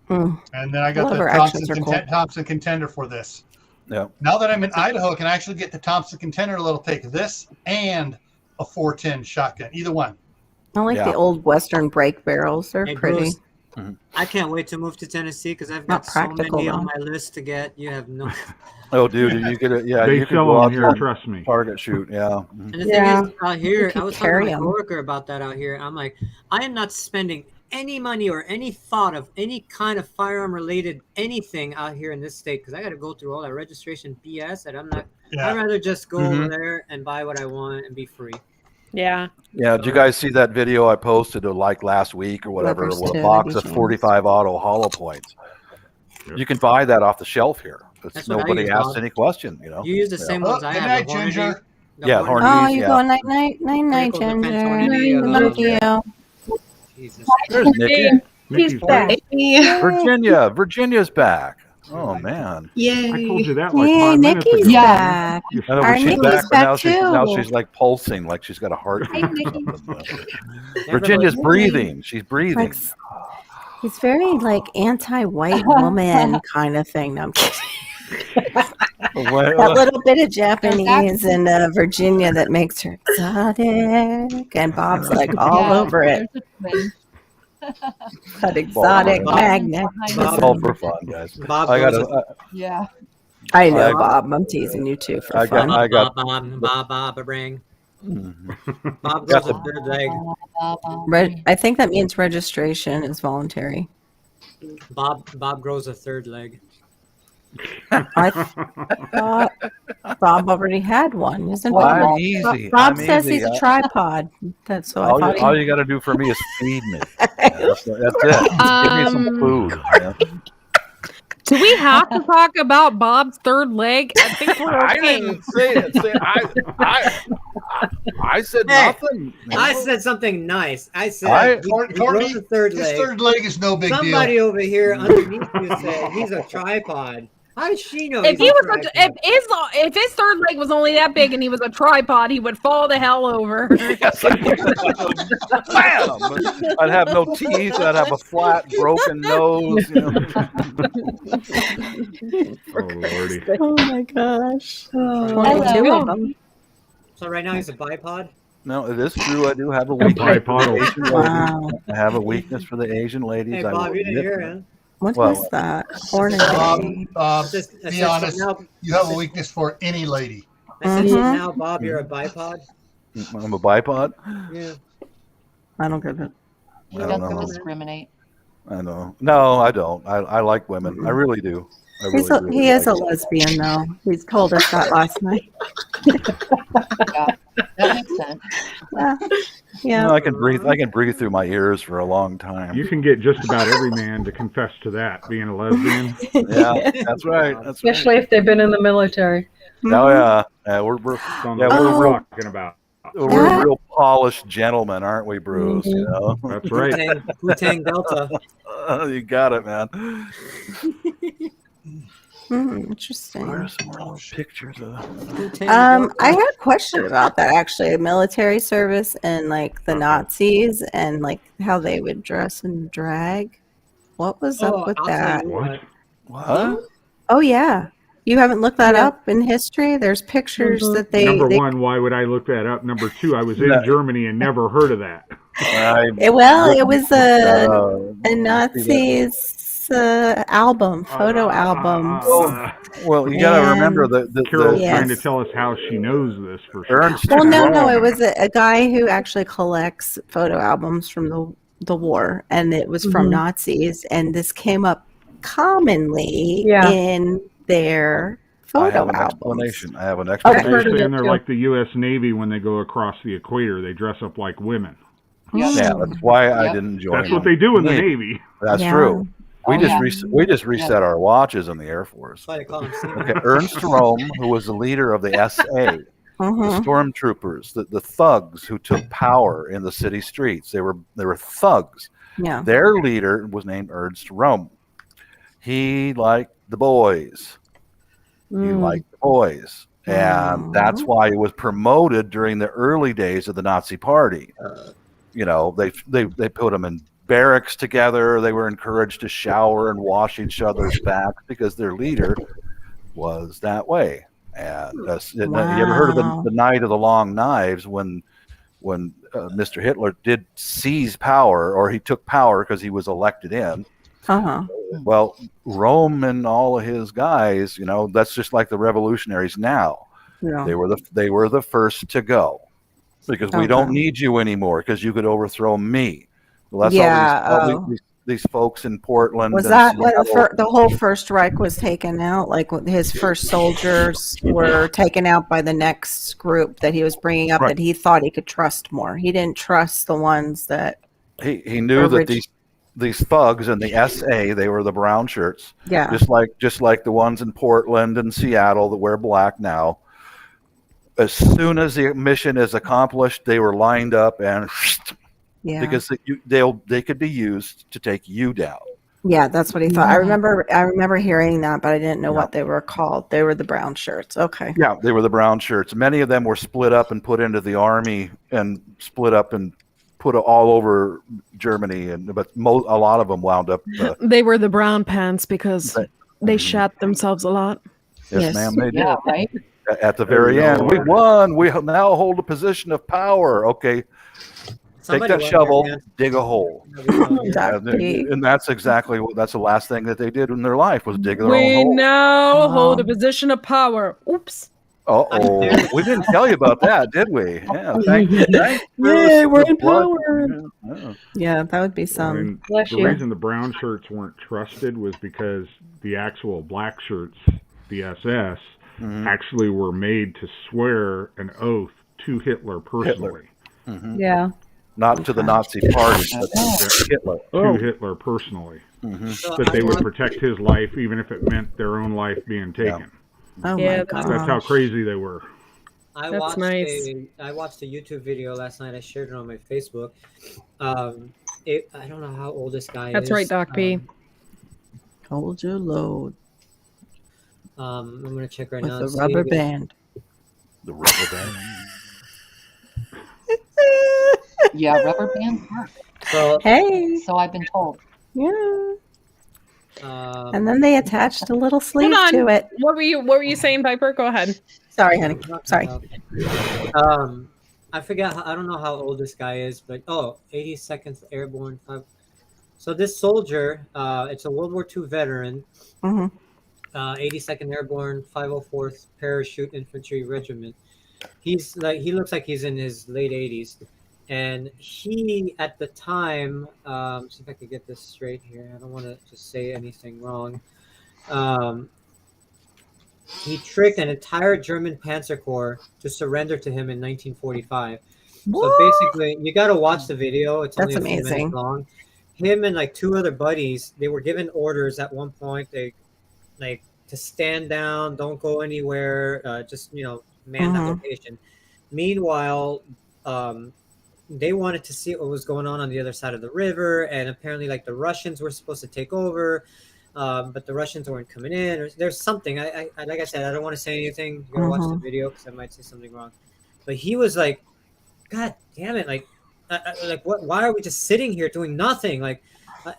Hmm. And then I got Lever the actions are cool. Thompson Contender for this. Yeah. Now that I'm in Idaho, I can actually get the Thompson Contender that'll take this and a 410 shotgun, either one. I like Yeah. the old Western break barrels. They're Hey, pretty. Bruce, I can't wait to move to Tennessee because I've Not got so practical, many though. on my list to get. You have no. Oh, dude, you could. Yeah, They you could sell go them out here, there and trust me. target shoot. Yeah. Mhm. And the Yeah. thing is, out here, could I was talking carry to my 'em. coworker about that out here. I'm like, I am not spending any money or any thought of any kind of firearm related anything out here in this state because I got to go through all that registration BS that I'm not. Yeah. I'd rather just go over Mhm. there and buy what I want and be free. Yeah. Yeah. Did you guys see that video I posted like last week or whatever? Levers With to a box the of jeans. 45 auto hollow points. You can buy that off the shelf here. It's That's what I nobody use, asks Bob. any question. You know. You use the Yeah. same Oh, ones I good have. night, the Hornady. Ginger. Yeah, horny- horny. Oh, you yeah. going night night Critical defense Ginger. horny bee, Thank you. Jesus. There's Nikki. He's Nikki's back. Virginia. Virginia's back. Oh man. Yay. I told you that like Yay, 5 minutes Nikki's ago. back. I know, Our but she's Nikki's back, but back now too. she's like pulsing, like she's got a heartbeat. Hey, Nikki. Virginia's breathing. She's breathing. Like, he's very like anti-white woman kind of thing. No, I'm kidding. That little bit of Japanese in Virginia that makes her exotic, and Bob's like all over it. That exotic magnet. It's all for fun, guys. Bob I goes got Yeah. I know, I- Bob. I'm teasing you too for I fun. got Bob, ring. Bob Got goes a third leg. I think that means registration is voluntary. Bob grows a third leg. I thought Bob already had one, isn't Well, I'm Bob? easy. Bob I'm says easy. he's a tripod. That's so I all, thought. all you got to do for me is feed me. That's it. Give me some food. man. Do we have to talk about Bob's third leg? I think we're okay. I didn't say it. I said Hey, nothing. I said something nice. I said he Courtney, grows a third his leg. third leg is no big Somebody deal. over here underneath you said he's a tripod. How does she know? If he's he a was tripod? if his third leg was only that big and he was a tripod, he would fall the hell over. Yes, I would. Bam! I'd have no teeth. I'd have a flat, broken nose. You know? Oh lordy. Oh my gosh. Hello. 22 of them. So right now he's a bipod. No, it is true. I do have a weakness. For the Asian ladies. Wow. I have a weakness for the Asian ladies. Hey I will Bob, you didn't admit hear that. him. What Well, is that? Hornady. Be honest. You have a weakness for any lady. I said, Mhm. so now Bob, you're a bipod. I'm a bipod. Yeah. I don't get it. He I don't doesn't know. discriminate. I know. No, I don't. I like women. I really do. I He really is a like lesbian, though. He's told us that last night. Yeah, that makes sense. Yeah. No, I can breathe. I can breathe through my ears for a long time. You can get just about every man to confess to that, being a lesbian. Yeah, that's right. That's right. Especially if they've been in the military. Oh yeah, we're That's on yeah, what we're we're talking about. we're real polished gentlemen, aren't we, Bruce? You know. That's right. Wu-Tang Delta. You got it, man. Interesting. Where's some more little pictures of? I had a question about that actually. Military service and like the Nazis and like how they would dress and drag. What was up with I'll that? tell you what. What? Oh yeah, you haven't looked that up in history. There's pictures that they. Number they one, why would I look that up? Number two, I was in Germany and never heard of that. it was a Nazis album, photo album. Well, you got to remember that Carol's Yes. trying to tell us how she knows this for sure. Ernst Well, no, Rome. it was a guy who actually collects photo albums from the war, and it was from Mhm. Nazis, and this came up commonly Yeah. in their I photo have an albums. explanation. I have an They're explanation. heard of it saying they're too. like the U.S. Navy when they go across the equator. They dress up like women. Yeah, that's why I Yep. didn't join. That's what they do in the Navy. Navy. That's Yeah. true. We Oh, just yeah. we just reset our watches in the Air Force. That's why they call him Steve. Okay, Ernst Rome, who was the leader of the SA, the Mhm. stormtroopers, the thugs who took power in the city streets. They were thugs. Yeah. Their leader was named Ernst Rome. He liked the boys. He liked the boys. And that's why he was promoted during the early days of the Nazi Party. You know, they put him in barracks together. They were encouraged to shower and wash each other's backs because their leader was that way. And you ever heard of Wow. the Night of the Long Knives when Mr. Hitler did seize power, or he took power because he was elected in? Uh-huh. Well, Rome and all of his guys, you know, that's just like the revolutionaries now. Yeah. They were the first to go because we don't need you anymore because you could overthrow me. Well, that's all these folks in Portland. Was and that when Seattle. the whole First Reich was taken out? Like when his first soldiers were taken out by the next group that he was bringing up, Right. that he thought he could trust more. He didn't trust the ones that. He knew Or that rich- these thugs in the SA, they were the brown shirts, Yeah. just like the ones in Portland and Seattle that wear black now. as soon as the mission is accomplished, they were lined up and Yeah. because they could be used to take you down. Yeah, that's what he thought. I remember hearing that, but I didn't know what they were called. They were the brown shirts. Okay. Yeah, they were the brown shirts. Many of them were split up and put into the army and split up and put all over Germany, but a lot of them wound up. They were the brown pants because they shat themselves a lot. Yes, ma'am, they did. Yeah, right? At the very end, we won. We now hold a position of power. Okay. Somebody Take that went shovel, there, man. dig a hole. And that's exactly that's the last thing that they did in their life was dig their own We hole. now hold a position of power. Oops. Uh-oh. We didn't tell you about that, did we? Yeah, thank you. Yay, we're in Blood. power. Yeah, that would be some. The reason the brown shirts weren't trusted was because the actual black shirts, the SS, actually were made to swear an oath to Hitler personally. Yeah. Not to the Nazi party, but to Hitler. To Hitler personally. That they would protect his life even if it meant their own life being taken. Oh my God. That's how crazy they were. I That's watched nice. I watched a YouTube video last night. I shared it on my Facebook. I don't know how old this guy is. That's right, Doc P. Hold your load I'm gonna check right with now. the and see rubber if- band. The rubber band. Yeah, rubber bands work. So, Hey. So I've been told. Yeah. um, And then they attached a little sleeve Hold on. to it. What were you saying, Piper? Go ahead. Sorry, honey. Sorry. I forget. I don't know how old this guy is, but 82nd Airborne. So this soldier, it's a World War II veteran, 82nd Airborne, 504th Parachute Infantry Regiment. He looks like he's in his late 80s, and he at the time, see if I could get this straight here. I don't want to just say anything wrong. He tricked an entire German Panzer Corps to surrender to him in 1945. So basically, you got to watch the video. It's only That's a few amazing. minutes long. Him and like two other buddies, they were given orders at one point. They like to stand down, don't go anywhere, just man that location. Meanwhile, they wanted to see what was going on the other side of the river, and apparently, like the Russians were supposed to take over. But the Russians weren't coming in. There's something. I like I said, I don't want to say anything. You gotta watch the video because I might say something wrong. But he was like, "God damn it! Like what? Why are we just sitting here doing nothing? Like,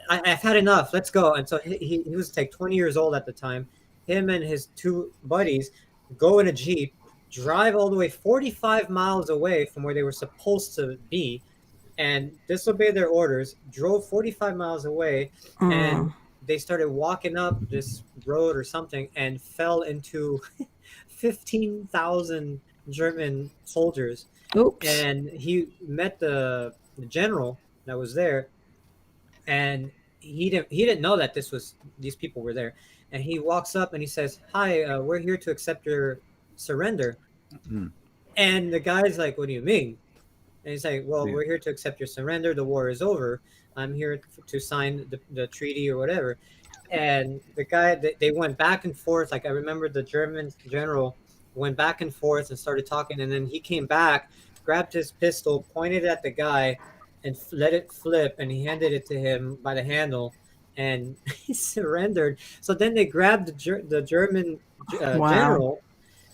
I've had enough. Let's go." And so he was like 20 years old at the time. Him and his two buddies go in a Jeep, drive all the way 45 miles away from where they were supposed to be, and disobeyed their orders. Drove 45 miles away, and they started walking up this road or something and fell into 15,000 German soldiers. Oops. And he met the general that was there, and he didn't know that these people were there. And he walks up and he says, "Hi, we're here to accept your surrender." And the guy's like, "What do you mean?" And he's like, "Well, we're here to accept your surrender. The war is over. I'm here to sign the treaty or whatever." And the guy, they went back and forth. Like I remember the German general went back and forth and started talking. And then he came back, grabbed his pistol, pointed at the guy, and let it flip. And he handed it to him by the handle, and he surrendered. So then they grabbed the German general,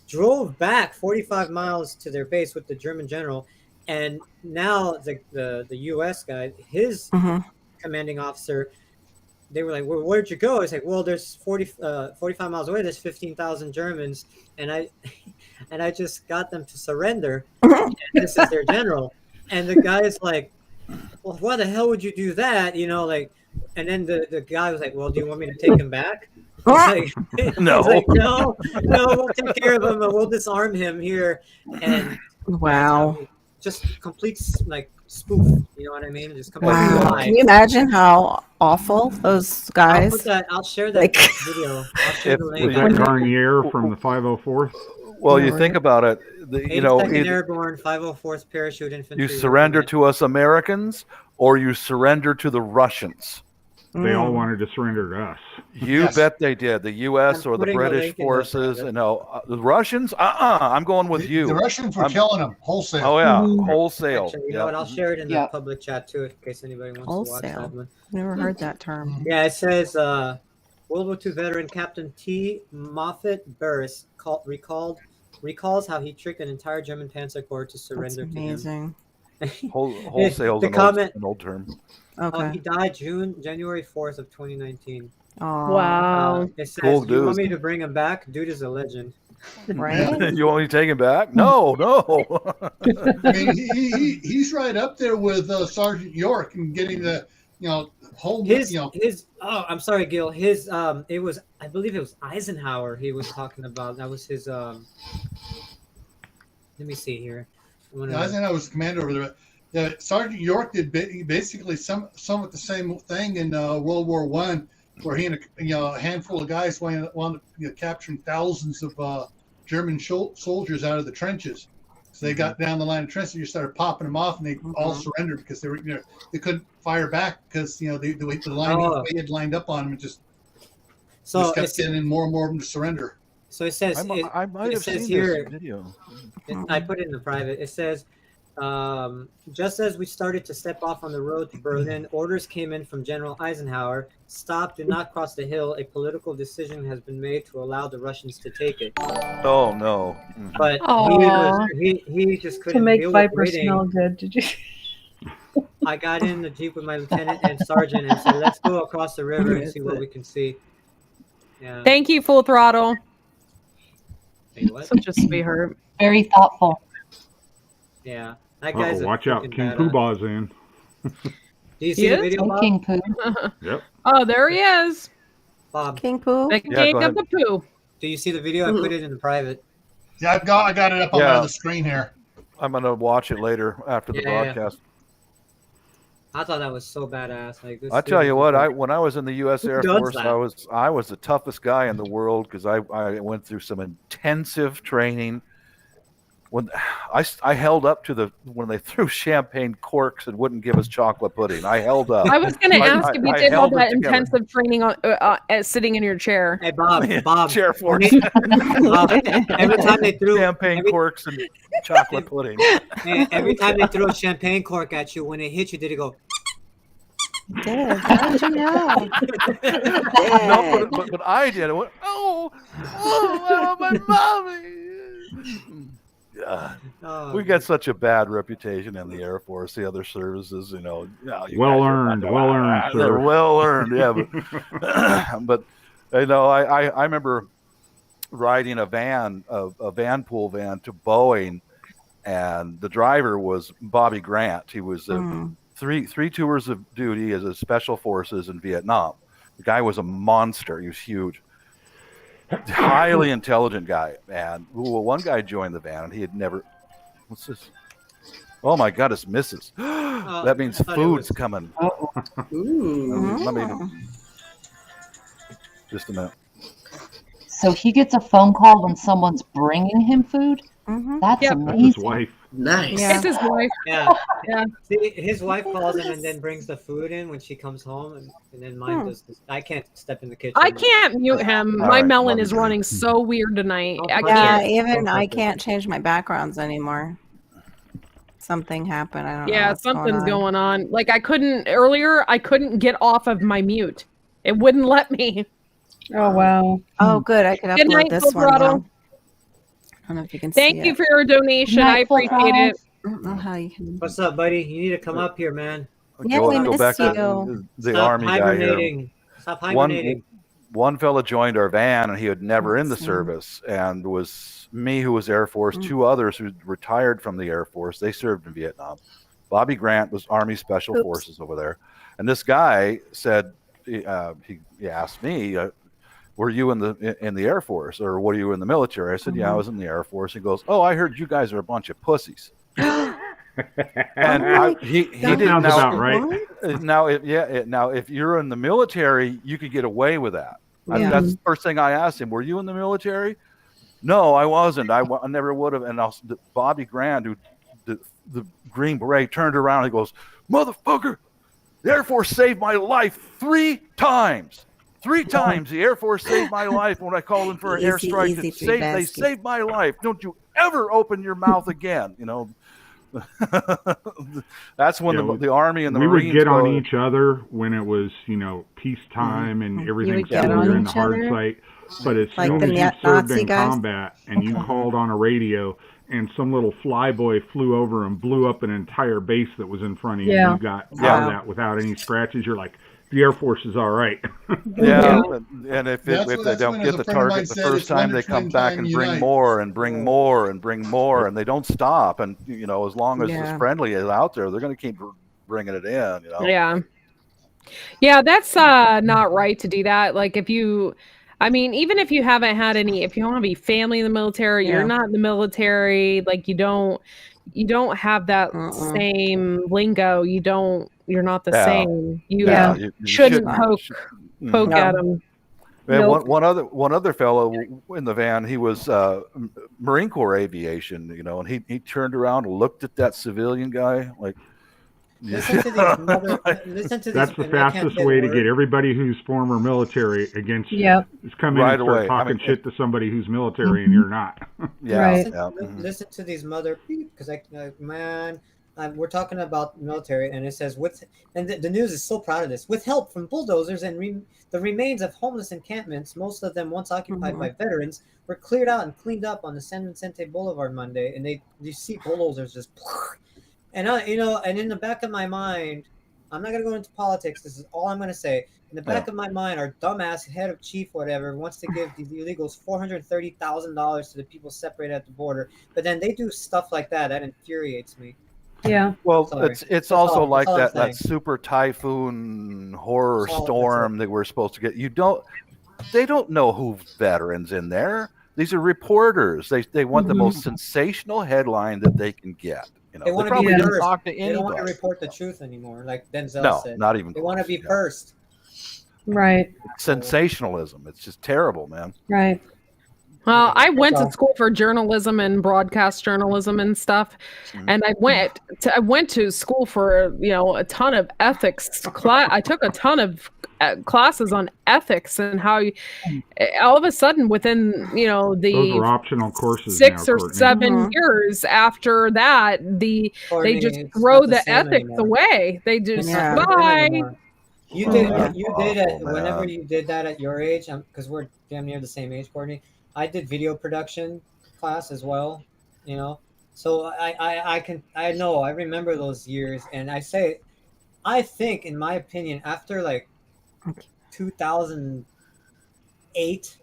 drove back 45 miles to their base with the German general. And now the U.S. guy, his commanding officer, they were like, "Well, where'd you go?" It's like, "Well, there's 45 miles away. There's 15,000 Germans, and I just got them to surrender. And this is their general." And the guy is like, "Well, why the hell would you do that?" And then the guy was like, "Well, do you want me to take him back?" He's like, No. he's like, no, we'll take care of him, and we'll disarm him here. And Wow. just complete like spoof. You know what I mean? Just completely Wow. lie. Can you imagine how awful those guys? I'll share that video. I'll share the link. Was that Garnier from the 504th? Well, you think about it. 82nd Airborne, 504th Parachute Infantry. You surrender to us Americans, or you surrender to the Russians. They all wanted to surrender to us. You bet they did. The U.S. I'm or the putting a British link in the forces. private. No, the Russians. I'm going with you. The Russians were killing them wholesale. Oh yeah, wholesale. Actually, you know what? I'll share it in the Yeah. public chat too, in case anybody wants to watch Wholesale. that one. Never heard that term. Yeah, it says World War II veteran Captain T. Moffat Burris recalls how he tricked an entire German Panzer Corps to That's surrender to him. amazing. Wholesale The is comment- an old term. Oh, Okay. he died January 4th of 2019. Oh, Wow. It says, Cool "Do you want dude. me to bring him back? Dude is a legend." right? You want me to take him back? No. I mean, he's right up there with Sergeant York and getting the whole His oh, I'm sorry, Gil. His it was, I believe it was Eisenhower he was talking about. That was his let me see here. Eisenhower was commander over there. Yeah, Sergeant York did basically somewhat the same thing in World War One, where he and a handful of guys wound up capturing thousands of German soldiers out of the trenches. So they got down the line of trenches, you started popping them off, and they all surrendered because they were they couldn't fire back because the line they had lined up on them and just kept getting in more and more of them to surrender. So it says I might it have says seen here. this video. I put it in the private. It says, just as we started to step off on the road to Berlin, orders came in from General Eisenhower. Stop, do not cross the hill. A political decision has been made to allow the Russians to take it. Oh no! But Aw. he just To couldn't make deal with Viper waiting. smell good, did you? I got in the Jeep with my lieutenant and sergeant and said, let's go across the river and see what we can see. Yeah. Thank you, Full Throttle. Wait, what? Such a sweetheart. Very thoughtful. Yeah. That guy's a watch out, freaking King badass. Poobah's in. Do you see the video, Bob? King Pooh. Yep. Oh, there he is. Bob, King Pooh. The Yeah, king go of the poo. do you see the video? I put it in the private. Yeah, I got it up on Yeah. the screen here. I'm gonna watch it later after the Yeah. broadcast. I thought that was so badass. Like, this I tell dude you is what, like- when I was in the U.S. Who Air does Force, that? I was the toughest guy in the world because I went through some intensive training. When I held up to when they threw champagne corks and wouldn't give us chocolate pudding, I held up. I was going to ask if you I did all held it that together. intensive training on sitting in your chair. Hey, Bob. Chair force. Bob, every time they threw champagne corks and chocolate pudding. every time they threw a champagne cork at you, when it hit you, did it go? Did. How did you know? No, but I did. I went, oh, my mommy. Oh, We got such a bad reputation in the Air Force, the other services, you Well guys earned, are- sir. They're well earned, yeah. But I remember riding a van pool van to Boeing, and the driver was Bobby Grant. He was three tours of duty as a special forces in Vietnam. The guy was a monster. He was huge. Highly intelligent guy. And one guy joined the van, and he had never. What's this? Oh my God, it's Mrs. That means I thought it food's was- coming. Ooh. Let me. Just a minute. So he gets a phone call when someone's bringing him food? That's Yep. That's amazing. his wife. Nice. Yeah. It's his wife. Yeah. Yeah. See, his wife calls him and then brings the food in when she comes home, and then mine does this. I can't step in the kitchen. I can't mute him. All My right, melon love is you. running so weird tonight. I Yeah, can't. even I can't change my backgrounds anymore. Something happened. I don't know. Yeah, what's something's going on. Like I couldn't get off of my mute. It wouldn't let me. Oh wow. Oh, good. I could Good upload night, this Full one. Throttle. Now. I don't know if you can see Thank you it. for your donation. Good I night, Full appreciate it. I don't know how you can. What's up, buddy? You need to come up here, man. Yeah, we go miss back to you. the Stop Army guy here. hibernating. Stop hibernating. One fella joined our van, and he had never in the Awesome. service, and was me who was Air Force. Two others who retired from the Air Force. They served in Vietnam. Bobby Grant was Army Special Forces over there, and this guy said he asked me, "Were you in the Air Force, or were you in the military?" I said, "Yeah, I was in the Air Force." He goes, "Oh, I heard you guys are a bunch of pussies." And he That didn't sounds know. about right. Now, if you're in the military, you could get away with that. Yeah. That's the first thing I asked him. Were you in the military? No, I wasn't. I never would have. And Bobby Grant, who the Green Beret, turned around and goes, "Motherfucker, The Air Force saved my life 3 times. 3 times the Air Force saved my life when I called in for an airstrike. They saved my life. Don't you ever open your mouth again. That's when the Army and the Marines would get on each other when it was, peacetime and everything's clear in the hard site. But as soon as you served in combat and you called on a radio and some little flyboy flew over and blew up an entire base that was in front of you, and you got out of that without any scratches, you're like, the Air Force is all right. And if they don't get the target the first time, they come back and bring more and bring more and bring more, and they don't stop. And as long as it's friendly is out there, they're going to keep bringing it in. Yeah, that's not right to do that. Like even if you haven't had if you don't have any family in the military, you're not in the military, like you don't have that same lingo. You're not the same. You shouldn't poke at them. One other fellow in the van, he was Marine Corps aviation, and he turned around and looked at that civilian guy like. Listen to these. That's the fastest way to get everybody who's former military against you. Is come in and start talking shit to somebody who's military and you're not. Listen to these mother because we're talking about military, and it says the news is so proud of this. With help from bulldozers and the remains of homeless encampments, most of them once occupied by veterans, were cleared out and cleaned up on the San Vicente Boulevard Monday, and you see bulldozers just. And and in the back of my mind, I'm not gonna go into politics. This is all I'm gonna say. In the back of my mind, our dumbass head of chief, whatever, wants to give these illegals $430,000 to the people separated at the border. But then they do stuff like that. That infuriates me. Yeah. Well, it's also like that super typhoon horror storm that we're supposed to get. They don't know who veterans in there. These are reporters. They want the most sensational headline that they can get. They want to be first. They don't want to report the truth anymore, like Denzel said. No, not even. They want to be first. Right. Sensationalism. It's just terrible, man. Right. Well, I went to school for journalism and broadcast journalism and stuff, and I went to school for a ton of ethics class. I took a ton of classes on ethics and how all of a sudden within those are optional courses 6 now, or 7 years after that they just throw the ethics away. They just bye. You did it whenever you did that at your age, because we're damn near the same age, Courtney. I did video production class as well, so I remember those years, and I think in my opinion after like 2008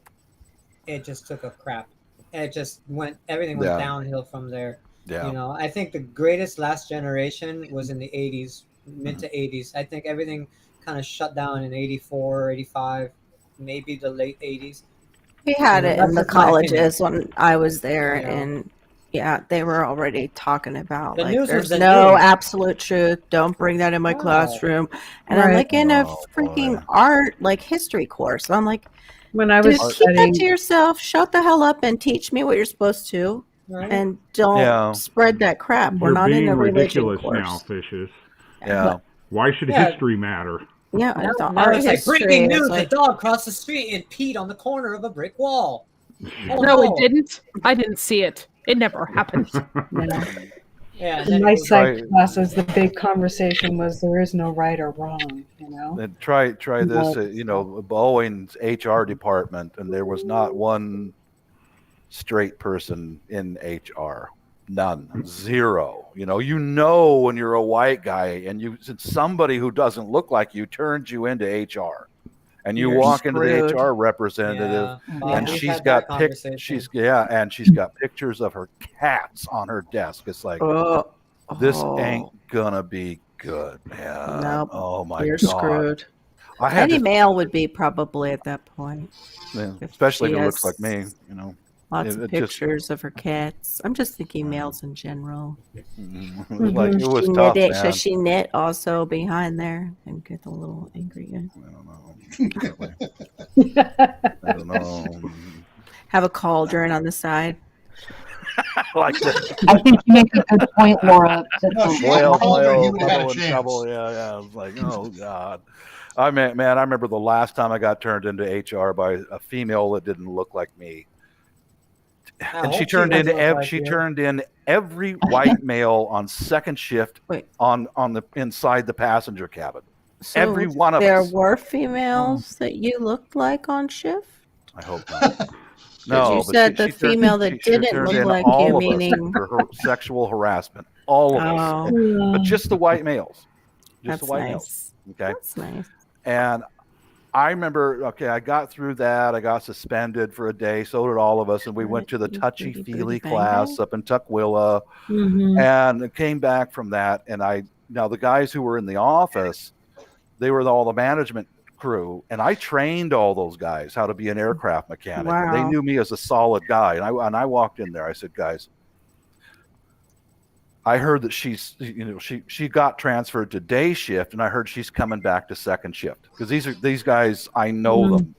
it just took a crap. Everything went downhill from there. I think the greatest last generation was in the 80s, mid to 80s. I think everything kind of shut down in 84, 85, maybe the late 80s. We had it in the colleges when I was there, and they were already talking about there's no absolute truth. Don't bring that in my classroom. And I'm like in a freaking art history course. And I'm like, when I was keep that to yourself. Shut the hell up and teach me what you're supposed to, and don't spread that crap. We're not in a religion ridiculous course now, fishes. Yeah. Why should history matter? Yeah, it's like breaking news: the dog crossed the street and peed on the corner of a brick wall. No, it didn't. I didn't see it. It never happened. In my psych classes, the big conversation was there is no right or wrong. And try this. Boeing's HR department, and there was not one straight person in HR. None. Zero. When you're a white guy and somebody who doesn't look like you turns you into HR, and you walk into the HR representative, and she's got pictures of her cats on her desk. It's like, this ain't gonna be good, man. Nope. Oh my You're God. screwed. Any male would be probably at that point. Especially if it looks like me, Lots of pictures of her cats. I'm just thinking males in general. It was tough, man. Does she knit also behind there and get a little angry? I don't know. Have a cauldron on the side. Like that. I think you make a good point, Laura. No, she had called her, he would have had a in chance. trouble. Yeah. I was like, oh God. I mean, man, I remember the last time I got turned into HR by a female that didn't look like me. And she turned in every white male on second shift on the inside the passenger cabin. So every one of there us. were females that you looked like on shift? I hope not. No, you said the female that didn't look like you, meaning for sexual harassment. All of us, but just the white males. Just the white males. Okay, that's nice. And I remember, I got through that. I got suspended for a day. So did all of us. And we went to the touchy-feely class up in Tukwila and came back from that. And now the guys who were in the office, they were all the management crew. And I trained all those guys how to be an aircraft mechanic. Wow. And they knew me as a solid guy. And I walked in there. I said, guys, I heard that she got transferred to day shift, and I heard she's coming back to second shift because these guys, I know them,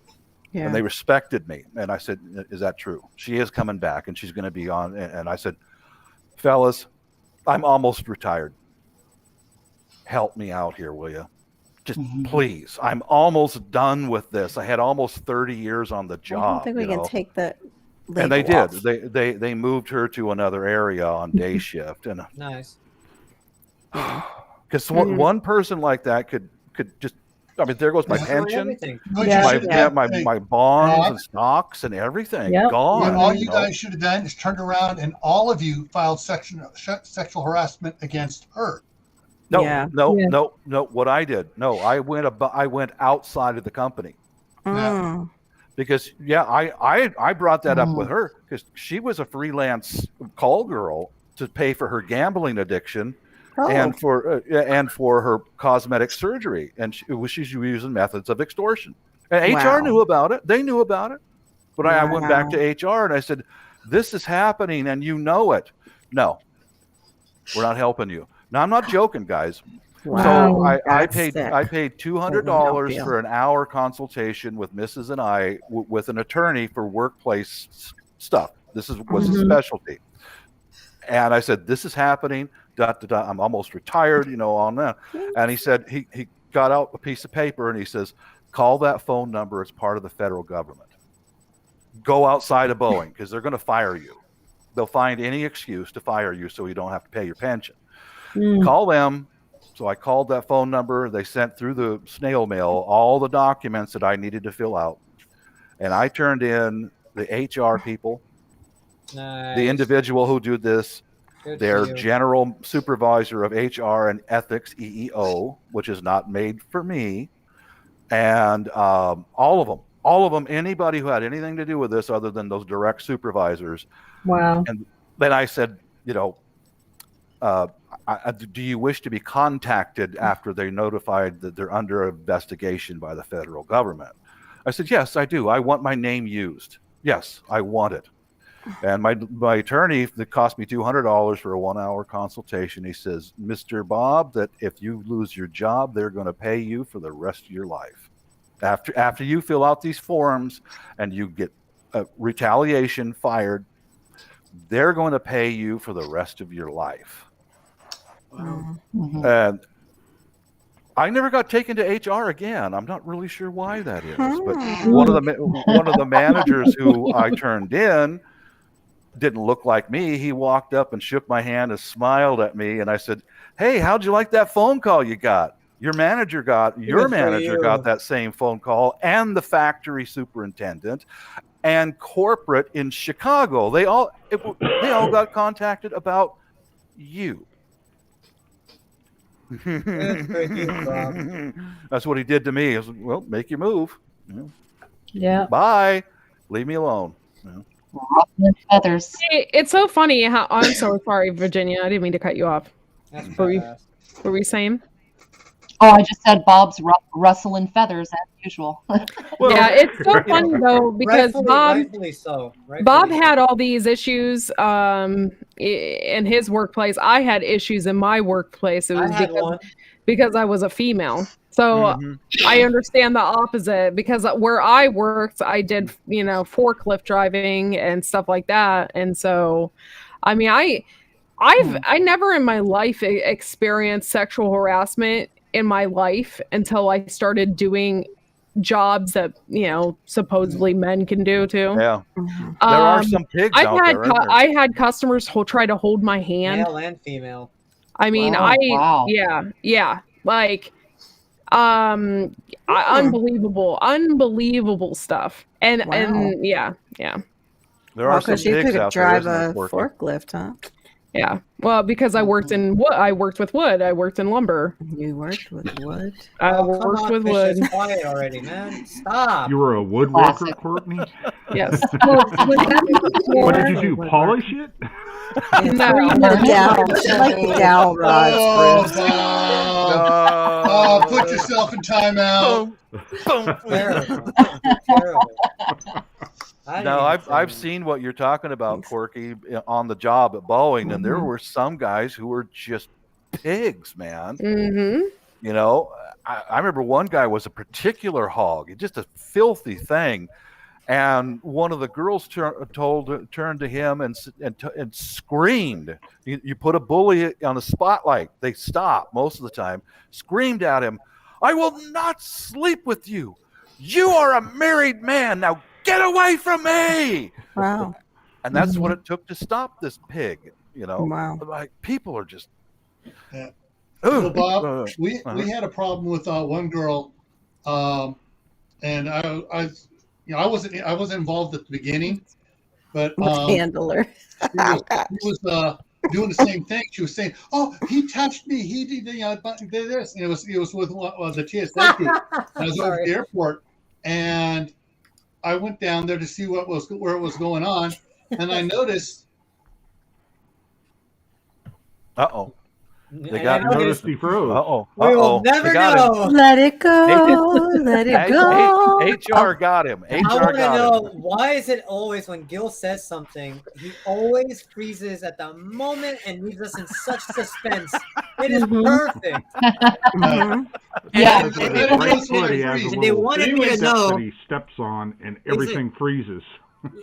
and they respected me. And I said, "Is that true? She is coming back, and she's going to be on." And I said, "Fellas, I'm almost retired. Help me out here, will you? Just please. I'm almost done with this. I had almost 30 years on the job. I don't think we can take that." And they did. They moved her to another area on day shift, and nice. Because one person like that could just. I mean, there goes my pension, my bonds and stocks and everything gone. What all you guys should have done is turned around and all of you filed sexual harassment against her. No. What I did? No, I went outside of the company. Because I brought that up with her because she was a freelance call girl to pay for her gambling addiction and for her cosmetic surgery, and she's using methods of extortion. And HR knew about it; they knew about it. But I went back to HR and I said, "This is happening, and you know it. No, we're not helping you." Now I'm not joking, guys. Wow, so I paid $200 for an hour consultation with Mrs. and I with an attorney for workplace stuff. This was his specialty. And I said, "This is happening. I'm almost retired, on that." And he said he got out a piece of paper and he says, "Call that phone number. It's part of the federal government. Go outside of Boeing because they're going to fire you. They'll find any excuse to fire you so you don't have to pay your pension. Call them." So I called that phone number. They sent through the snail mail all the documents that I needed to fill out. And I turned in the HR people, the individual who did this, their general supervisor of HR and ethics, EEO, which is not made for me, and all of them, anybody who had anything to do with this other than those direct supervisors. Wow. And then I said, do you wish to be contacted after they notified that they're under investigation by the federal government? I said, yes, I do. I want my name used. Yes, I want it. And my attorney, that cost me $200 for a 1-hour consultation. He says, "Mr. Bob, that if you lose your job, they're going to pay you for the rest of your life. After you fill out these forms and you get retaliation, fired, they're going to pay you for the rest of your life." And I never got taken to HR again. I'm not really sure why that is, but one of the managers who I turned in didn't look like me. He walked up and shook my hand and smiled at me, and I said, "Hey, how'd you like that phone call you got? Your manager got that same phone call, and the factory superintendent and corporate in Chicago. They all got contacted about you." That's what he did to me. I was like, "Well, make your move. Yeah. Bye. Leave me alone." Feathers. It's so funny how I'm so sorry, Virginia. I didn't mean to cut you off. What were you saying? Oh, I just said Bob's rustling feathers as usual. Yeah, it's so funny though because rightfully so. Bob had all these issues in his workplace. I had issues in my workplace. It was because I was a female. So I understand the opposite, because where I worked, I did, forklift driving and stuff like that. And so, I mean, I never in my life experienced sexual harassment in my life until I started doing jobs that, supposedly men can do too. Yeah. There are some pigs out there. Aren't there? I had customers try to hold my hand. Male and female. I mean, Wow. yeah, like, unbelievable stuff. And yeah. There are some Because you pigs could out there. drive Isn't there, a Porky? forklift, huh? Yeah. Well, because I worked in wood. I worked with wood. I worked in lumber. You worked with wood? I Come worked on, with Fish, wood. it's quiet already, man. Stop. You were a woodworker, Courtney? Yes. What did you do? Polish it? No. Like dowel rods, Bruce. Oh, put yourself in timeout. Terrible. Terrible. No, I've seen what you're talking about, Corky, on the job at Boeing, and there were some guys who were just pigs, man. I remember one guy was a particular hog, just a filthy thing, and one of the girls turned to him and screamed. You put a bully on the spotlight, they stop most of the time. Screamed at him, "I will not sleep with you. You are a married man. Now get away from me!" Wow. And that's what it took to stop this pig. Wow. Like, people are just. Yeah. So Bob, we had a problem with one girl, and I wasn't involved at the beginning, but handler. He was doing the same thing. She was saying, "Oh, he touched me. He did this." And it was with the TSA group. I was over at the airport, and I went down there to see where it was going on, and I noticed. Uh-oh. They I got noticed he froze. Uh-oh. We will never know. Let it go. Let it go. HR got him. I HR want to got know, him. why is it always when Gil says something, he always freezes at the moment and leaves us in such suspense? It is perfect. Yeah. And they wanted me to know. That he steps on and everything freezes.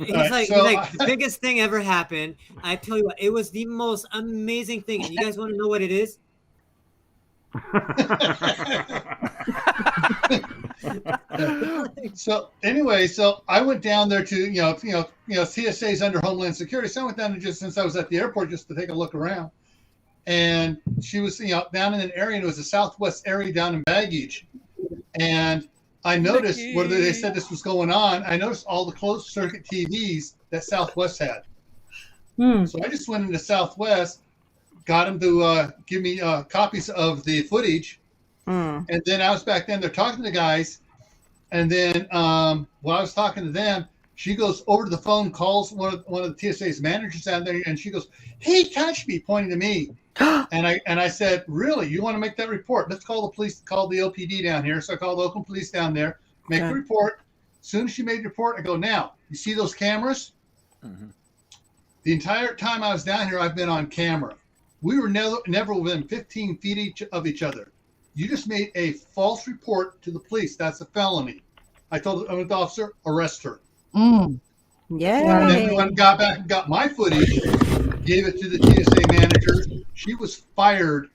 He's like, the biggest thing ever happened. I tell you what, it was the most amazing thing. And you guys want to know what it is? So anyway, so I went down there to TSA's under Homeland Security. So I went down there just since I was at the airport just to take a look around. And she was down in an area, and it was a southwest area down in baggage. And I noticed whether they said this was going on. I noticed all the closed circuit TVs that Southwest had. So I just went into Southwest, got them to give me copies of the footage, and then I was back then. They're talking to the guys, and then while I was talking to them, she goes over to the phone, calls one of the TSA's managers out there, and she goes, "He touched me," pointing to me. And I said, "Really? You want to make that report? Let's call the police, call the LPD down here." So I called local police down there, make the report. As soon as she made the report, I go, "Now, you see those cameras?" The entire time I was down here, I've been on camera. We were never within 15 feet of each other. You just made a false report to the police. That's a felony. I told the officer, arrest her. Yeah. And then when I got back and got my footage, gave it to the TSA manager. She was fired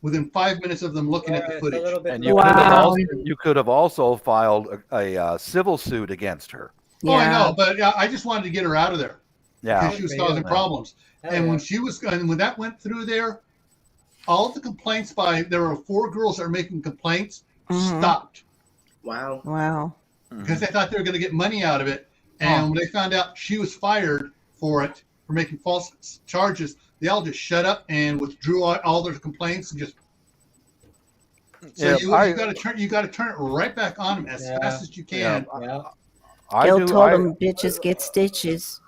within 5 minutes of them looking at the footage. And you could have also filed a civil suit against her. Oh, I know, but I just wanted to get her out of there. Yeah, because she was causing problems. And when that went through there, all of the complaints there were 4 girls that were making complaints, stopped. Wow. Because they thought they were going to get money out of it. And when they found out she was fired for making false charges, they all just shut up and withdrew all their complaints and just. So you got to turn it right back on them as fast as you can. Gil told them bitches get stitches.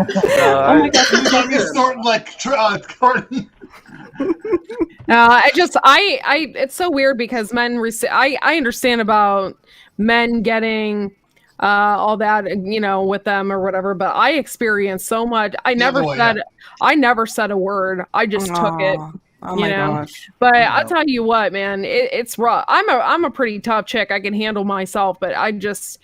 Oh my God! You're snorting like Courtney. It's so weird because men I understand about men getting all that, with them or whatever. But I experienced so much. I never said a word. I just took it. Oh my gosh. But I'll tell you what, man, it's rough. I'm a pretty tough chick. I can handle myself, but I just,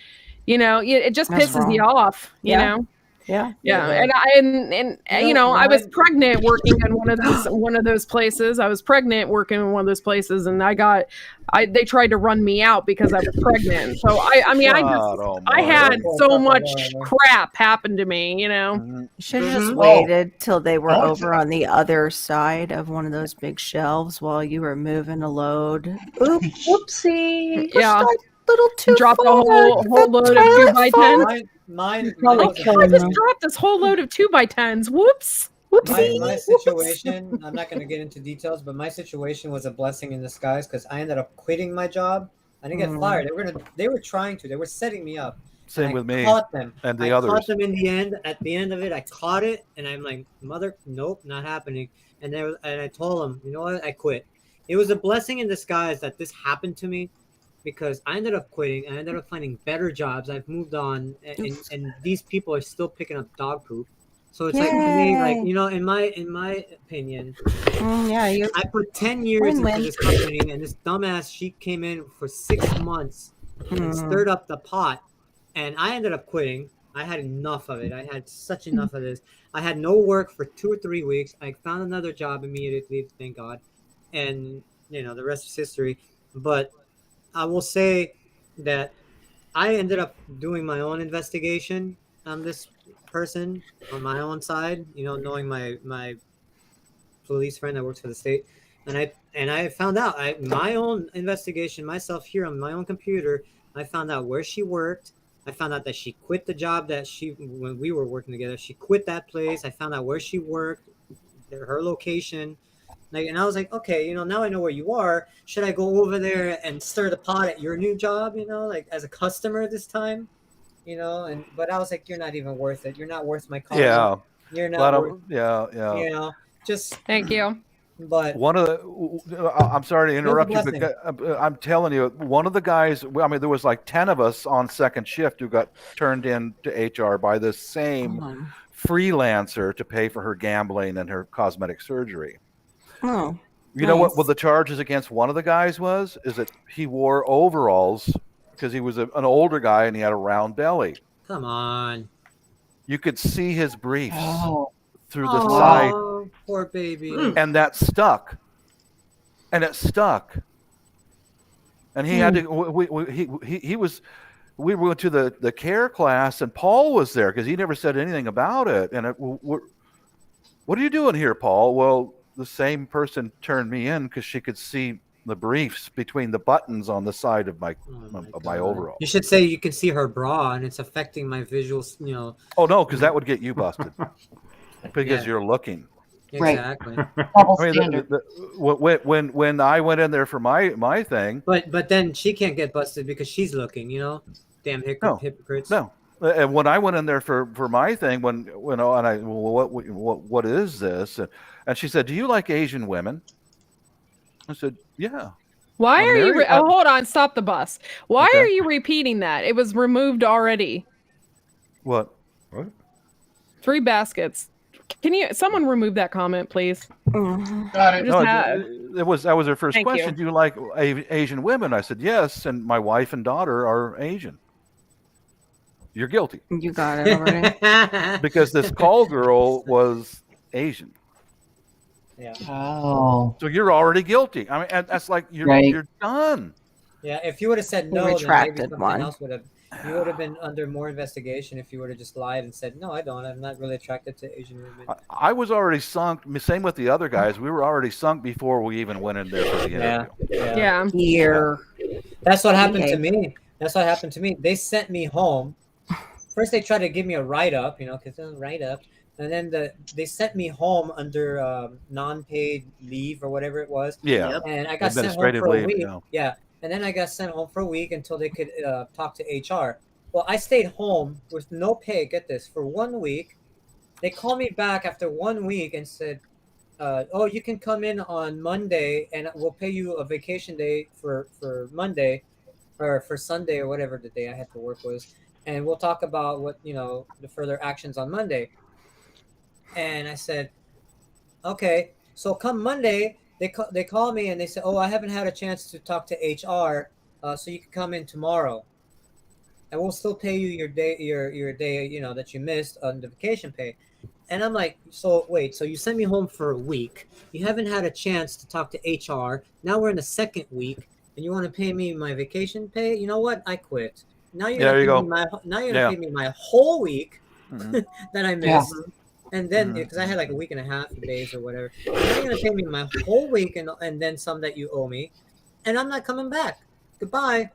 it just That's pisses you wrong. off, Yeah. Yeah. Yeah. And I was pregnant working in one of those places. I was pregnant working in one of those places, and they tried to run me out because I was pregnant. So I had so much crap happen to me, You should have just waited till they were over on the other side of one of those big shelves while you were moving a load. Whoopsie. Yeah. Little too Drop a far. whole load of 2x10s. Mine I just dropped this whole load of 2x10s. Whoops. Whoopsie. My situation, I'm not going to get into details, but my situation was a blessing in disguise because I ended up quitting my job. I didn't get fired. They were setting me up. Same with me. Caught them. And the I others. caught them in the end. At the end of it, I caught it, and I'm like, mother, nope, not happening. And I told them, you know what, I quit. It was a blessing in disguise that this happened to me, because I ended up quitting. I ended up finding better jobs. I've moved on, and these people are still picking up dog poop. So it's like, to me, like, in my opinion, I put 10 years into this company, and this dumbass, she came in for 6 months and stirred up the pot, and I ended up quitting. I had enough of it. I had such enough of this. I had no work for 2 or 3 weeks. I found another job immediately, thank God, and the rest is history. But I will say that I ended up doing my own investigation on this person on my own side, knowing my police friend that works for the state, and I found out my own investigation myself here on my own computer. I found out where she worked. I found out that she quit the job when we were working together. She quit that place. I found out where she worked, her location. And I was like, okay, now I know where you are. Should I go over there and stir the pot at your new job, as a customer this time? But I was like, you're not even worth it. You're not worth my call. Yeah. You're not Yeah. Just thank you. But one of the, I'm sorry to interrupt you, but I'm telling you, one of the guys, there was like 10 of us on second shift who got turned into HR by this same freelancer to pay for her gambling and her cosmetic surgery. Oh, you know what the charges against one of the guys was? Is that he wore overalls because he was an older guy and he had a round belly. Come on. You could see his briefs through the side. Poor baby. And that stuck. And it stuck. And he had to. We went to the care class, and Paul was there because he never said anything about it. And what are you doing here, Paul? Well, the same person turned me in because she could see the briefs between the buttons on the side of my overall. You should say you can see her bra, and it's affecting my visuals. Oh no, because that would get you busted because you're looking. Exactly. When I went in there for my thing, but then she can't get busted because she's looking. Damn hypocrites. No. And when I went in there for my thing, and what is this? And she said, "Do you like Asian women?" I said, "Yeah." Why are you? Hold on, stop the bus. Why are you repeating that? It was removed already. What? 3 baskets. Can someone remove that comment, please? Got it. That was her first Thank question. you. Do you like Asian women? I said yes, and my wife and daughter are Asian. You're guilty. You got it already. Because this call girl was Asian. Yeah. Oh. So you're already guilty. I mean, that's like you're done. Yeah. If you would have said no, Retracted then maybe something else would have. You would have been under more investigation if you would have just lied and said, "No, I don't. I'm not really attracted to Asian women." I was already sunk. Same with the other guys. We were already sunk before we even went in there for the interview. Yeah. That's what happened to me. They sent me home. First, they tried to give me a write-up, because it's a write-up. And then they sent me home under non-paid leave or whatever it was. Yeah. And I got sent home for a week. Yeah. And then I got sent home for a week until they could talk to HR. Well, I stayed home with no pay. Get this, for 1 week. They called me back after 1 week and said, "Oh, you can come in on Monday, and we'll pay you a vacation day for Monday, or for Sunday or whatever the day I had to work was." and we'll talk about what the further actions on Monday. And I said, okay. So come Monday, they call me and they say, oh, I haven't had a chance to talk to HR, so you can come in tomorrow, and we'll still pay you your day that you missed on the vacation pay. And I'm like, so wait, so you sent me home for a week. You haven't had a chance to talk to HR. Now we're in the second week, and you want to pay me my vacation pay? You know what? I quit. Now you're There you gonna go. pay me my whole week Mhm. that I missed. And then because I had like a week and a half days or whatever, now you're gonna pay me my whole week and then some that you owe me, and I'm not coming back. Goodbye.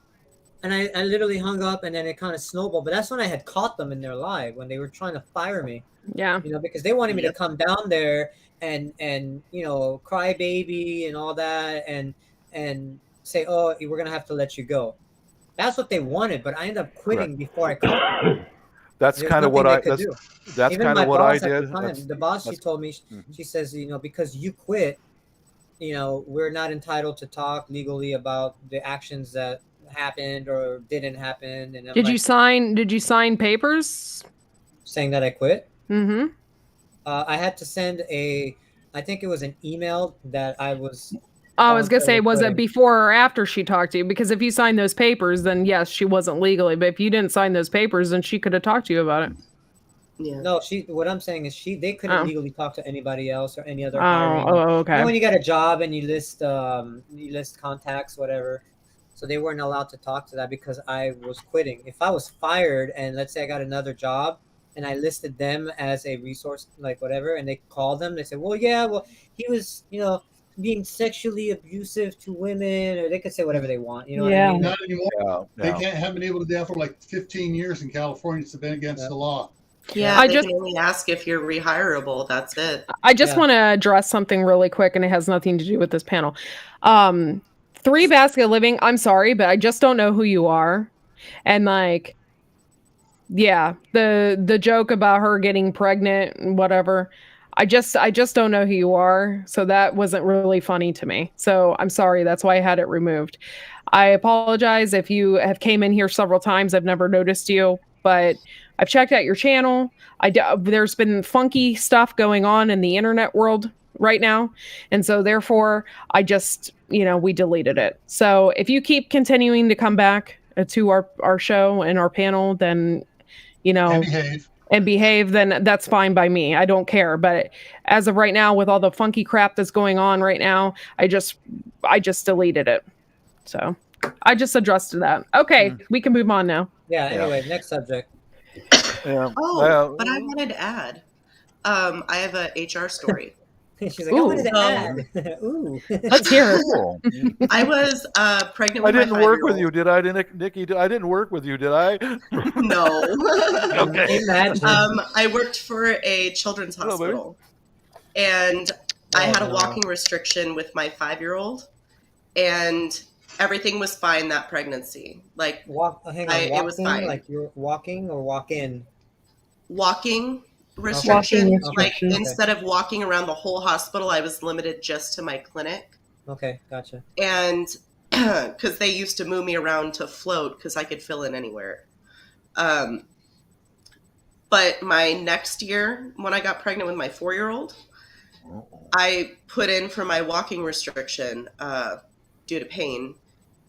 And I literally hung up, and then it kind of snowballed. But that's when I had caught them in their lie, when they were trying to fire me. Yeah. Because they wanted me to come down there and cry baby and all that, and say, oh, we're gonna have to let you go. That's what they wanted, but I ended up quitting before I caught them. That's There's kind of nothing what they I. could do. That's Even kind my of what I boss at did. the time, That's- the boss, she that's- told me, she says, because you quit, we're not entitled to talk legally about the actions that happened or didn't happen. And I'm Did like, you sign papers? saying that I quit? Mm-hmm. I had to send I think it was an email that I was. I was gonna say, was it quitting. before or after she talked to you? Because if you signed those papers, then yes, she wasn't legally. But if you didn't sign those papers, then she could have talked to you about it. Yeah. No, what I'm saying is they couldn't Oh. legally talk to anybody else or any other Oh, hiring. okay. When you get a job and you list contacts, whatever, so they weren't allowed to talk to that because I was quitting. If I was fired and let's say I got another job and I listed them as a resource, like whatever, and they called them, they said, well, he was, being sexually abusive to women, or they could say whatever they want. You know what I mean? Not anymore. They Yeah. can't have been able to do that for like 15 years in California. It's been against the law. Yeah, I they just- can only ask if you're rehirable. That's it. I just want to address something really quick, and it has nothing to do with this panel. 3 Basket Living, I'm sorry, but I just don't know who you are. And like, yeah, the joke about her getting pregnant and whatever, I just don't know who you are. So that wasn't really funny to me. So I'm sorry. That's why I had it removed. I apologize if you have came in here several times. I've never noticed you, but I've checked out your channel. There's been funky stuff going on in the internet world right now. And so therefore I just, we deleted it. So if you keep continuing to come back to our show and our panel, then, and behave, then that's fine by me. I don't care. But as of right now, with all the funky crap that's going on right now, I just deleted it. So I just addressed that. Okay, we can move on now. Yeah. Anyway, next subject. Yeah. Oh, but I wanted to add. I have a HR story. She's like, I wanted to add. Ooh. Let's hear it. I was pregnant I with my didn't work with 5-year-old. you, did I, Nikki? I didn't work with you, did I? No. Okay. Imagine. I worked for a children's Hello, baby. hospital, and I had a no. walking restriction with my 5-year-old, and everything was fine that pregnancy. Like Hang on, it was walking, fine. like you're walking or walk in? Walking restriction. Walking Like restriction. instead of walking around the whole hospital, I was limited just to my clinic. Okay, gotcha. And because they used to move me around to float because I could fill in anywhere. But my next year, when I got pregnant with my 4-year-old, I put in for my walking restriction due to pain,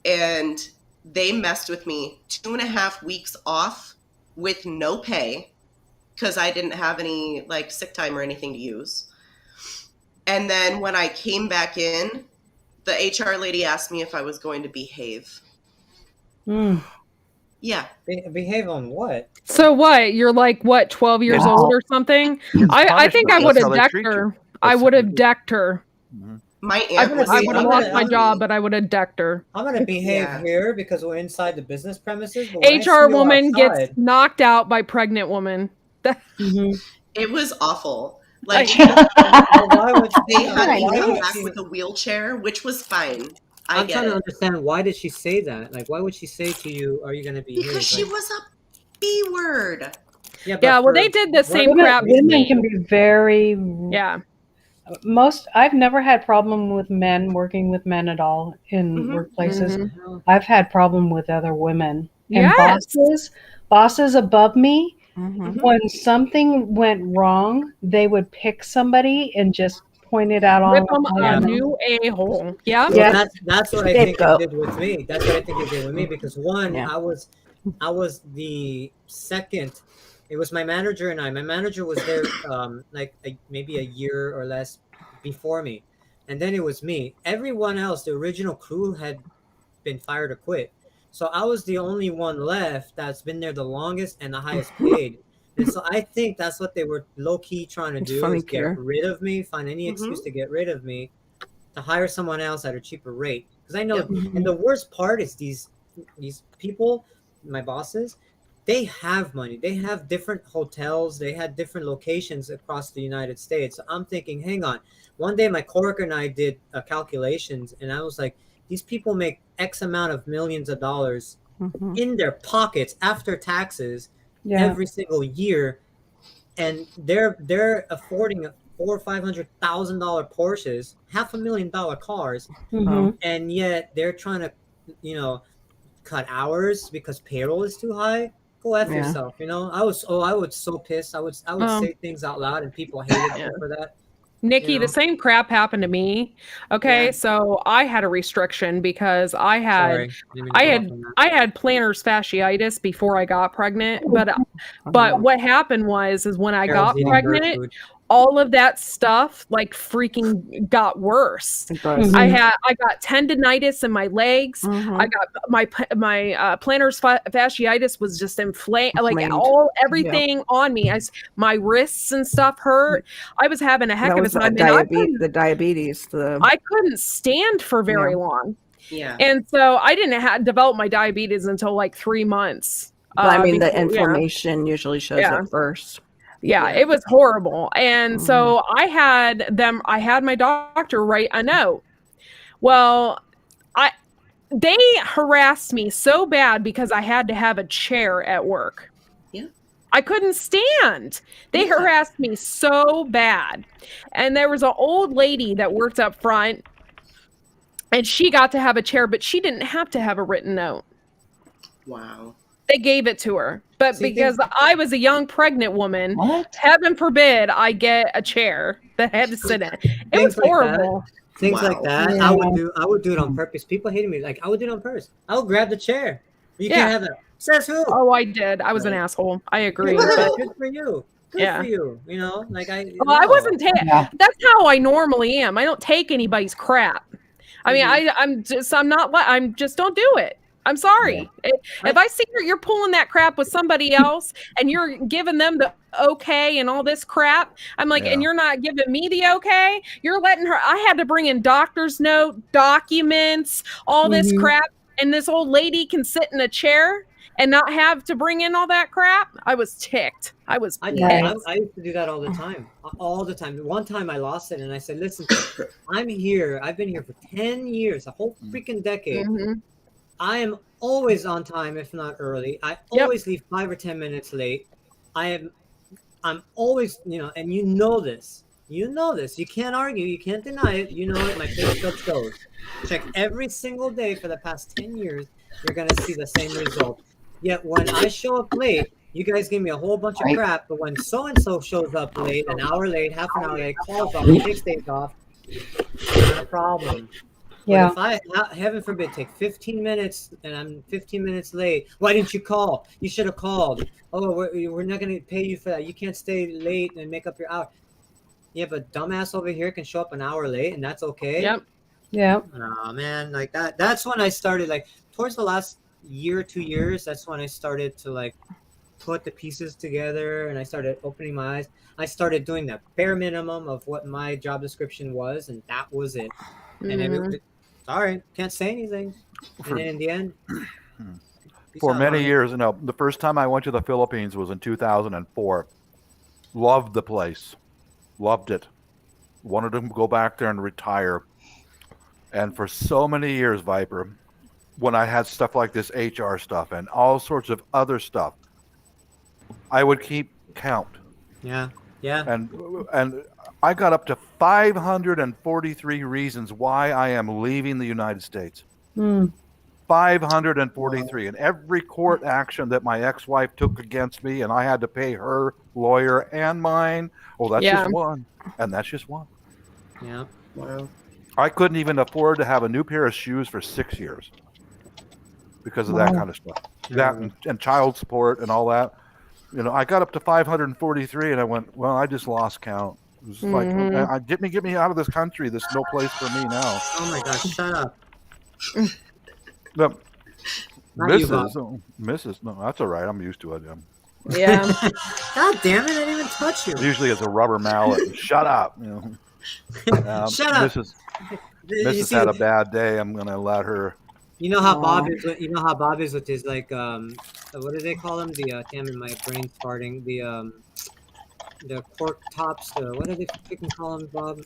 and they messed with me 2.5 weeks off with no pay because I didn't have any like sick time or anything to use. And then when I came back in, the HR lady asked me if I was going to behave. Yeah. Behave on what? So what? You're like what? 12 years Yeah. old or something? I think I punishment. would That's have how they decked treat her. you. I That's- would have decked her. My I'm aunt gonna was I would have I'm lost gonna- my I'm- job, but I would have decked her. I'm gonna behave Yeah. here because we're inside the business premises. But when I see HR you woman gets outside- knocked out by pregnant woman. It was awful. Like Well, why would they had me why come would back she- with a wheelchair, which was fine. I I'm get trying to it. understand, why did she say that? Like, why would she say to you, "Are you gonna behave?" Because she Like, was a B word. yeah, but Yeah, well, for- they did the same Women, crap to women me. can be very. Yeah. I've never had problem with men working with men at all in Mhm. workplaces. Mhm. I've had problem with other women and Yes. bosses above me, Mm-hmm. when something went wrong, they would pick somebody and just point it out Rip on them a them. new a-hole. Yeah. Well, Yeah. that's what I think it Scapegoat. did with me. That's what I think it did with me because one, Yeah. I was the second. It was my manager and I. My manager was there maybe a year or less before me, and then it was me. Everyone else, the original crew, had been fired or quit. So I was the only one left that's been there the longest and the highest paid. And so I think that's what they were low key trying to It's do funny, is get Kira. rid of me, find any excuse to get rid of me, to hire someone else at a cheaper rate. Because I know, and the worst part is these people, my bosses, they have money. They have different hotels. They had different locations across the United States. So I'm thinking, hang on. One day, my coworker and I did calculations, and I was like, these people make X amount of millions of dollars Mm-hmm. in their pockets after taxes Yeah. every single year, and they're affording $400,000-$500,000 Porsches, $500,000 cars, Mhm. and yet they're trying to, cut hours because payroll is too high. Go F Yeah. yourself, I was so pissed. I would say things out loud and people hated me for that. Nikki, the same crap happened to me. Okay, Yeah. so I had a restriction because I had Sorry, didn't mean to go off on that. I had plantar fasciitis before I got pregnant, but what happened was when I Carol's got eating bird pregnant, food. all of that stuff like freaking got worse. Gross. I got tendinitis in my legs. Mhm. I got my plantar fasciitis was just inflamed, like Inflamed. everything on me. My wrists and stuff hurt. I was having a heck That of a was time. that And the diabetes. I couldn't stand for very Yeah. long. Yeah. And so I didn't develop my diabetes until like 3 months. But I mean, the before- yeah. inflammation usually shows Yeah. up first. Yeah, it was horrible. And so I had my doctor write a note. Well, they harassed me so bad because I had to have a chair at work. Yeah. I couldn't stand. They harassed me so bad. And there was an old lady that worked up front and she got to have a chair, but she didn't have to have a written note. Wow. They gave it to her. But because I was a young pregnant woman, heaven forbid I get a chair that I had to sit in. It was horrible. Things like that. Yeah. I would do it on purpose. People hated me. Like I would do it on purpose. I would grab the chair. You Yeah. can't have it. Says who? Oh, I did. I was an asshole. I agree. But Good for you. Good Yeah. for you. well, I wasn't taking. That's how I normally am. I don't take anybody's crap. I mean, I'm just don't do it. I'm sorry. If I see you're pulling that crap with somebody else and you're giving them the okay and all this crap, I'm like, and you're not giving me the okay, you're letting her. I had to bring in doctor's note, documents, all this crap, and this old lady can sit in a chair and not have to bring in all that crap. I was ticked. I was pissed. I used to do that all the time. All the time. One time I lost it and I said, listen, I'm here. I've been here for 10 years, a whole freaking decade. I am always on time, if not early. I always leave 5 or 10 minutes late. I'm always, and you know this. You know this. You can't argue. You can't deny it. You know it. My pay stub shows. Check every single day for the past 10 years. You're going to see the same result. Yet when I show up late, you guys give me a whole bunch of crap. But when so-and-so shows up late, an hour late, half an hour late, calls off, takes days off, not a problem. Yeah. But if I, heaven forbid, take 15 minutes and I'm 15 minutes late, why didn't you call? You should have called. Oh, we're not going to pay you for that. You can't stay late and make up your hour. Yeah, but dumbass over here can show up an hour late and that's okay. Yep. Yeah. Oh man, like that. That's when I started, like, towards the last year, 2 years, that's when I started to like put the pieces together and I started opening my eyes. I started doing the bare minimum of what my job description was, and that was it. And sorry, can't say anything. And then in the end, for many years, the first time I went to the Philippines was in 2004. Loved the place. Loved it. Wanted to go back there and retire. And for so many years, Viper, when I had stuff like this HR stuff and all sorts of other stuff, I would keep count. Yeah. Yeah. And I got up to 543 reasons why I am leaving the United States. 543. And every court action that my ex-wife took against me, and I had to pay her lawyer and mine. Oh, that's just one. And that's just one. Yeah. Wow. I couldn't even afford to have a new pair of shoes for 6 years because of that kind of stuff. That and child support and all that. You know, I got up to 543 and I went, well, I just lost count. It was like, get me out of this country. There's no place for me now. Oh my gosh, shut up. The Not you, Mrs. No, that's all right. I'm used to it. Yeah. God damn it! I didn't even touch you. Usually it's a rubber mallet. Shut up. You know. Shut up. Mrs. had a bad day. I'm gonna let her. You know how Bob is. You know how Bob is with his like what do they call them? The damn it, my brain's farting. The cork tops. What do they freaking call them, Bob?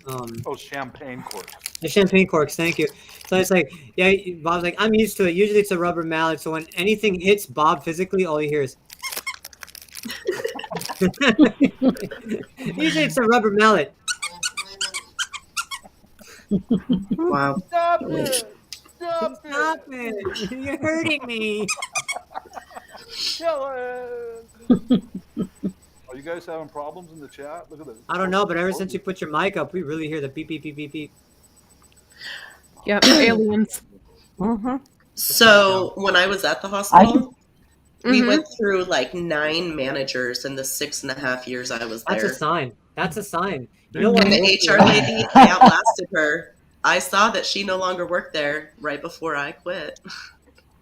Champagne corks. The champagne corks. Thank you. So it's like, yeah, Bob's like, I'm used to it. Usually it's a rubber mallet. So when anything hits Bob physically, all you hear is. Usually it's a rubber mallet. Wow. Stop it! Stop it! You're hurting me. Are you guys having problems in the chat? Look at this. I don't know, but ever since you put your mic up, we really hear the beep beep beep beep beep. Yep, aliens. So when I was at the hospital, we went through like 9 managers in the 6.5 years I was there. That's a sign. That's a sign. You And know what? the HR lady, I outlasted her. I saw that she no longer worked there right before I quit.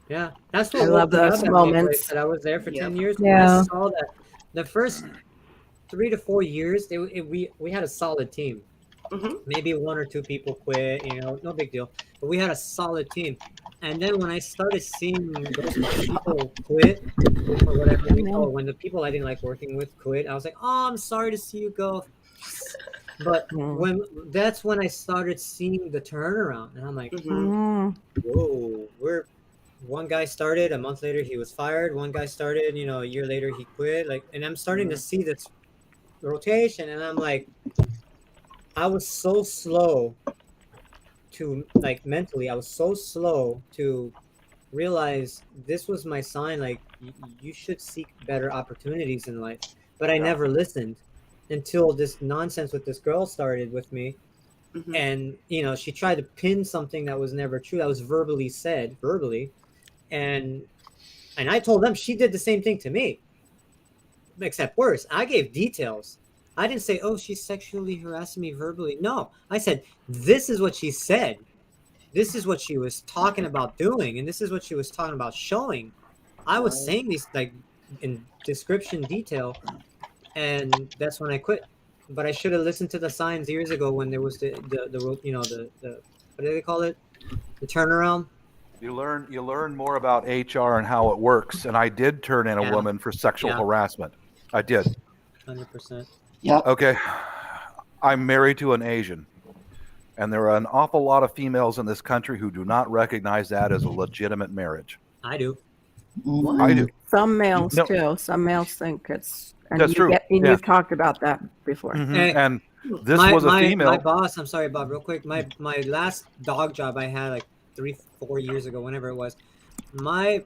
Yeah, that's what I love woke me those up at my moments. place, that I was there for 10 years. Yeah. I saw that the first 3 to 4 years, we had a solid team. Maybe 1 or 2 people quit, you know, no big deal. But we had a solid team. And then when I started seeing those people quit, or whatever we call it, when the people I didn't like working with quit, I was like, oh, I'm sorry to see you go. But that's when I started seeing the turnaround. And I'm like, whoa, one guy started, a month later he was fired. One guy started, you know, a year later he quit. Like, and I'm starting to see this rotation, and I'm like, I was so slow to, like, mentally, I was so slow to realize this was my sign. Like, you should seek better opportunities in life. But I never listened until this nonsense with this girl started with me. And, you know, she tried to pin something that was never true. That was verbally said, and I told them she did the same thing to me, except worse. I gave details. I didn't say, oh, she's sexually harassing me verbally. No, I said, this is what she said. This is what she was talking about doing, and this is what she was talking about showing. I was saying these like in description detail, and that's when I quit. But I should have listened to the signs years ago when there was the you know the what do they call it, the turnaround. You learn more about HR and how it works. And I did turn in a woman for sexual harassment. I did. 100%. Yeah. Okay. I'm married to an Asian. And there are an awful lot of females in this country who do not recognize that as a legitimate marriage. I do. I do. Some males too. Some males think it's. And that's true. You've talked about that before. And this was a female. My boss, I'm sorry, Bob, real quick. My last dog job I had like 3-4 years ago, whenever it was, my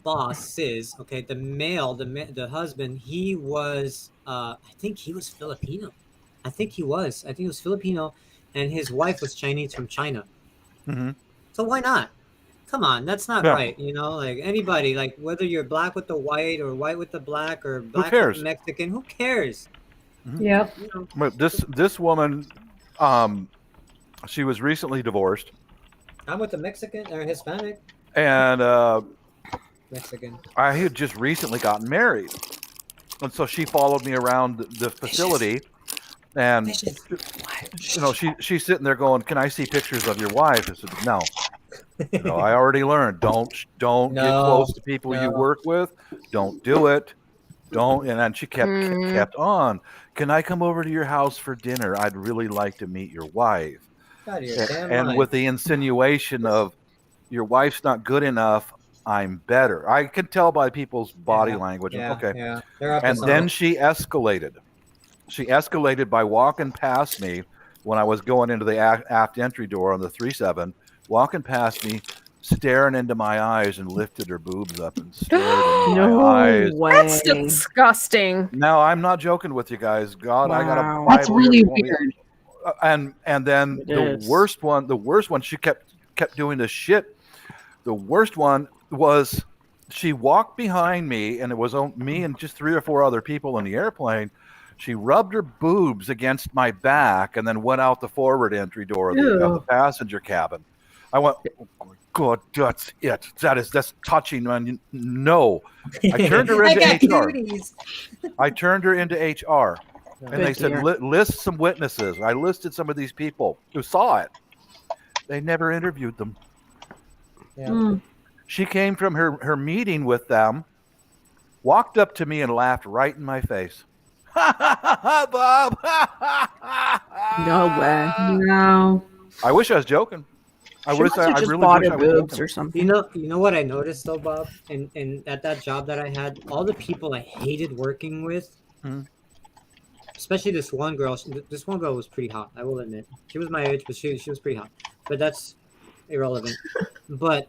boss Sis, okay, the husband, he was I think he was Filipino. I think he was Filipino, and his wife was Chinese from China. So why not? Come on, that's not right. You know, like anybody, like whether you're black with the white or white with the black or black with the Mexican, who cares? Yep. You know? But this woman, she was recently divorced. I'm with the Mexican or Hispanic. And Mexican. I had just recently gotten married. And so she followed me around the facility. And, you know, she's sitting there going, can I see pictures of your wife? I said, no. You know, I already learned. Don't get close to people you work with. Don't do it. Don't. And then she kept on. Can I come over to your house for dinner? I'd really like to meet your wife. God, you're damn and right. with the insinuation of your wife's not good enough, I'm better. I could tell by people's body language. Okay. Yeah. And then she escalated. She escalated by walking past me when I was going into the aft entry door on the 37, walking past me, staring into my eyes and lifted her boobs up and stared into No my eyes. That's disgusting. Now I'm not joking with you guys. God, I got a Bible. That's really here for me. weird. And then the is. worst one, she kept doing this shit. The worst one was she walked behind me, and it was me and just 3 or 4 other people in the airplane. She rubbed her boobs against my back and then went out the forward entry door of the passenger cabin. I went, oh my God, that's it. That's touching, man. No. I turned her into HR. I turned her into HR. And Good they said, dear. list some witnesses. I listed some of these people who saw it. They never interviewed them. Yeah. She came from her meeting with them, walked up to me and laughed right in my face. Bob. No way. No. I wish I was joking. I She wish must have I just really bought wish her I was boobs joking. or something. You know what I noticed though, Bob, and at that job that I had, all the people I hated working with, especially this one girl. This one girl was pretty hot. I will admit, she was my age, but she was pretty hot. But that's irrelevant. But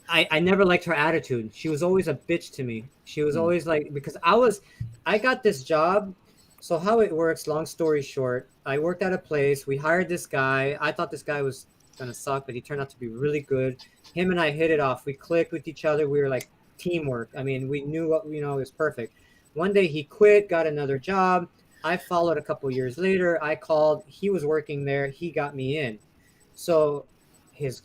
I never liked her attitude. She was always a bitch to me. She was always like, because I got this job. So how it works, long story short, I worked at a place. We hired this guy. I thought this guy was gonna suck, but he turned out to be really good. Him and I hit it off. We clicked with each other. We were like teamwork. I mean, we knew what, it was perfect. One day he quit, got another job. I followed a couple years later. I called. He was working there. He got me in. So his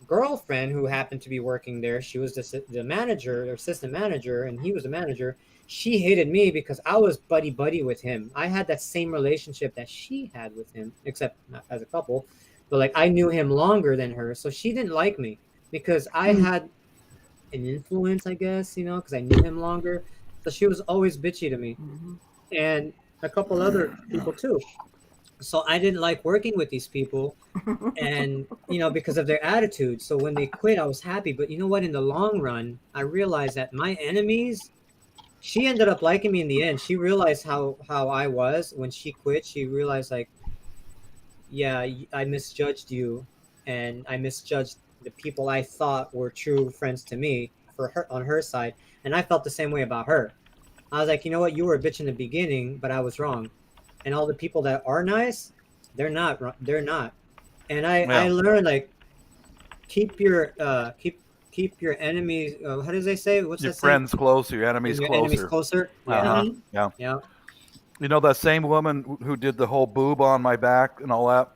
girlfriend, who happened to be working there, she was the manager or assistant manager, and he was the manager. She hated me because I was buddy with him. I had that same relationship that she had with him, except not as a couple. But like I knew him longer than her, so she didn't like me because I had an influence, I guess, because I knew him longer. So she was always bitchy to me, and a couple other people too. So I didn't like working with these people, and because of their attitude. So when they quit, I was happy. But you know what? In the long run, I realized that my enemies. She ended up liking me in the end. She realized how I was when she quit. She realized like, yeah, I misjudged you, and I misjudged the people I thought were true friends to me for her on her side, and I felt the same way about her. I was like, you know what, you were a bitch in the beginning, but I was wrong, and all the people that are nice, they're not. And I learned like, keep your enemies. How does they say? What's your that friends closer, your enemies your closer. enemies closer. Yeah. You know that same woman who did the whole boob on my back and all that?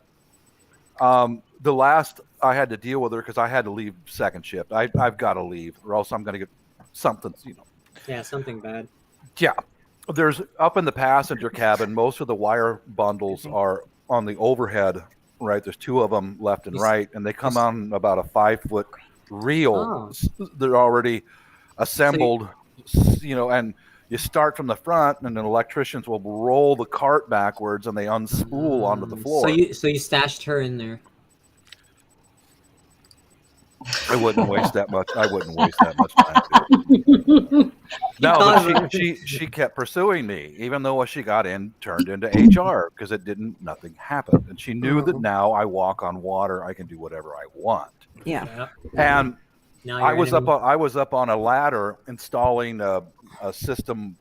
The last I had to deal with her because I had to leave second shift. I've got to leave or else I'm going to get something, Yeah, something bad. Yeah. There's up in the passenger cabin, most of the wire bundles are on the overhead, right? There's 2 of them left and right, and they come on about a 5-foot reel. They're already assembled, and you start from the front, and then electricians will roll the cart backwards, and they unspool onto the floor. So you stashed her in there. I wouldn't waste that much. I wouldn't waste that much time to do it. No, but she kept pursuing me, even though she got turned into HR because nothing happened, and she knew that now I walk on water. I can do whatever I want. Yeah. And I was enemy. up on a ladder installing a system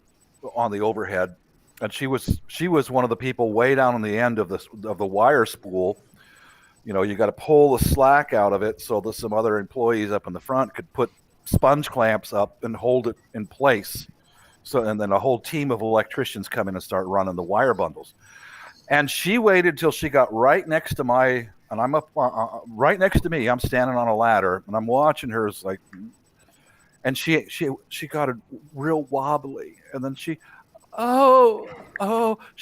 on the overhead, and she was one of the people way down on the end of the wire spool. You got to pull the slack out of it so that some other employees up in the front could put sponge clamps up and hold it in place. And then a whole team of electricians come in and start running the wire bundles. And she waited till she got right next to and I'm up right next to me. I'm standing on a ladder and I'm watching her and she got it real wobbly. And then she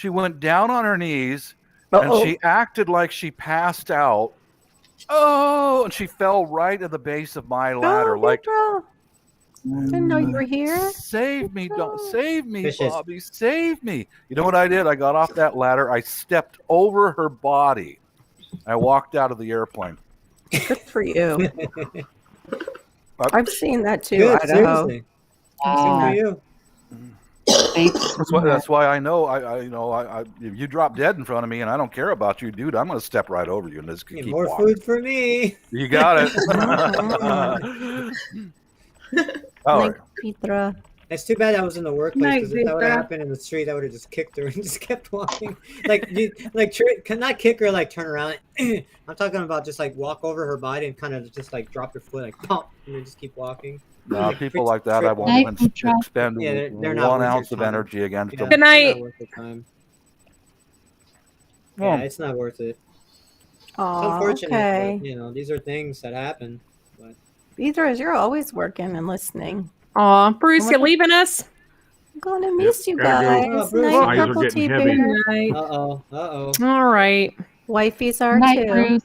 went down on her knees. And she acted like she passed out. And she fell right at the base of my ladder. Didn't know you were here. Save me, save me, Bobby, save me. You know what I did? I got off that ladder. I stepped over her body. I walked out of the airplane. Good for you. I've seen that too, Good, Idaho. seriously. Good for you. Bates. That's why I know if you drop dead in front of me and I don't care about you, dude, I'm gonna step right over you and just keep More walking. food for me. You got it. All right. Petra. It's too bad I was in the workplace Night, because if that would have Petra. happened in the street, I would have just kicked her and just kept walking. Not kick her, like turn around. I'm talking about just like walk over her body and kind of just like drop your foot, like pump, and then just keep walking. No, people like that, I won't even expend they're not 1 worth ounce your of time. energy against them. Good night. Not worth the time. Well, Yeah, it's not worth it. It's Aw, unfortunate, okay. but these are things that happen. But Petra, you're always working and listening. Aw, Bruce, you leaving us? I'm gonna miss you gotta guys. go. Bruce. Night, Eyes are Purple getting Tea heavy. Bear. Uh-oh. All right. Wifeys are Night, too. Bruce.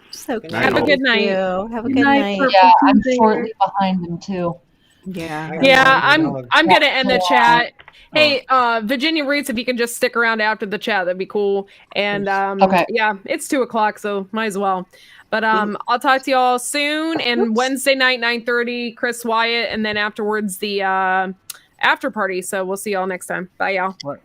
So Good cute. night, Have a all. good night. Have a Good good night, night. Purple Yeah, I'm Tea Bear. shortly behind him too. Yeah. Yeah, Yeah. I'm gonna end the chat. Hey, Virginia Roots, if you can just stick around after the chat, that'd be cool. And Okay. yeah, it's 2:00, so might as well. But I'll talk to y'all soon. And Wednesday night, 9:30, Chris Wyatt, and then afterwards the after party. So we'll see y'all next time. Bye, y'all. Right.